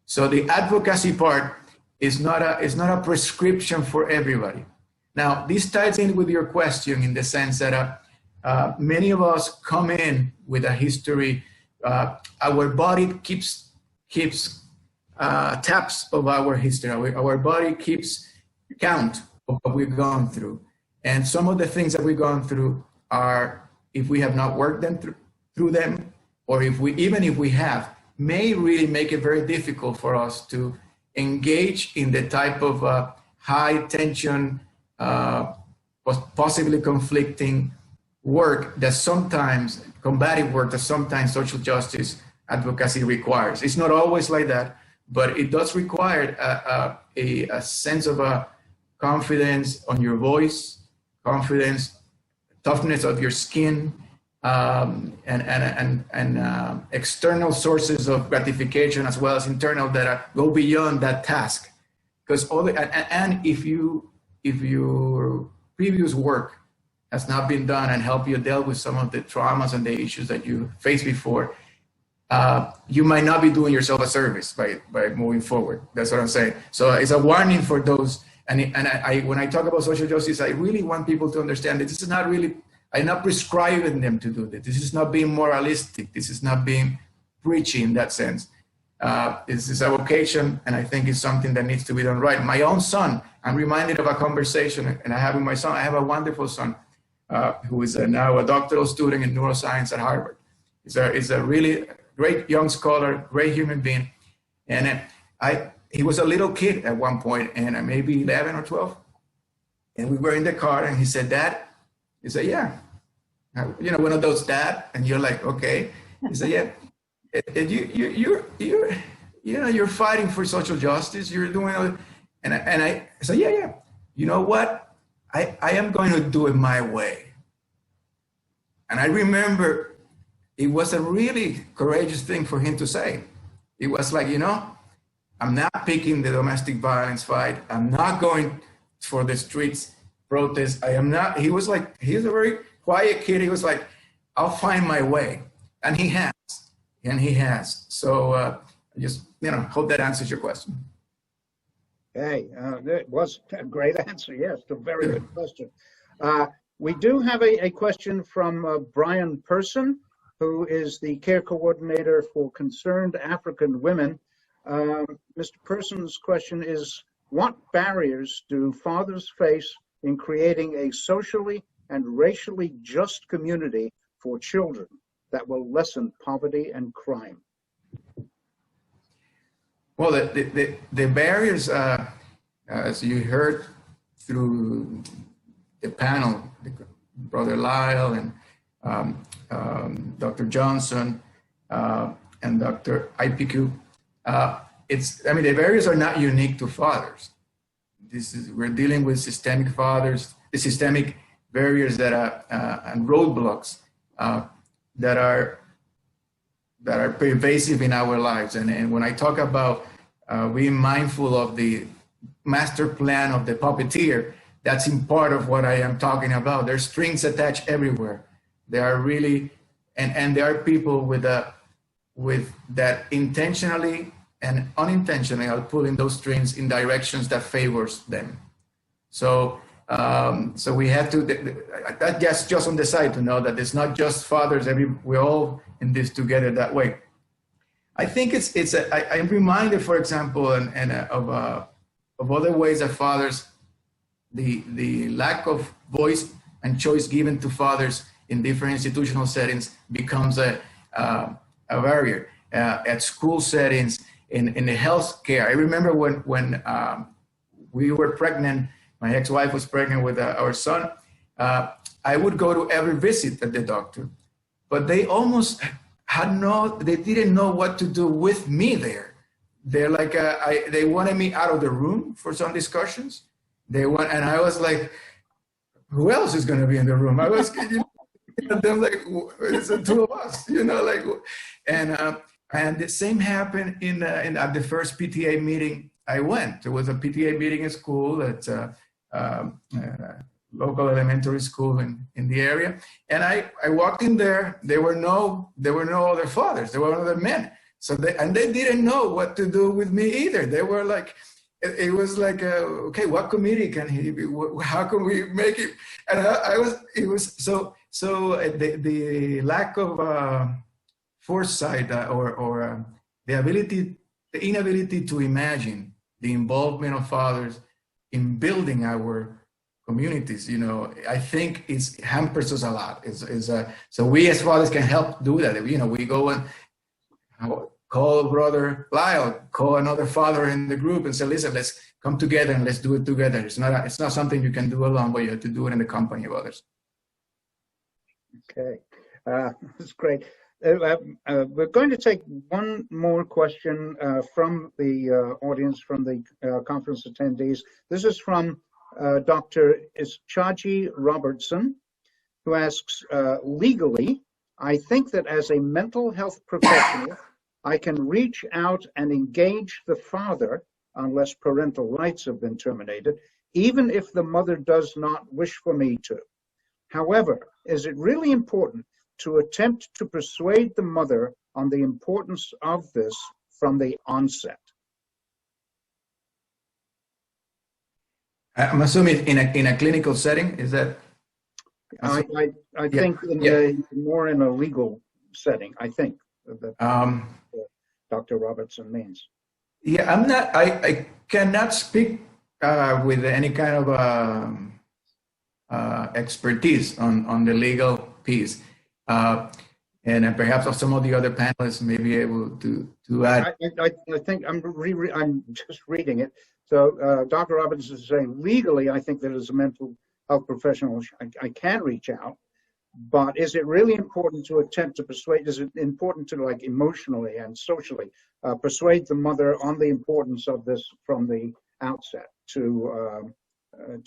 So the advocacy part is not a prescription for everybody. Now, this ties in with your question in the sense that many of us come in with a history. Our body keeps taps of our history. Our body keeps count of what we've gone through. And some of the things that we've gone through are, if we have not worked them through them, or if we have, may really make it very difficult for us to engage in the type of high tension, possibly conflicting work that sometimes, combative work that sometimes social justice advocacy requires. It's not always like that, but it does require a sense of confidence on your voice, confidence, toughness of your skin, and external sources of gratification as well as internal that go beyond that task. Because if your previous work has not been done and help you deal with some of the traumas and the issues that you faced before, you might not be doing yourself a service by moving forward. That's what I'm saying. So it's a warning for those. And when I talk about social justice, I really want people to understand that this is not really, I'm not prescribing them to do this. This is not being moralistic. This is not being preachy in that sense. This is a vocation, and I think it's something that needs to be done right. My own son, I'm reminded of a conversation, and I have with my son. I have a wonderful son who is now a doctoral student in neuroscience at Harvard. He's a really great young scholar, great human being. And he was a little kid at one point, and maybe 11 or 12. And we were in the car, and he said, "Dad," he said, "Yeah." One of those dad, and you're like, okay. He said, "Yeah, you're fighting for social justice. You're doing," and I said, "Yeah. You know what? I am going to do it my way." And I remember it was a really courageous thing for him to say. It was like, I'm not picking the domestic violence fight. I'm not going for the streets protest. I am not. He's a very quiet kid. He was like, "I'll find my way." And he has. So I just, hope that answers your question. Hey, that was a great answer. Yes, a very good question. We do have a question from Brian Person, who is the care coordinator for Concerned African Women. Mr. Person's question is, what barriers do fathers face in creating a socially and racially just community for children that will lessen poverty and crime? Well, the barriers, as you heard through the panel, Brother Lyle and Dr. Johnson and Dr. IPQ, the barriers are not unique to fathers. We're dealing with systemic fathers, the systemic barriers that and roadblocks that are pervasive in our lives. And when I talk about being mindful of the master plan of the puppeteer, that's in part of what I am talking about. There's strings attached everywhere. There are really, and there are people with that intentionally and unintentionally are pulling those strings in directions that favors them. So we have to, that's just on the side to know that it's not just fathers. We all in this together that way. I think I'm reminded, for example, of other ways that fathers, the lack of voice and choice given to fathers in different institutional settings becomes a barrier. At school settings, in the health care. I remember when we were pregnant, my ex-wife was pregnant with our son, I would go to every visit at the doctor, but they almost they didn't know what to do with me there. They're like, they wanted me out of the room for some discussions. And I was like, who else is going to be in the room? I was, them like, it's the two of us, like, and the same happened at the first PTA meeting I went. There was a PTA meeting at school at local elementary school in the area. And I walked in there, there were no other fathers, there were other men. So they didn't know what to do with me either. They were like, it was like, okay, what committee can he be? How can we make it? And the lack of foresight or the inability to imagine the involvement of fathers in building our communities, I think it hampers us a lot. So we as fathers can help do that. We go and call Brother Lyle, call another father in the group and say, listen, let's come together and let's do it together. It's not something you can do alone, but you have to do it in the company of others. Okay, that's great. We're going to take one more question from the audience, from the conference attendees. This is from Dr. Ischaji Robertson, who asks, legally, I think that as a mental health professional, I can reach out and engage the father, unless parental rights have been terminated, even if the mother does not wish for me to. However, is it really important to attempt to persuade the mother on the importance of this from the onset? I'm assuming in a clinical setting, is that? I think more in a legal setting, I think that Dr. Robertson means. Yeah, I cannot speak with any kind of expertise on the legal piece. And perhaps some of the other panelists may be able to add. I think I'm just reading it. So Dr. Robertson is saying, legally, I think that as a mental health professional, I can reach out, but is it really important to attempt to persuade, is it important to, like, emotionally and socially persuade the mother on the importance of this from the outset, to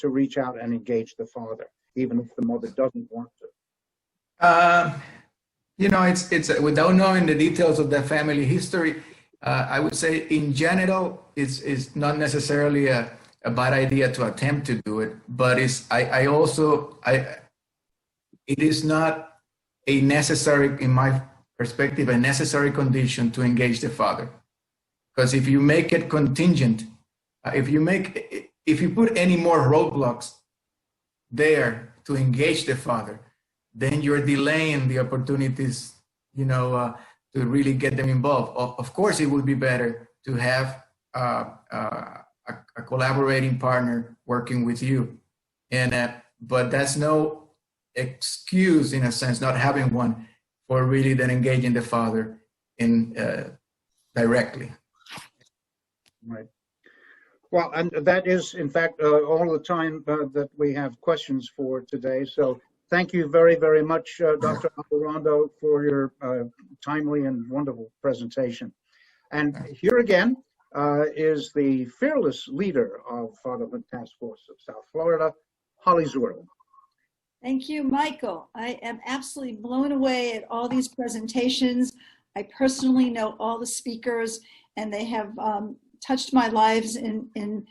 reach out and engage the father, even if the mother doesn't want to? It's without knowing the details of the family history, I would say in general, it's not necessarily a bad idea to attempt to do it, but it is not a necessary, in my perspective, a necessary condition to engage the father. Because if you make it contingent, if you put any more roadblocks there to engage the father, then you're delaying the opportunities, to really get them involved. Of course, it would be better to have a collaborating partner working with you, but that's no excuse, in a sense, not having one, for really then engaging the father directly. Right. Well, and that is, in fact, all the time that we have questions for today. So thank you very, very much, Dr. Alvarado, for your timely and wonderful presentation. And here again is the fearless leader of Fatherhood Task Force of South Florida, Holly Zwerl. Thank you, Michael. I am absolutely blown away at all these presentations. I personally know all the speakers, and they have touched my lives in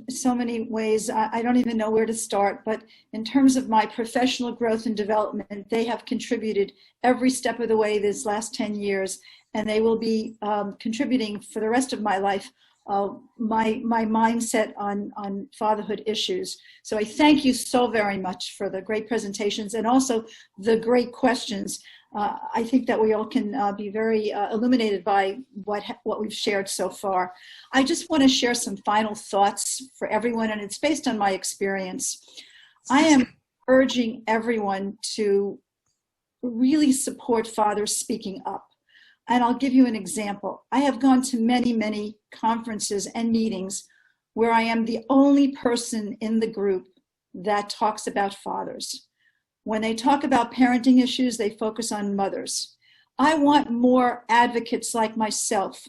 so many ways. I don't even know where to start, but in terms of my professional growth and development, they have contributed every step of the way this last 10 years, and they will be contributing for the rest of my life, my mindset on fatherhood issues. So I thank you so very much for the great presentations and also the great questions. I think that we all can be very illuminated by what we've shared so far. I just want to share some final thoughts for everyone, and it's based on my experience. I am urging everyone to really support fathers speaking up. And I'll give you an example. I have gone to many, many conferences and meetings where I am the only person in the group that talks about fathers. When they talk about parenting issues, they focus on mothers. I want more advocates like myself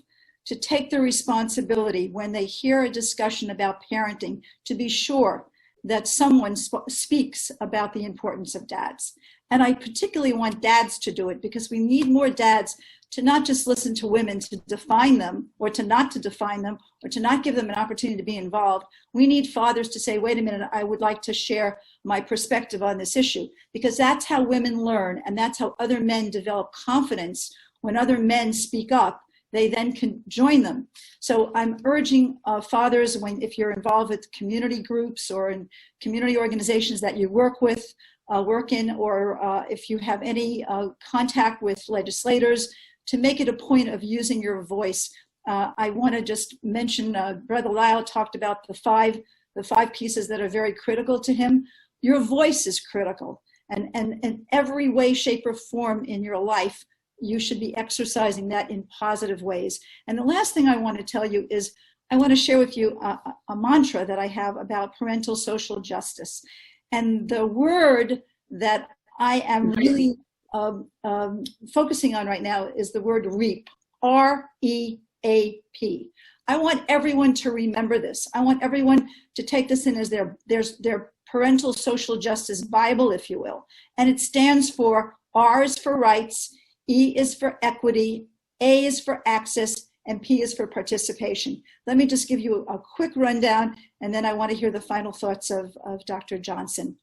to take the responsibility when they hear a discussion about parenting to be sure that someone speaks about the importance of dads. And I particularly want dads to do it because we need more dads to not just listen to women to define them or to not to define them or to not give them an opportunity to be involved. We need fathers to say, wait a minute, I would like to share my perspective on this issue, because that's how women learn and that's how other men develop confidence. When other men speak up, they then can join them. So I'm urging fathers, if you're involved with community groups or in community organizations that you work in, or if you have any contact with legislators, to make it a point of using your voice. I want to just mention, Brother Lyle talked about the five pieces that are very critical to him. Your voice is critical, and in every way, shape, or form in your life, you should be exercising that in positive ways. And the last thing I want to tell you is, I want to share with you a mantra that I have about parental social justice. And the word that I am really focusing on right now is the word REAP, R-E-A-P. I want everyone to remember this. I want everyone to take this in as their parental social justice Bible, if you will. And it stands for R is for rights, E is for equity, A is for access, and P is for participation. Let me just give you a quick rundown, and then I want to hear the final thoughts of Dr. Johnson.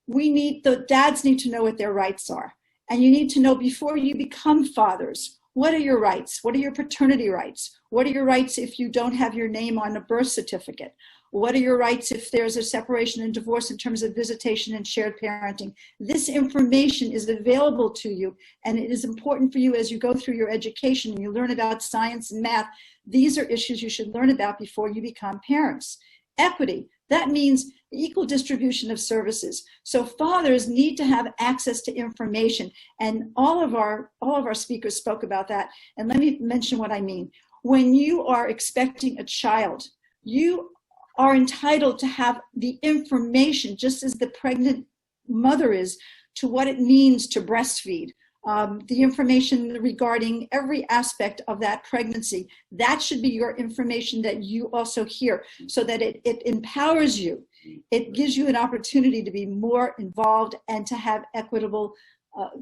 The dads need to know what their rights are. And you need to know before you become fathers, what are your rights? What are your paternity rights? What are your rights if you don't have your name on a birth certificate? What are your rights if there's a separation and divorce in terms of visitation and shared parenting? This information is available to you, and it is important for you as you go through your education and you learn about science and math. These are issues you should learn about before you become parents. Equity, that means equal distribution of services. So fathers need to have access to information, and all of our speakers spoke about that. And let me mention what I mean. When you are expecting a child, you are entitled to have the information, just as the pregnant mother is, to what it means to breastfeed. The information regarding every aspect of that pregnancy, that should be your information that you also hear, so that it empowers you. It gives you an opportunity to be more involved and to have equitable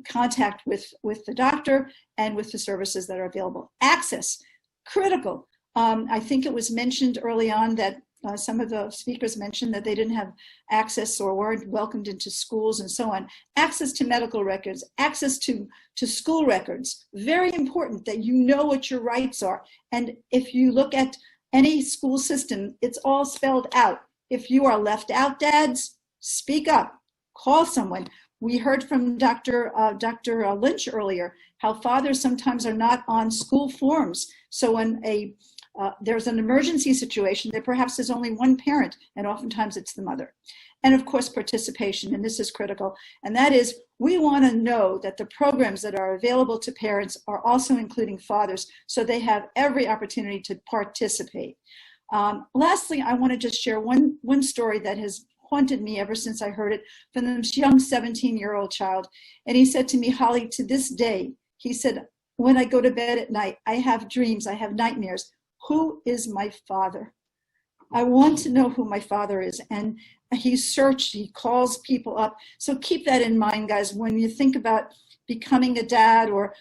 contact with the doctor and with the services that are available. Access, critical. I think it was mentioned early on that some of the speakers mentioned that they didn't have access or weren't welcomed into schools and so on. Access to medical records, access to school records. Very important that you know what your rights are. And if you look at any school system, it's all spelled out. If you are left out, dads, speak up, call someone. We heard from Dr. Lynch earlier how fathers sometimes are not on school forms. So when there's an emergency situation, there perhaps is only one parent, and oftentimes it's the mother. And of course, participation, and this is critical, and that is, we want to know that the programs that are available to parents are also including fathers, so they have every opportunity to participate. Lastly, I want to just share one story that has haunted me ever since I heard it from this young 17-year-old child. And he said to me, Holly, to this day, he said, when I go to bed at night, I have dreams, I have nightmares. Who is my father? I want to know who my father is. And he searched, he calls people up. So keep that in mind, guys, when you think about becoming a dad, or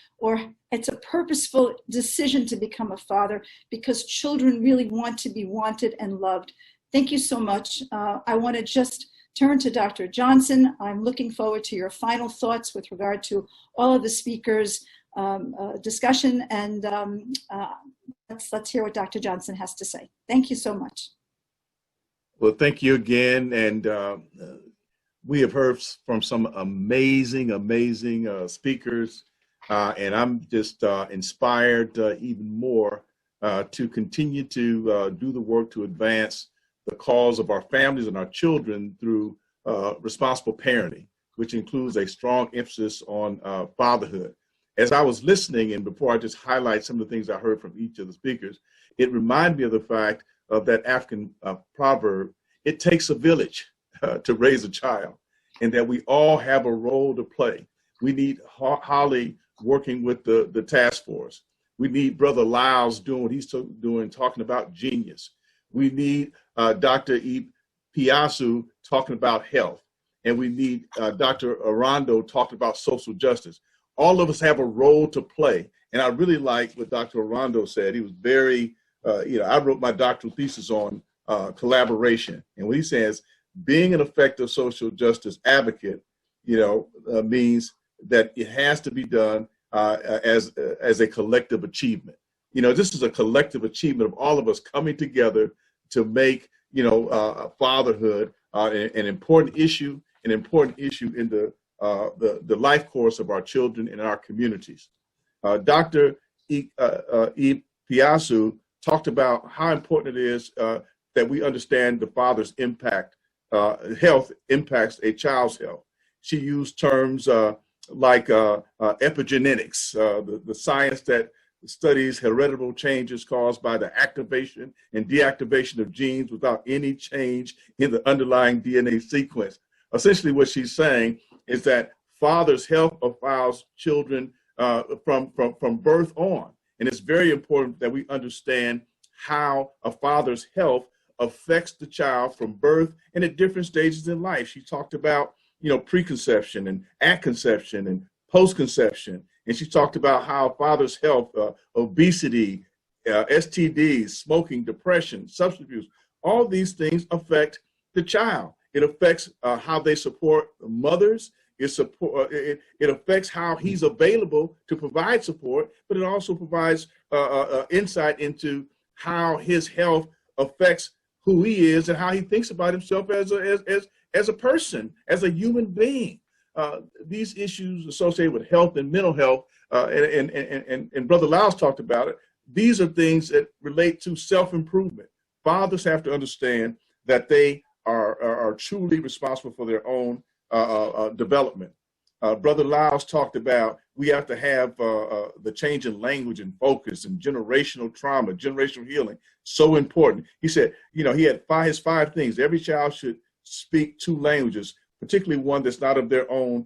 it's a purposeful decision to become a father, because children really want to be wanted and loved. Thank you so much. I want to just turn to Dr. Johnson. I'm looking forward to your final thoughts with regard to all of the speakers' discussion, and let's hear what Dr. Johnson has to say. Thank you so much. Well, thank you again. And we have heard from some amazing speakers. And I'm just inspired even more to continue to do the work to advance the cause of our families and our children through responsible parenting, which includes a strong emphasis on fatherhood. As I was listening, and before I just highlight some of the things I heard from each of the speakers, it reminded me of the fact of that African proverb, it takes a village to raise a child, and that we all have a role to play. We need Holly working with the task force. We need Brother Lyles doing what he's doing, talking about genius. We need Dr. E. Piasu talking about health. And we need Dr. Arando talking about social justice. All of us have a role to play. And I really like what Dr. Arando said. He was very, I wrote my doctoral thesis on collaboration. And what he says, being an effective social justice advocate, means that it has to be done as a collective achievement. This is a collective achievement of all of us coming together to make, fatherhood an important issue in the life course of our children and our communities. Dr. E. Piasu talked about how important it is that we understand the father's impact. Health impacts a child's health. She used terms like epigenetics, the science that studies heritable changes caused by the activation and deactivation of genes without any change in the underlying DNA sequence. Essentially what she's saying is that father's health affects children from birth on. And it's very important that we understand how a father's health affects the child from birth and at different stages in life. She talked about, preconception and at conception and post-conception. And she talked about how a father's health, obesity, STDs, smoking, depression, substance abuse, all these things affect the child. It affects how they support mothers. It affects how he's available to provide support, but it also provides insight into how his health affects who he is and how he thinks about himself as a person, as a human being. These issues associated with health and mental health, and Brother Lyles talked about it, these are things that relate to self-improvement. Fathers have to understand that they are truly responsible for their own development. Brother Lyles talked about we have to have the change in language and focus and generational trauma, generational healing, so important. He said, he had his five things. Every child should speak 2 languages, particularly one that's not of their own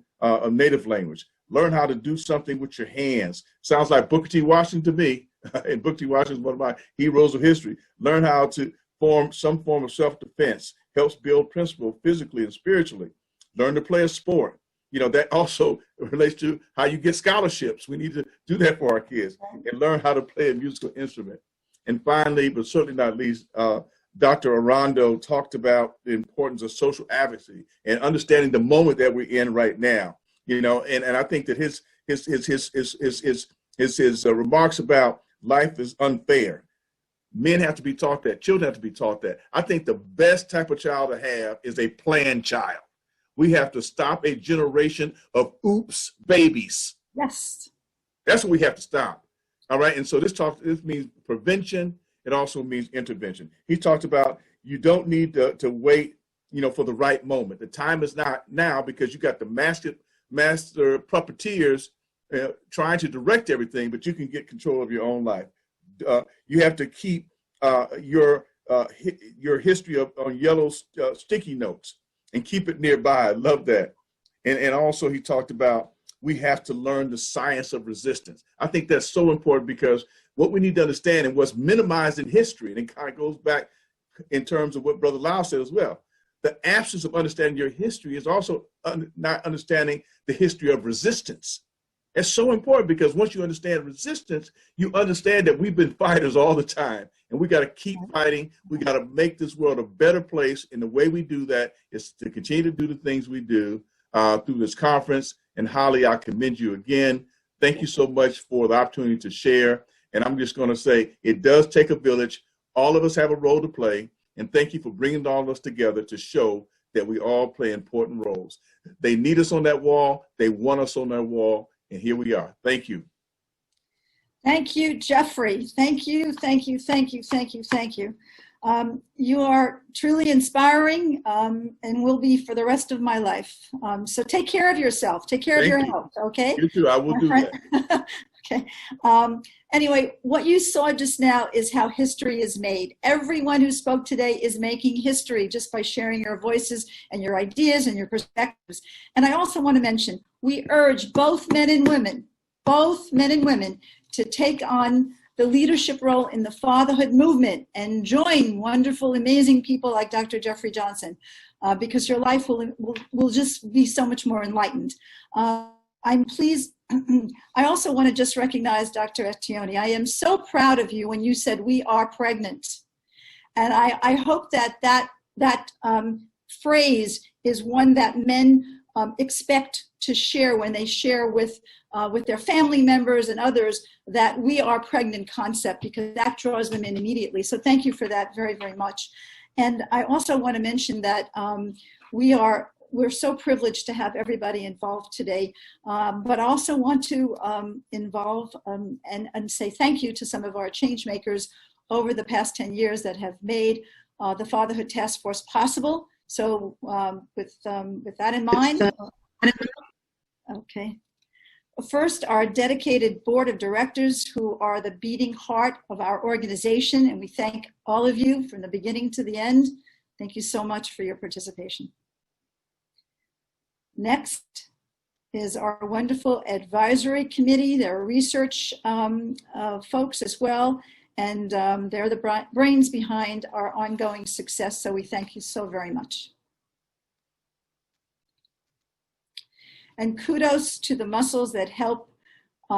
native language. Learn how to do something with your hands. Sounds like Booker T. Washington to me, and Booker T. Washington is one of my heroes of history. Learn how to form some form of self-defense, helps build principle physically and spiritually. Learn to play a sport. That also relates to how you get scholarships. We need to do that for our kids and learn how to play a musical instrument. And finally, but certainly not least, Dr. Arando talked about the importance of social advocacy and understanding the moment that we're in right now. And I think that his remarks about life is unfair. Men have to be taught that. Children have to be taught that. I think the best type of child to have is a planned child. We have to stop a generation of oops babies. Yes. That's what we have to stop. All right. And so this means prevention. It also means intervention. He talked about you don't need to wait, for the right moment. The time is not now because you got the master puppeteers trying to direct everything, but you can get control of your own life. You have to keep your history on yellow sticky notes and keep it nearby. I love that. And also he talked about we have to learn the science of resistance. I think that's so important because what we need to understand and what's minimized in history, and it kind of goes back in terms of what Brother Lyles said as well, the absence of understanding your history is also not understanding the history of resistance. It's so important because once you understand resistance, you understand that we've been fighters all the time and we got to keep fighting. We got to make this world a better place. And the way we do that is to continue to do the things we do through this conference. And Holly, I commend you again. Thank you so much for the opportunity to share. And I'm just going to say it does take a village. All of us have a role to play. And thank you for bringing all of us together to show that we all play important roles. They need us on that wall. They want us on that wall. And here we are. Thank you. Thank you, Jeffrey. Thank you, thank you, thank you, thank you, thank you. You are truly inspiring and will be for the rest of my life. So take care of yourself. Take care of your health, okay? You too. I will do that. Okay. Anyway, what you saw just now is how history is made. Everyone who spoke today is making history just by sharing your voices and your ideas and your perspectives. And I also want to mention, we urge both men and women, to take on the leadership role in the fatherhood movement and join wonderful, amazing people like Dr. Jeffrey Johnson, because your life will just be so much more enlightened. I'm pleased. I also want to just recognize Dr. Etione. I am so proud of you when you said we are pregnant. And I hope that phrase is one that men expect to share when they share with their family members and others, that we are pregnant concept, because that draws them in immediately. So thank you for that very, very much. And I also want to mention that we're so privileged to have everybody involved today, but I also want to involve and say thank you to some of our change makers over the past 10 years that have made the Fatherhood Task Force possible. So with that in mind, okay. First, our dedicated board of directors, who are the beating heart of our organization, and we thank all of you from the beginning to the end. Thank you so much for your participation. Next is our wonderful advisory committee. They're research folks as well, and they're the brains behind our ongoing success, so we thank you so very much. And kudos to the muscles that help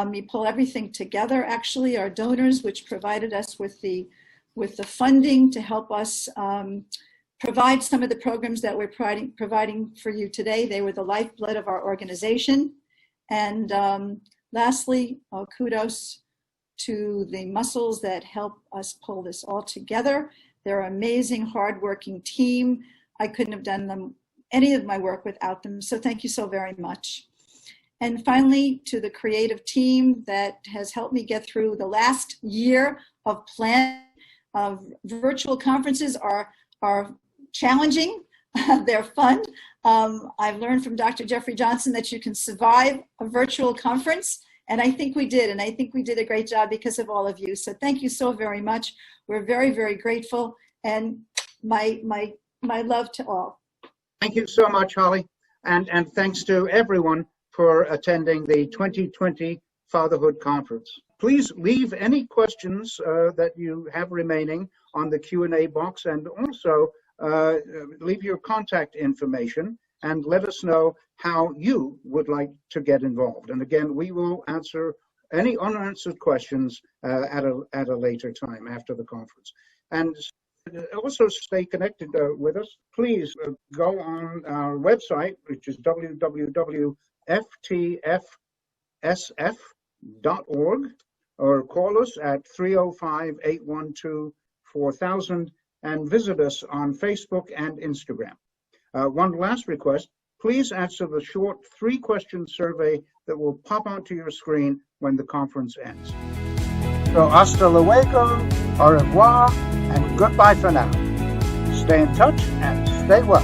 me pull everything together, actually, our donors, which provided us with the funding to help us provide some of the programs that we're providing for you today. They were the lifeblood of our organization. And lastly, kudos to the muscles that help us pull this all together. They're an amazing, hardworking team. I couldn't have done any of my work without them. So thank you so very much. And finally, to the creative team that has helped me get through the last year of planning. Virtual conferences are challenging. They're fun. I've learned from Dr. Jeffrey Johnson that you can survive a virtual conference, and I think we did, and I think we did a great job because of all of you. So thank you so very much. We're very, very grateful, and my love to all. Thank you so much, Holly, and thanks to everyone for attending the 2020 Fatherhood Conference. Please leave any questions that you have remaining on the Q&A box, and also leave your contact information and let us know how you would like to get involved. And again, we will answer any unanswered questions at a later time after the conference. And also stay connected with us. Please go on our website, which is www.ftfsf.org, or call us at 305-812-4000, and visit us on Facebook and Instagram. One last request, please answer the short 3-question survey that will pop onto your screen when the conference ends. So hasta luego, au revoir, and goodbye for now. Stay in touch and stay well.